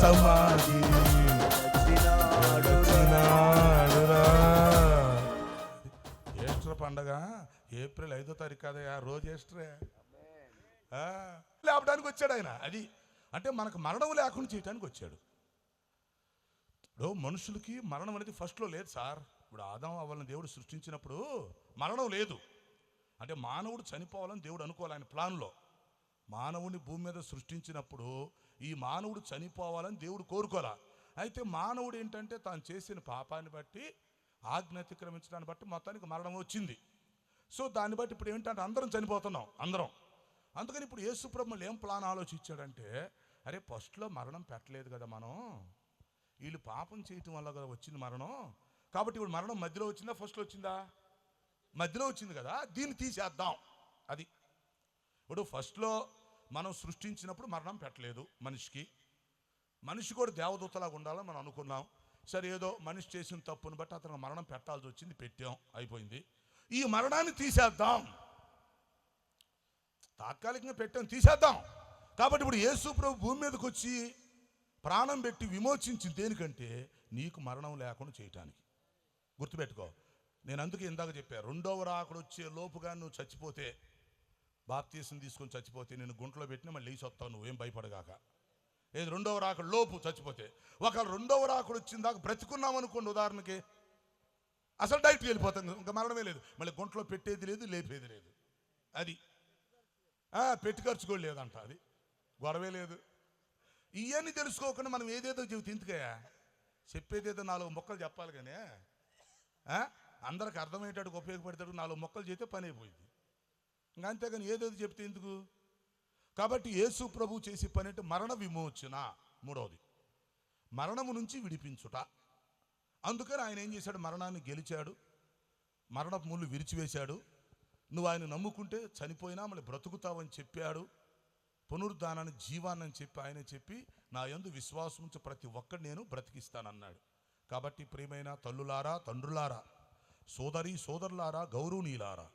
[SPEAKER 1] సమాధి గెలచినాడురా. ఈస్టర్ పండగ ఏప్రిల్ 5వ తారీఖు కాదయా, రోజు ఈస్టరే. లేపడానికి వచ్చాడు ఆయన. అది అంటే మనకు మరణం లేకుండా చేయడానికి వచ్చాడు. ఇప్పుడు మనుషులకి మరణం అనేది ఫస్ట్లో లేదు సార్. ఇప్పుడు ఆదాము అవ్వలని దేవుడు సృష్టించినప్పుడు మరణం లేదు. అంటే మానవుడు చనిపోవాలని దేవుడు అనుకోవాలి ఆయన ప్లాన్లో. మానవుడిని భూమి మీద సృష్టించినప్పుడు ఈ మానవుడు చనిపోవాలని దేవుడు కోరుకోరా. అయితే మానవుడు ఏంటంటే తాను చేసిన పాపాన్ని బట్టి, ఆజ్ఞ అతిక్రమించడాన్ని బట్టి మొత్తానికి మరణం వచ్చింది. సో దాన్ని బట్టి ఇప్పుడు ఏంటంటే అందరం చనిపోతున్నాం. అందరం అందుకని ఇప్పుడు యేసుప్రభు ఏం ప్లాన్ ఆలోచించాడంటే, అరే ఫస్ట్లో మరణం పెట్టలేదు కదా మనం, వీళ్ళు పాపం చేయటం వల్ల కదా వచ్చింది మరణం, కాబట్టి ఇప్పుడు మరణం మధ్యలో వచ్చిందా ఫస్ట్లో వచ్చిందా? మధ్యలో వచ్చింది కదా, దీన్ని తీసేద్దాం. అది ఇప్పుడు ఫస్ట్లో మనం సృష్టించినప్పుడు మరణం పెట్టలేదు మనిషికి. మనిషి కూడా దేవదూతలాగా ఉండాలని మనం అనుకున్నాం. సరే ఏదో మనిషి చేసిన తప్పును బట్టి అతను మరణం పెట్టాల్సి వచ్చింది, పెట్టాం, అయిపోయింది. ఈ మరణాన్ని తీసేద్దాం, తాత్కాలికంగా పెట్టాం, తీసేద్దాం. కాబట్టి ఇప్పుడు యేసు ప్రభు భూమి మీదకి వచ్చి ప్రాణం పెట్టి విమోచించింది దేనికంటే, నీకు మరణం లేకుండా చేయటానికి. గుర్తుపెట్టుకో, నేను అందుకే ఇందాక చెప్పాను, రెండవ రాకడ వచ్చే లోపుగా నువ్వు చచ్చిపోతే, బాప్తీసం తీసుకొని చచ్చిపోతే, నేను గుంటలో పెట్టినా మళ్ళీ లేచి వస్తావు, నువ్వేం భయపడగాక. ఏది రెండవ రాకడ లోపు చచ్చిపోతే, ఒకవేళ రెండవ రాకడ వచ్చిన దాకా బ్రతుకున్నాం అనుకోండి, ఉదాహరణకి అసలు డైరెక్ట్గా వెళ్ళిపోతాం, ఇంకా మరణమే లేదు, మళ్ళీ గుంటలో పెట్టేది లేదు, లేపేది లేదు. అది పెట్టి ఖర్చు కూడా లేదంట, అది గొడవే లేదు. ఇవన్నీ తెలుసుకోకుండా మనం ఏదేదో చెబితే ఎందుకయ్యా, చెప్పేదేదో 4 మొక్కలు చెప్పాలి కానీ అందరికి అర్థమయ్యేటట్టుకు ఉపయోగపడేటట్టు 4 మొక్కలు చేస్తే పని అయిపోయింది. ఇంకా అంతేగాని ఏదేదో చెప్తే ఎందుకు. కాబట్టి యేసు ప్రభు చేసే పని అంటే మరణ విమోచన. మూడవది మరణము నుంచి విడిపించుట. అందుకని ఆయన ఏం చేశాడు, మరణాన్ని గెలిచాడు, మరణపు ముళ్ళు విరిచివేశాడు. నువ్వు ఆయన నమ్ముకుంటే చనిపోయినా మళ్ళీ బ్రతుకుతావని చెప్పాడు. పునరుద్ధానాన్ని జీవాన్ని చెప్పి ఆయన చెప్పి, నా యందు విశ్వాసం ఉంచి ప్రతి ఒక్కడు నేను బ్రతికిస్తానన్నాడు. కాబట్టి ప్రియమైన తల్లులారా, తండ్రులారా, సోదరి సోదరులారా, గౌరవనీయులారా,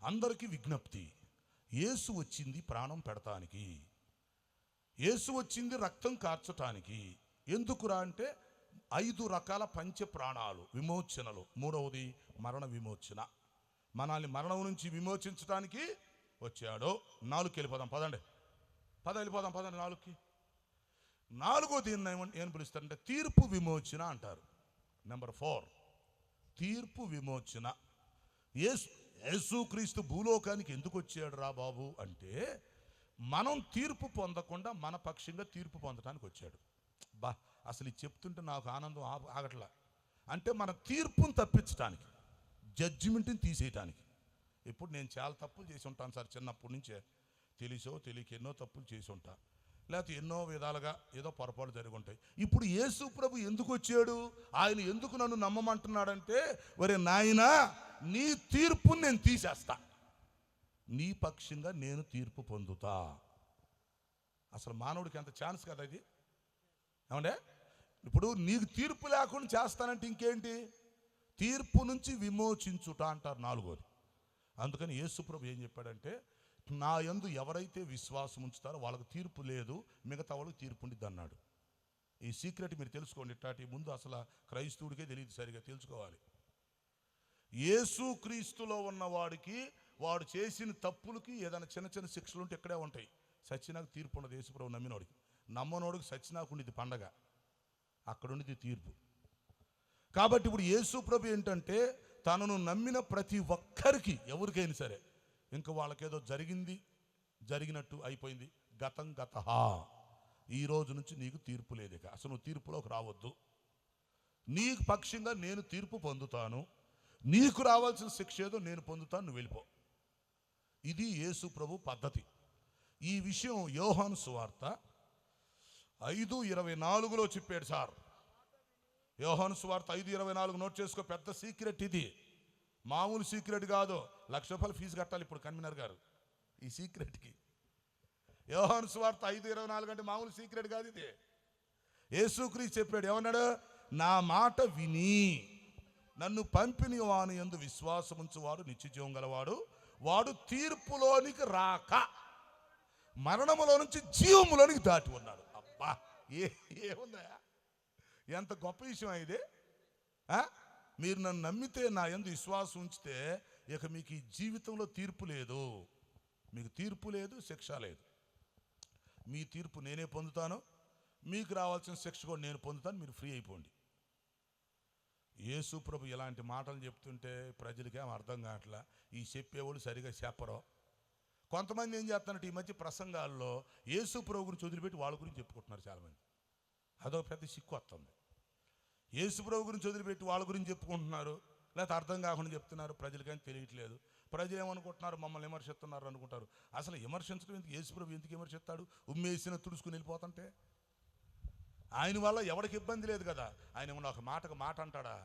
[SPEAKER 1] అందరికీ విజ్ఞప్తి, యేసు వచ్చింది ప్రాణం పెడతానికి, యేసు వచ్చింది రక్తం కార్చటానికి. ఎందుకురా అంటే 5 రకాల పంచ ప్రాణాలు విమోచనలు. మూడవది మరణ విమోచన, మనల్ని మరణం నుంచి విమోచించడానికి వచ్చాడు. 4కి వెళ్ళిపోదాం పదండి, వెళ్ళిపోదాం పదండి 4కి. 4వది ఏం పిలుస్తారంటే తీర్పు విమోచన అంటారు. నెంబర్ 4 తీర్పు విమోచన. యేసుక్రీస్తు భూలోకానికి ఎందుకు వచ్చాడు రా బాబు అంటే, మనం తీర్పు పొందకుండా మన పక్షంగా తీర్పు పొందడానికి వచ్చాడు. అసలు ఇది చెప్తుంటే నాకు ఆనందం ఆగట్లా. అంటే మన తీర్పును తప్పించడానికి, జడ్జిమెంట్ని తీసేయటానికి. ఇప్పుడు నేను చాలా తప్పులు చేసి ఉంటాను సార్, చిన్నప్పటి నుంచే తెలిసో తెలియక ఎన్నో తప్పులు చేసి ఉంటా, లేకపోతే ఎన్నో విధాలుగా ఏదో పొరపాటు జరిగి ఉంటాయి. ఇప్పుడు యేసు ప్రభు ఎందుకు వచ్చాడు, ఆయన ఎందుకు నన్ను నమ్మమంటున్నాడంటే, ఒరే నాయనా నీ తీర్పుని నేను తీసేస్తా, నీ పక్షంగా నేను తీర్పు పొందుతా. అసలు మానవుడికి అంత ఛాన్స్ కదా ఇది, ఏమంటే? ఇప్పుడు నీకు తీర్పు లేకుండా చేస్తానంటే ఇంకేంటి, తీర్పు నుంచి విమోచించుట అంటారు 4వది. అందుకని యేసు ప్రభు ఏం చెప్పాడంటే, నా యందు ఎవరైతే విశ్వాసం ఉంచుతారో వాళ్ళకి తీర్పు లేదు, మిగతా వాళ్ళకి తీర్పు ఉండిద్ది అన్నాడు. ఈ సీక్రెట్ మీరు తెలుసుకోండి. ఇట్లాంటి ముందు అసలు క్రైస్తవుడికే తెలియదు, సరిగా తెలుసుకోవాలి. యేసుక్రీస్తులో ఉన్నవాడికి వాడు చేసిన తప్పులకి ఏదైనా చిన్న చిన్న శిక్షలు ఉంటే ఇక్కడే ఉంటాయి. సచ్చినాకు తీర్పు ఉండదు. యేసుప్రభు నమ్మినోడికి, నమ్మనోడికి సచ్చినాకు ఉండేది పండగ, అక్కడ ఉండేది తీర్పు. కాబట్టి ఇప్పుడు యేసుప్రభు ఏంటంటే, తనను నమ్మిన ప్రతి ఒక్కరికి, ఎవరికైనా సరే, ఇంకా వాళ్ళకేదో జరిగినట్టు అయిపోయింది, గతం గతః, ఈ రోజు నుంచి నీకు తీర్పు లేదు, ఇక అసలు నువ్వు తీర్పులోకి రావద్దు, నీకు పక్షంగా నేను తీర్పు పొందుతాను, నీకు రావాల్సిన శిక్ష ఏదో నేను పొందుతాను, నువ్వు వెళ్ళిపో. ఇది యేసు ప్రభు పద్ధతి. ఈ విషయం యోహాను సువార్త 5:24 చెప్పాడు సార్. యోహాను సువార్త 5:24 నోట్ చేసుకో, పెద్ద సీక్రెట్ ఇది, మామూలు సీక్రెట్ కాదు. ₹1,00,000 ఫీజు కట్టాలి ఇప్పుడు కన్వీనర్ గారు ఈ సీక్రెట్కి. యోహాను సువార్త 5:24 అంటే మామూలు సీక్రెట్ కాదు ఇది. యేసుక్రీస్తు చెప్పాడు, ఏమన్నాడు, నా మాట విని నన్ను పంపిన వాని యందు విశ్వాసముంచువాడు నిత్యజీవం గలవాడు, వాడు తీర్పులోనికి రాక మరణములో నుంచి జీవములోనికి దాటి ఉన్నాడు. అబ్బా ఏముందా, ఎంత గొప్ప విషయం ఇది. మీరు నన్ను నమ్మితే, నా యందు విశ్వాసం ఉంచితే, ఇక మీకు ఈ జీవితంలో తీర్పు లేదు, మీకు తీర్పు లేదు, శిక్ష లేదు. మీ తీర్పు నేనే పొందుతాను, మీకు రావాల్సిన శిక్ష కూడా నేను పొందుతాను, మీరు ఫ్రీ అయిపోండి. యేసు ప్రభు ఇలాంటి మాటలు చెప్తుంటే ప్రజలకేం అర్థం కావట్లా. ఈ చెప్పేవాళ్ళు సరిగా చెప్పరు. కొంతమంది ఏం చేస్తారంటే ఈ మధ్య ప్రసంగాల్లో యేసు ప్రభు గురించి వదిలిపెట్టి వాళ్ళ గురించి చెప్పుకుంటున్నారు చాలామంది. అదొక పెద్ద సిక్కు వస్తుంది. యేసు ప్రభు గురించి వదిలిపెట్టి వాళ్ళ గురించి చెప్పుకుంటున్నారు, లేకపోతే అర్థం కాకుండా చెప్తున్నారు, ప్రజలకని తెలియట్లేదు. ప్రజలు ఏమనుకుంటున్నారు, మమ్మల్ని విమర్శిస్తున్నారు అనుకుంటారు. అసలు విమర్శించడం ఎందుకు? యేసుప్రభు ఎందుకు విమర్శిస్తాడు? ఉమ్మేసిన తుడుచుకుని వెళ్ళిపోతుంటే ఆయన వల్ల ఎవరికి ఇబ్బంది లేదు కదా. ఆయన ఏమన్నా ఒక మాటకు మాట అంటాడా?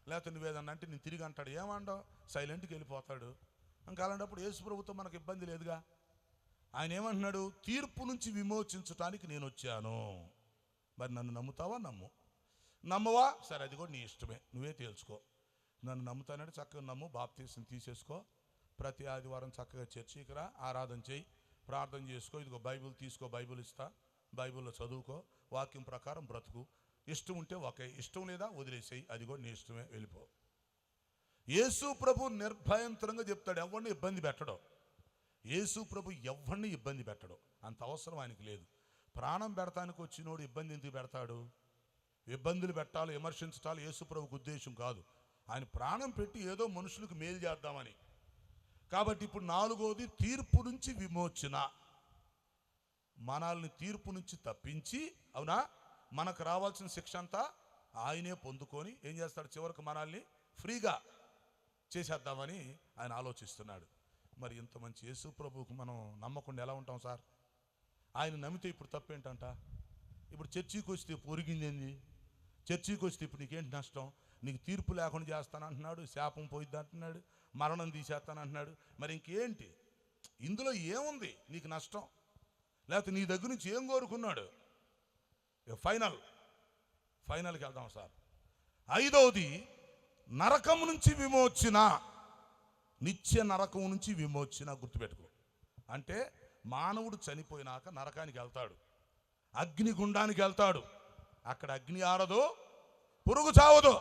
[SPEAKER 1] లేకపోతే నువ్వేదన్నా అంటే నేను తిరిగి అంటాడు? ఏమంటావు? సైలెంట్కి వెళ్ళిపోతాడు. ఇంకా అలాంటప్పుడు యేసుప్రభుతో మనకు ఇబ్బంది లేదుగా. ఆయన ఏమంటున్నాడు? తీర్పు నుంచి విమోచించడానికి నేను వచ్చాను. మరి నన్ను నమ్ముతావా? నమ్మవా? సరే, అది కూడా నీ ఇష్టమే, నువ్వే తేల్చుకో. నన్ను నమ్ముతానంటే చక్కగా నమ్ము, బాప్తీసం తీసేసుకో, ప్రతి ఆదివారం చక్కగా చర్చికి రా, ఆరాధన చేయి, ప్రార్థన చేసుకో, ఇదిగో బైబిల్ తీసుకో, బైబిల్ ఇస్తా, బైబిల్లో చదువుకో, వాక్యం ప్రకారం బ్రతుకు. ఇష్టం ఉంటే ఒకే, ఇష్టం లేదా వదిలేసేయి, అది కూడా నీ ఇష్టమే, వెళ్ళిపో. యేసు ప్రభు నిర్భయంతరంగా చెప్తాడు, ఎవరిని ఇబ్బంది పెట్టడు. యేసు ప్రభు ఎవరిని ఇబ్బంది పెట్టడు, అంత అవసరం ఆయనకి లేదు. ప్రాణం పెడతానికి వచ్చినోడు ఇబ్బంది ఎందుకు పెడతాడు? ఇబ్బందులు పెట్టాలి, విమర్శించాలి యేసు ప్రభుకు ఉద్దేశం కాదు. ఆయన ప్రాణం పెట్టి ఏదో మనుషులకు మేలు చేద్దామని. కాబట్టి ఇప్పుడు 4వది తీర్పు నుంచి విమోచన. మనల్ని తీర్పు నుంచి తప్పించి, అవునా, మనకు రావాల్సిన శిక్ష అంతా ఆయనే పొందుకొని ఏం చేస్తాడు? చివరికి మనల్ని ఫ్రీగా చేసేద్దామని ఆయన ఆలోచిస్తున్నాడు. మరి ఇంత మంచి యేసు ప్రభువుకు మనం నమ్మకుండా ఎలా ఉంటాం సార్? ఆయన నమ్మితే ఇప్పుడు తప్పేంటంట? ఇప్పుడు చర్చికి వస్తే పొరిగిందేంది? చర్చికి వస్తే ఇప్పుడు నీకేంటి నష్టం? నీకు తీర్పు లేకుండా చేస్తానంటున్నాడు, శాపం పోయిద్ది అంటున్నాడు, మరణం తీసేస్తానంటున్నాడు. మరి ఇంకేంటి ఇందులో ఏముంది నీకు నష్టం? లేకపోతే నీ దగ్గర నుంచి ఏం కోరుకున్నాడు? ఫైనల్కి వెళ్దాం సార్. 5వది నరకం నుంచి విమోచన. నిత్య నరకం నుంచి విమోచన. గుర్తుపెట్టుకో. అంటే మానవుడు చనిపోయినాక నరకానికి వెళ్తాడు, అగ్నిగుండానికి వెళ్తాడు. అక్కడ అగ్ని ఆరదు, పురుగు చావదు.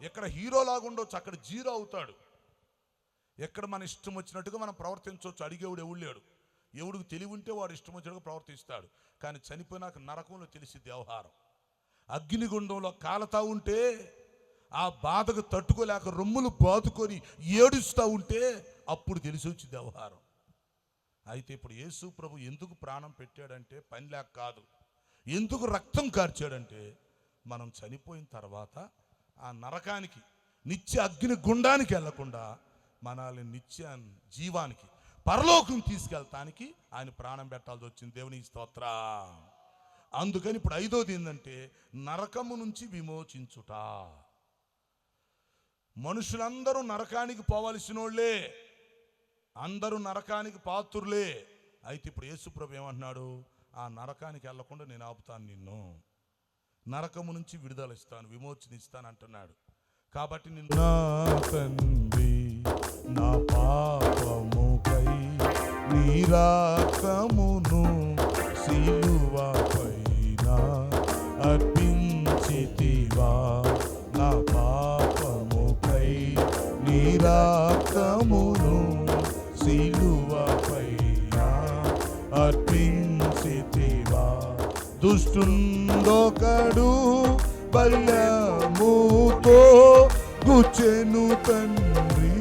[SPEAKER 1] ఎక్కడ హీరోలాగా ఉండొచ్చు, అక్కడ జీరో అవుతాడు. ఎక్కడ మన ఇష్టం వచ్చినట్టుగా మనం ప్రవర్తించవచ్చు, అడిగేవాడు ఎవడు లేడు. ఎవడికి తెలివి ఉంటే వాడు ఇష్టం వచ్చినట్టుగా ప్రవర్తిస్తాడు. కానీ చనిపోయినాక నరకంలో తెలిసిద్ది వ్యవహారం. అగ్నిగుండంలో కాలతా ఉంటే ఆ బాధకు తట్టుకోలేక రొమ్ములు బాదుకొని ఏడుస్తూ ఉంటే అప్పుడు తెలిసి వచ్చింది వ్యవహారం. అయితే ఇప్పుడు యేసు ప్రభు ఎందుకు ప్రాణం పెట్టాడంటే పని లేక కాదు. ఎందుకు రక్తం కార్చాడంటే మనం చనిపోయిన తర్వాత ఆ నరకానికి, నిత్య అగ్ని గుండానికి వెళ్లకుండా మనల్ని నిత్య జీవానికి, పరలోకం తీసుకెళ్తానికి ఆయన ప్రాణం పెట్టాల్సి వచ్చింది. దేవునికి స్తోత్రం. అందుకని ఇప్పుడు 5వది ఏంటంటే నరకము నుంచి విమోచించుట. మనుషులందరూ నరకానికి పోవలసిన వాళ్ళే, అందరూ నరకానికి పాత్రులే. అయితే ఇప్పుడు యేసు ప్రభు ఏమంటున్నాడు? ఆ నరకానికి వెళ్లకుండా నేను ఆపుతాను, నిన్ను నరకము నుంచి విడుదల ఇస్తాను, విమోచన ఇస్తాను అంటున్నాడు. కాబట్టి నిన్ను
[SPEAKER 2] నా తండ్రి నా పాపముకై నీ రక్తమును సిలువపైన అర్పించితివా. నా పాపముకై నీ రక్తమును సిలువపైన అర్పించితివా. దుష్టుండొకడు బల్యముతో గుచ్చెను తండ్రి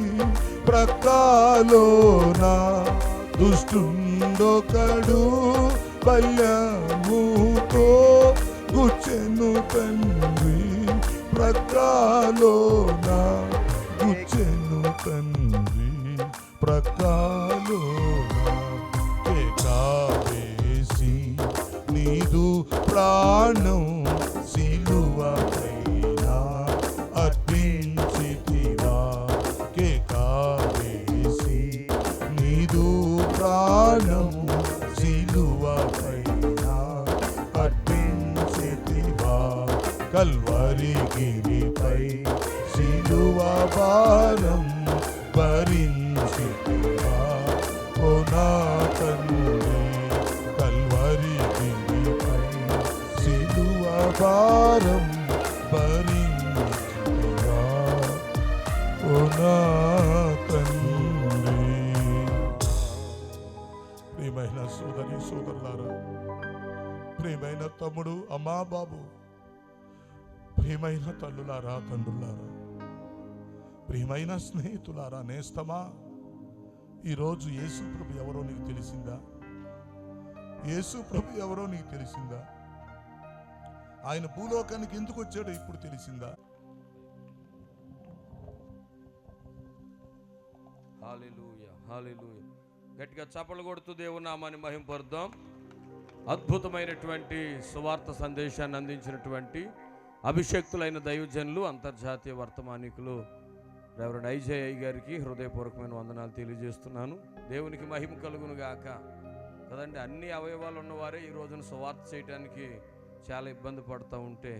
[SPEAKER 2] ప్రక్కలోన. దుష్టుండొకడు బల్యముతో గుచ్చెను తండ్రి ప్రక్కలోన. గుచ్చెను తండ్రి ప్రక్కలోన. కేకావేసి నీదు ప్రాణం సిలువపైన అర్పించితివా. కేకావేసి నీదు ప్రాణం సిలువపైన అర్పించితివా. కల్వరి గిరిపై సిలువ భారం భరించితివా. ఓ నా తండ్రి కల్వరి గిరిపై సిలువ భారం భరించితివా. ఓ నా తండ్రి. ప్రియమైన సోదరి సోదరులారా, ప్రియమైన తమ్ముడు అమ్మా బాబు, ప్రియమైన తల్లులారా తండ్రులారా, ప్రియమైన స్నేహితులారా, నేస్తమా, ఈరోజు యేసు ప్రభు ఎవరో నీకు తెలిసిందా? యేసు ప్రభు ఎవరో నీకు తెలిసిందా? ఆయన భూలోకానికి ఎందుకు వచ్చాడో ఇప్పుడు తెలిసిందా?
[SPEAKER 3] హల్లెలూయా. హల్లెలూయా. గట్టిగా చప్పలు కొడుతూ దేవుని నామాన్ని మహింపరుద్దాం. అద్భుతమైనటువంటి సువార్త సందేశాన్ని అందించినటువంటి అభిషక్తులైన దైవజనులు, అంతర్జాతీయ వర్తమానికులు రెవరెండ్ ఐజేఐ గారికి హృదయపూర్వకమైన వందనాలు తెలియజేస్తున్నాను. దేవునికి మహిమ కలుగును గాక. కదండి, అన్ని అవయవాలు ఉన్నవారే ఈ రోజున సువార్త చేయడానికి చాలా ఇబ్బంది పడుతూ ఉంటే,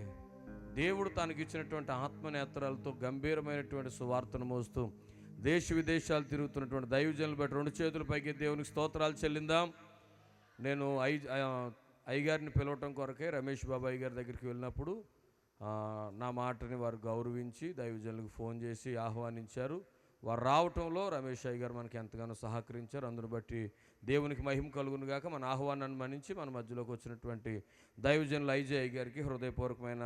[SPEAKER 3] దేవుడు తనకిచ్చినటువంటి ఆత్మనేత్రాలతో గంభీరమైనటువంటి సువార్తను మోస్తూ దేశ విదేశాలు తిరుగుతున్నటువంటి దైవజనులు బట్టి 2 చేతుల పైకి దేవునికి స్తోత్రాలు చెల్లిందాం. నేను అయ్యగారిని పిలవటం కొరకే రమేష్ బాబు అయ్యగారి దగ్గరికి వెళ్ళినప్పుడు నా మాటని వారు గౌరవించి దైవజనులకు ఫోన్ చేసి ఆహ్వానించారు. వారు రావటంలో రమేష్ అయ్యగారు మనకి ఎంతగానో సహకరించారు. అందును బట్టి దేవునికి మహిమ కలుగును గాక. మన ఆహ్వానాన్ని మన్నించి మన మధ్యలోకి వచ్చినటువంటి దైవజనులు ఐజేఐ గారికి హృదయపూర్వకమైన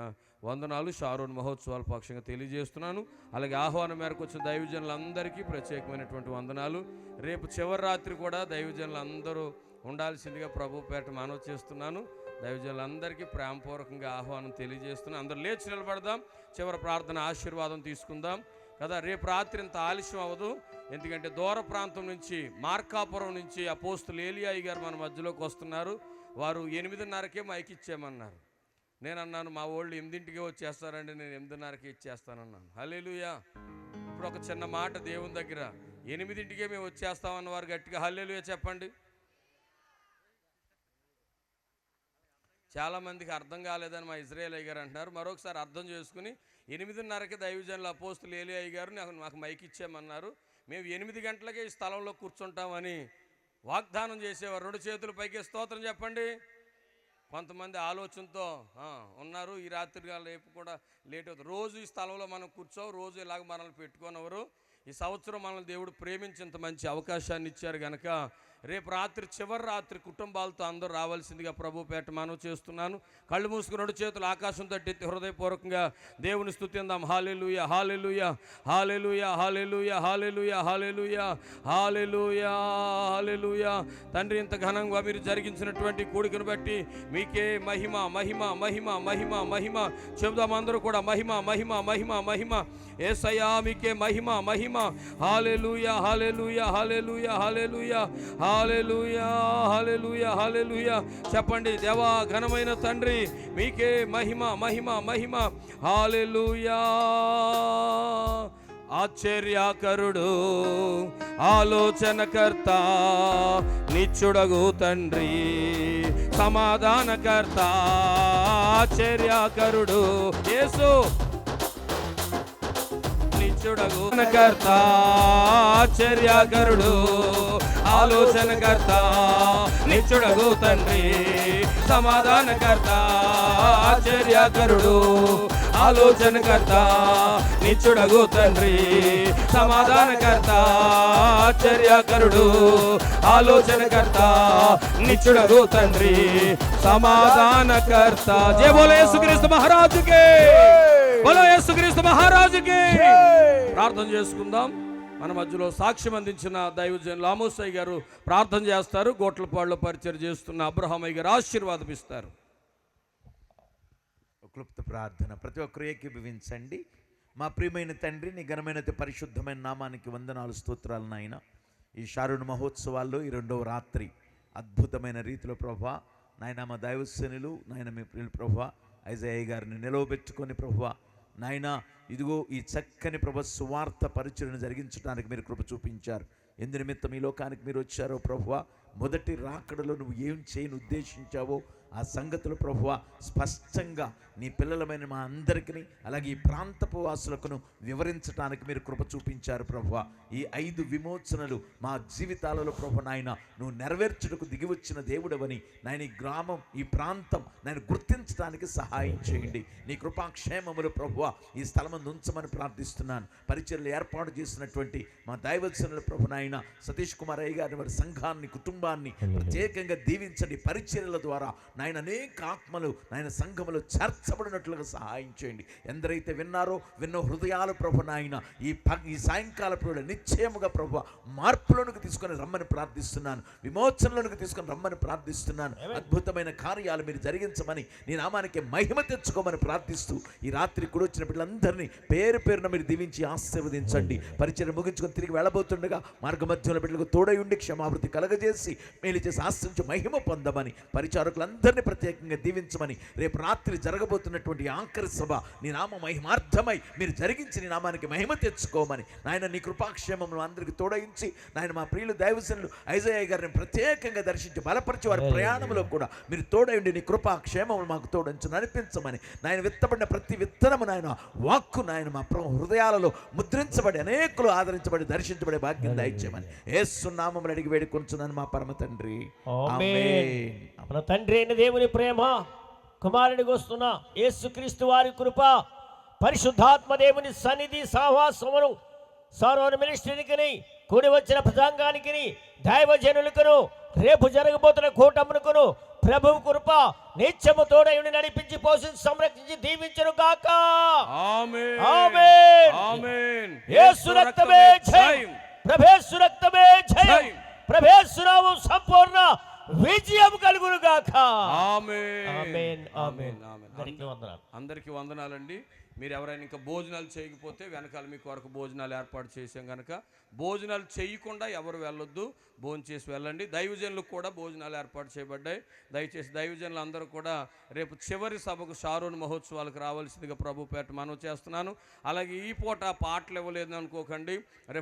[SPEAKER 3] వందనాలు షారోన్ మహోత్సవాల పక్షంగా తెలియజేస్తున్నాను. అలాగే ఆహ్వానం మేరకు వచ్చిన దైవజనులందరికీ ప్రత్యేకమైనటువంటి వందనాలు. రేపు చివరి రాత్రి కూడా దైవజనులందరూ ఉండాల్సిందిగా ప్రభు పేట మనవి చేస్తున్నాను. దైవజనులందరికీ ప్రేమపూర్వకంగా ఆహ్వానం తెలియజేస్తున్నాను. అందరూ లేచి నిలబడదాం, చివరి ప్రార్థన ఆశీర్వాదం తీసుకుందాం కదా. రేపు రాత్రి ఇంత ఆలస్యం అవ్వదు, ఎందుకంటే దూర ప్రాంతం నుంచి మార్కాపురం నుంచి అపోస్తులు ఏలియాయి గారు మన మధ్యలోకి వస్తున్నారు. వారు 8:30కే మైక్ ఇచ్చేయమన్నారు. నేను అన్నాను, మా వాళ్ళు 8ంటికే వచ్చేస్తారండి, నేను 8:30కే ఇచ్చేస్తానన్నాను. హల్లెలూయా. ఇప్పుడు ఒక చిన్న మాట దేవుని దగ్గర, 8ంటికే మేము వచ్చేస్తామన్న వారు గట్టిగా హల్లెలూయా చెప్పండి. చాలామందికి అర్థం కాలేదని మా ఇజ్రాయేల్ అయ్య గారు అంటున్నారు. మరొకసారి అర్థం చేసుకుని, 8:30కి దైవజనులు అపోస్తులు ఏలియాయి గారు మాకు మైక్ ఇచ్చామన్నారు. మేము 8 గంటలకే ఈ స్థలంలో కూర్చుంటామని వాగ్దానం చేసేవారు. 2 చేతుల పైకి స్తోత్రం చెప్పండి. కొంతమంది ఆలోచనతో ఉన్నారు, ఈ రాత్రిగా రేపు కూడా లేట్ అవుతుంది. రోజు ఈ స్థలంలో మనం కూర్చోవు, రోజు ఇలాగ మనల్ని పెట్టుకోనవరు. ఈ సంవత్సరం మనల్ని దేవుడు ప్రేమించి ఇంత మంచి అవకాశాన్ని ఇచ్చారు కనుక రేపు రాత్రి చివరి రాత్రి కుటుంబాలతో అందరూ రావాల్సిందిగా ప్రభు పేట మనవి చేస్తున్నాను. కళ్ళు మూసుకుని 2 చేతులు ఆకాశం తట్టి హృదయపూర్వకంగా దేవుని స్తుతిందాం. హల్లెలూయా, హల్లెలూయా, హల్లెలూయా, హల్లెలూయా, హల్లెలూయా, హల్లెలూయా, హల్లెలూయా, హల్లెలూయా. తండ్రి, ఇంత ఘనంగా మీరు జరిగించినటువంటి కూడికను బట్టి మీకే మహిమ, మహిమ, మహిమ, మహిమ, మహిమ చెబుదాం. అందరూ కూడా మహిమ, మహిమ, మహిమ, మహిమ యేసయ్యా మీకే మహిమ, మహిమ. హల్లెలూయా, హల్లెలూయా, హల్లెలూయా, హల్లెలూయా, హల్లెలూయా, హల్లెలూయా, హల్లెలూయా చెప్పండి. దేవా ఘనమైన తండ్రి మీకే మహిమ, మహిమ, మహిమ. హల్లెలూయా. ఆశ్చర్యకరుడు, ఆలోచనకర్త, నిత్యుడగు తండ్రి, సమాధానకర్త, ఆశ్చర్యకరుడు యేసు, నిత్యుడగు కర్త, ఆశ్చర్యకరుడు, ఆలోచనకర్త, నిత్యుడగు తండ్రి, సమాధానకర్త, ఆశ్చర్యకరుడు, ఆలోచనకర్త, నిత్యుడగు తండ్రి, సమాధానకర్త, ఆశ్చర్యకరుడు, ఆలోచనకర్త, నిత్యుడగు తండ్రి, సమాధానకర్త. జై బోలో యేసుక్రీస్తు మహారాజుకే, బోలో యేసుక్రీస్తు మహారాజుకే. ప్రార్థన చేసుకుందాం. మన మధ్యలో సాక్ష్యం అందించిన దైవజనులు ఆమోసయ్య గారు ప్రార్థన చేస్తారు. గోట్లపాడులో పరిచయం చేస్తున్న అబ్రహామయ్య గారు ఆశీర్వాదం ఇస్తారు.
[SPEAKER 4] క్లుప్త ప్రార్థన ప్రతి ఒక్కరు ఏకీభవించండి. మా ప్రియమైన తండ్రి, నీ ఘనమైన పరిశుద్ధమైన నామానికి వందనాలు, స్తోత్రాలు నాయన. ఈ షారోన్ మహోత్సవాల్లో ఈ 2వ రాత్రి అద్భుతమైన రీతిలో ప్రభువా నాయన మా దైవసేనులు నాయన మీ ప్రియులు ప్రభువా ఐజేఐ గారిని నిలవబెట్టుకొని ప్రభువా నాయన ఇదిగో ఈ చక్కని ప్రభు సువార్త పరిచర్యను జరిగించడానికి మీరు కృప చూపించారు. ఎందు నిమిత్తం ఈ లోకానికి మీరు వచ్చారో ప్రభువా, మొదటి రాకడలో నువ్వు ఏం చేయని ఉద్దేశించావో ఆ సంగతులు ప్రభువా స్పష్టంగా నీ పిల్లలమైన మా అందరికీ అలాగే ఈ ప్రాంతపు వాసులకు వివరించడానికి మీరు కృప చూపించారు ప్రభువా. ఈ 5 విమోచనలు మా జీవితాలలో ప్రభు నాయన నువ్వు నెరవేర్చుటకు దిగి వచ్చిన దేవుడవని నాయన ఈ గ్రామం, ఈ ప్రాంతం నేను గుర్తించడానికి సహాయం చేయండి. నీ కృపాక్షేమములు ప్రభువా ఈ స్థలం ఉంచమని ప్రార్థిస్తున్నాను. పరిచర్యలు ఏర్పాటు చేసినటువంటి మా దైవజనుల ప్రభు నాయన సతీష్ కుమార్ అయ్య గారిని, వారి సంఘాన్ని, కుటుంబాన్ని ప్రత్యేకంగా దీవించండి. పరిచర్యల ద్వారా నాయన అనేక ఆత్మలు నాయన సంఘములో చేర్చబడినట్లుగా సహాయం చేయండి. ఎందరైతే విన్నో హృదయాలు ప్రభు నాయన ఈ సాయంకాల పూట నిశ్చయముగా ప్రభు మార్పులోనికి తీసుకొని రమ్మని ప్రార్థిస్తున్నాను, విమోచనలోనికి తీసుకొని రమ్మని ప్రార్థిస్తున్నాను. అద్భుతమైన కార్యాలు మీరు జరిగించమని, నీ నామానికి మహిమ తెచ్చుకోమని ప్రార్థిస్తూ ఈ రాత్రి కూడా వచ్చిన బిడ్డలందరినీ పేరు పేరున మీరు దీవించి ఆశీర్వదించండి. పరిచయం ముగించుకొని తిరిగి వెళ్ళబోతుండగా మార్గ మధ్యంలో బిడ్డలకు తోడై ఉండి క్షమావృతి కలగజేసి మేలు చేసి ఆశ్రయించి మహిమ పొందమని, పరిచారకులందరినీ ప్రత్యేకంగా దీవించమని, రేపు రాత్రి జరగబోతున్నటువంటి ఆఖరి సభ నీ నామ మహిమార్థమై మీరు జరిగించి నీ నామానికి మహిమ తెచ్చుకోమని నాయన నీ కృపాక్షేమములు అందరికీ తోడయించి నాయన మా ప్రియులు దైవజనులు ఐజయ్య గారిని ప్రత్యేకంగా దర్శించి బలపరిచి వారి ప్రయాణంలో కూడా మీరు తోడయండి. నీ కృపాక్షేమములు మాకు తోడించి నడిపించమని నాయన విత్తబడిన ప్రతి విత్తనము నాయన వాక్కు నాయన మా హృదయాలలో ముద్రించబడి అనేకులు ఆదరించబడి దర్శించబడే భాగ్యం దయచేయమని యేసు నామములో అడిగి వేడుకొంచున్నాను మా పరమ తండ్రి.
[SPEAKER 5] ఆమేన్. మన తండ్రి అయిన దేవుని ప్రేమ, కుమారుడికి వస్తున్న యేసుక్రీస్తు వారి కృప, పరిశుద్ధాత్మ దేవుని సన్నిధి సహవాసమును సారోన్ మినిస్ట్రీకి కూడి వచ్చిన ప్రసంగానికి దైవజనులకును రేపు జరగబోతున్న కూటమునకును ప్రభువు కృప నిత్యము తోడయుని నడిపించి పోషించి సంరక్షించి దీవించును గాక.
[SPEAKER 3] ఆమేన్.
[SPEAKER 5] ఆమేన్.
[SPEAKER 3] ఆమేన్.
[SPEAKER 5] యేసు రక్తమే జయం, ప్రభేసు రక్తమే జయం, ప్రభేసు నామం సంపూర్ణ విజయం కలుగును గాక.
[SPEAKER 3] ఆమేన్.
[SPEAKER 5] ఆమేన్.
[SPEAKER 3] ఆమేన్.
[SPEAKER 5] ఆమేన్.
[SPEAKER 3] ఆమేన్. అందరికీ వందనాలండి. మీరు ఎవరైనా ఇంకా భోజనాలు చేయకపోతే వెనకాల మీ కొరకు భోజనాలు ఏర్పాటు చేసాం కనుక భోజనాలు చేయకుండా ఎవరు వెళ్ళొద్దు, భోజనం చేసి వెళ్ళండి. దైవజనులకు కూడా భోజనాలు ఏర్పాటు చేయబడ్డాయి. దయచేసి దైవజనులు అందరూ కూడా రేపు చివరి సభకు షారోన్ మహోత్సవాలకు రావాల్సిందిగా ప్రభు పేట మనవి చేస్తున్నాను. అలాగే ఈ పూట పాటలు ఇవ్వలేదు అనుకోకండి, రేపు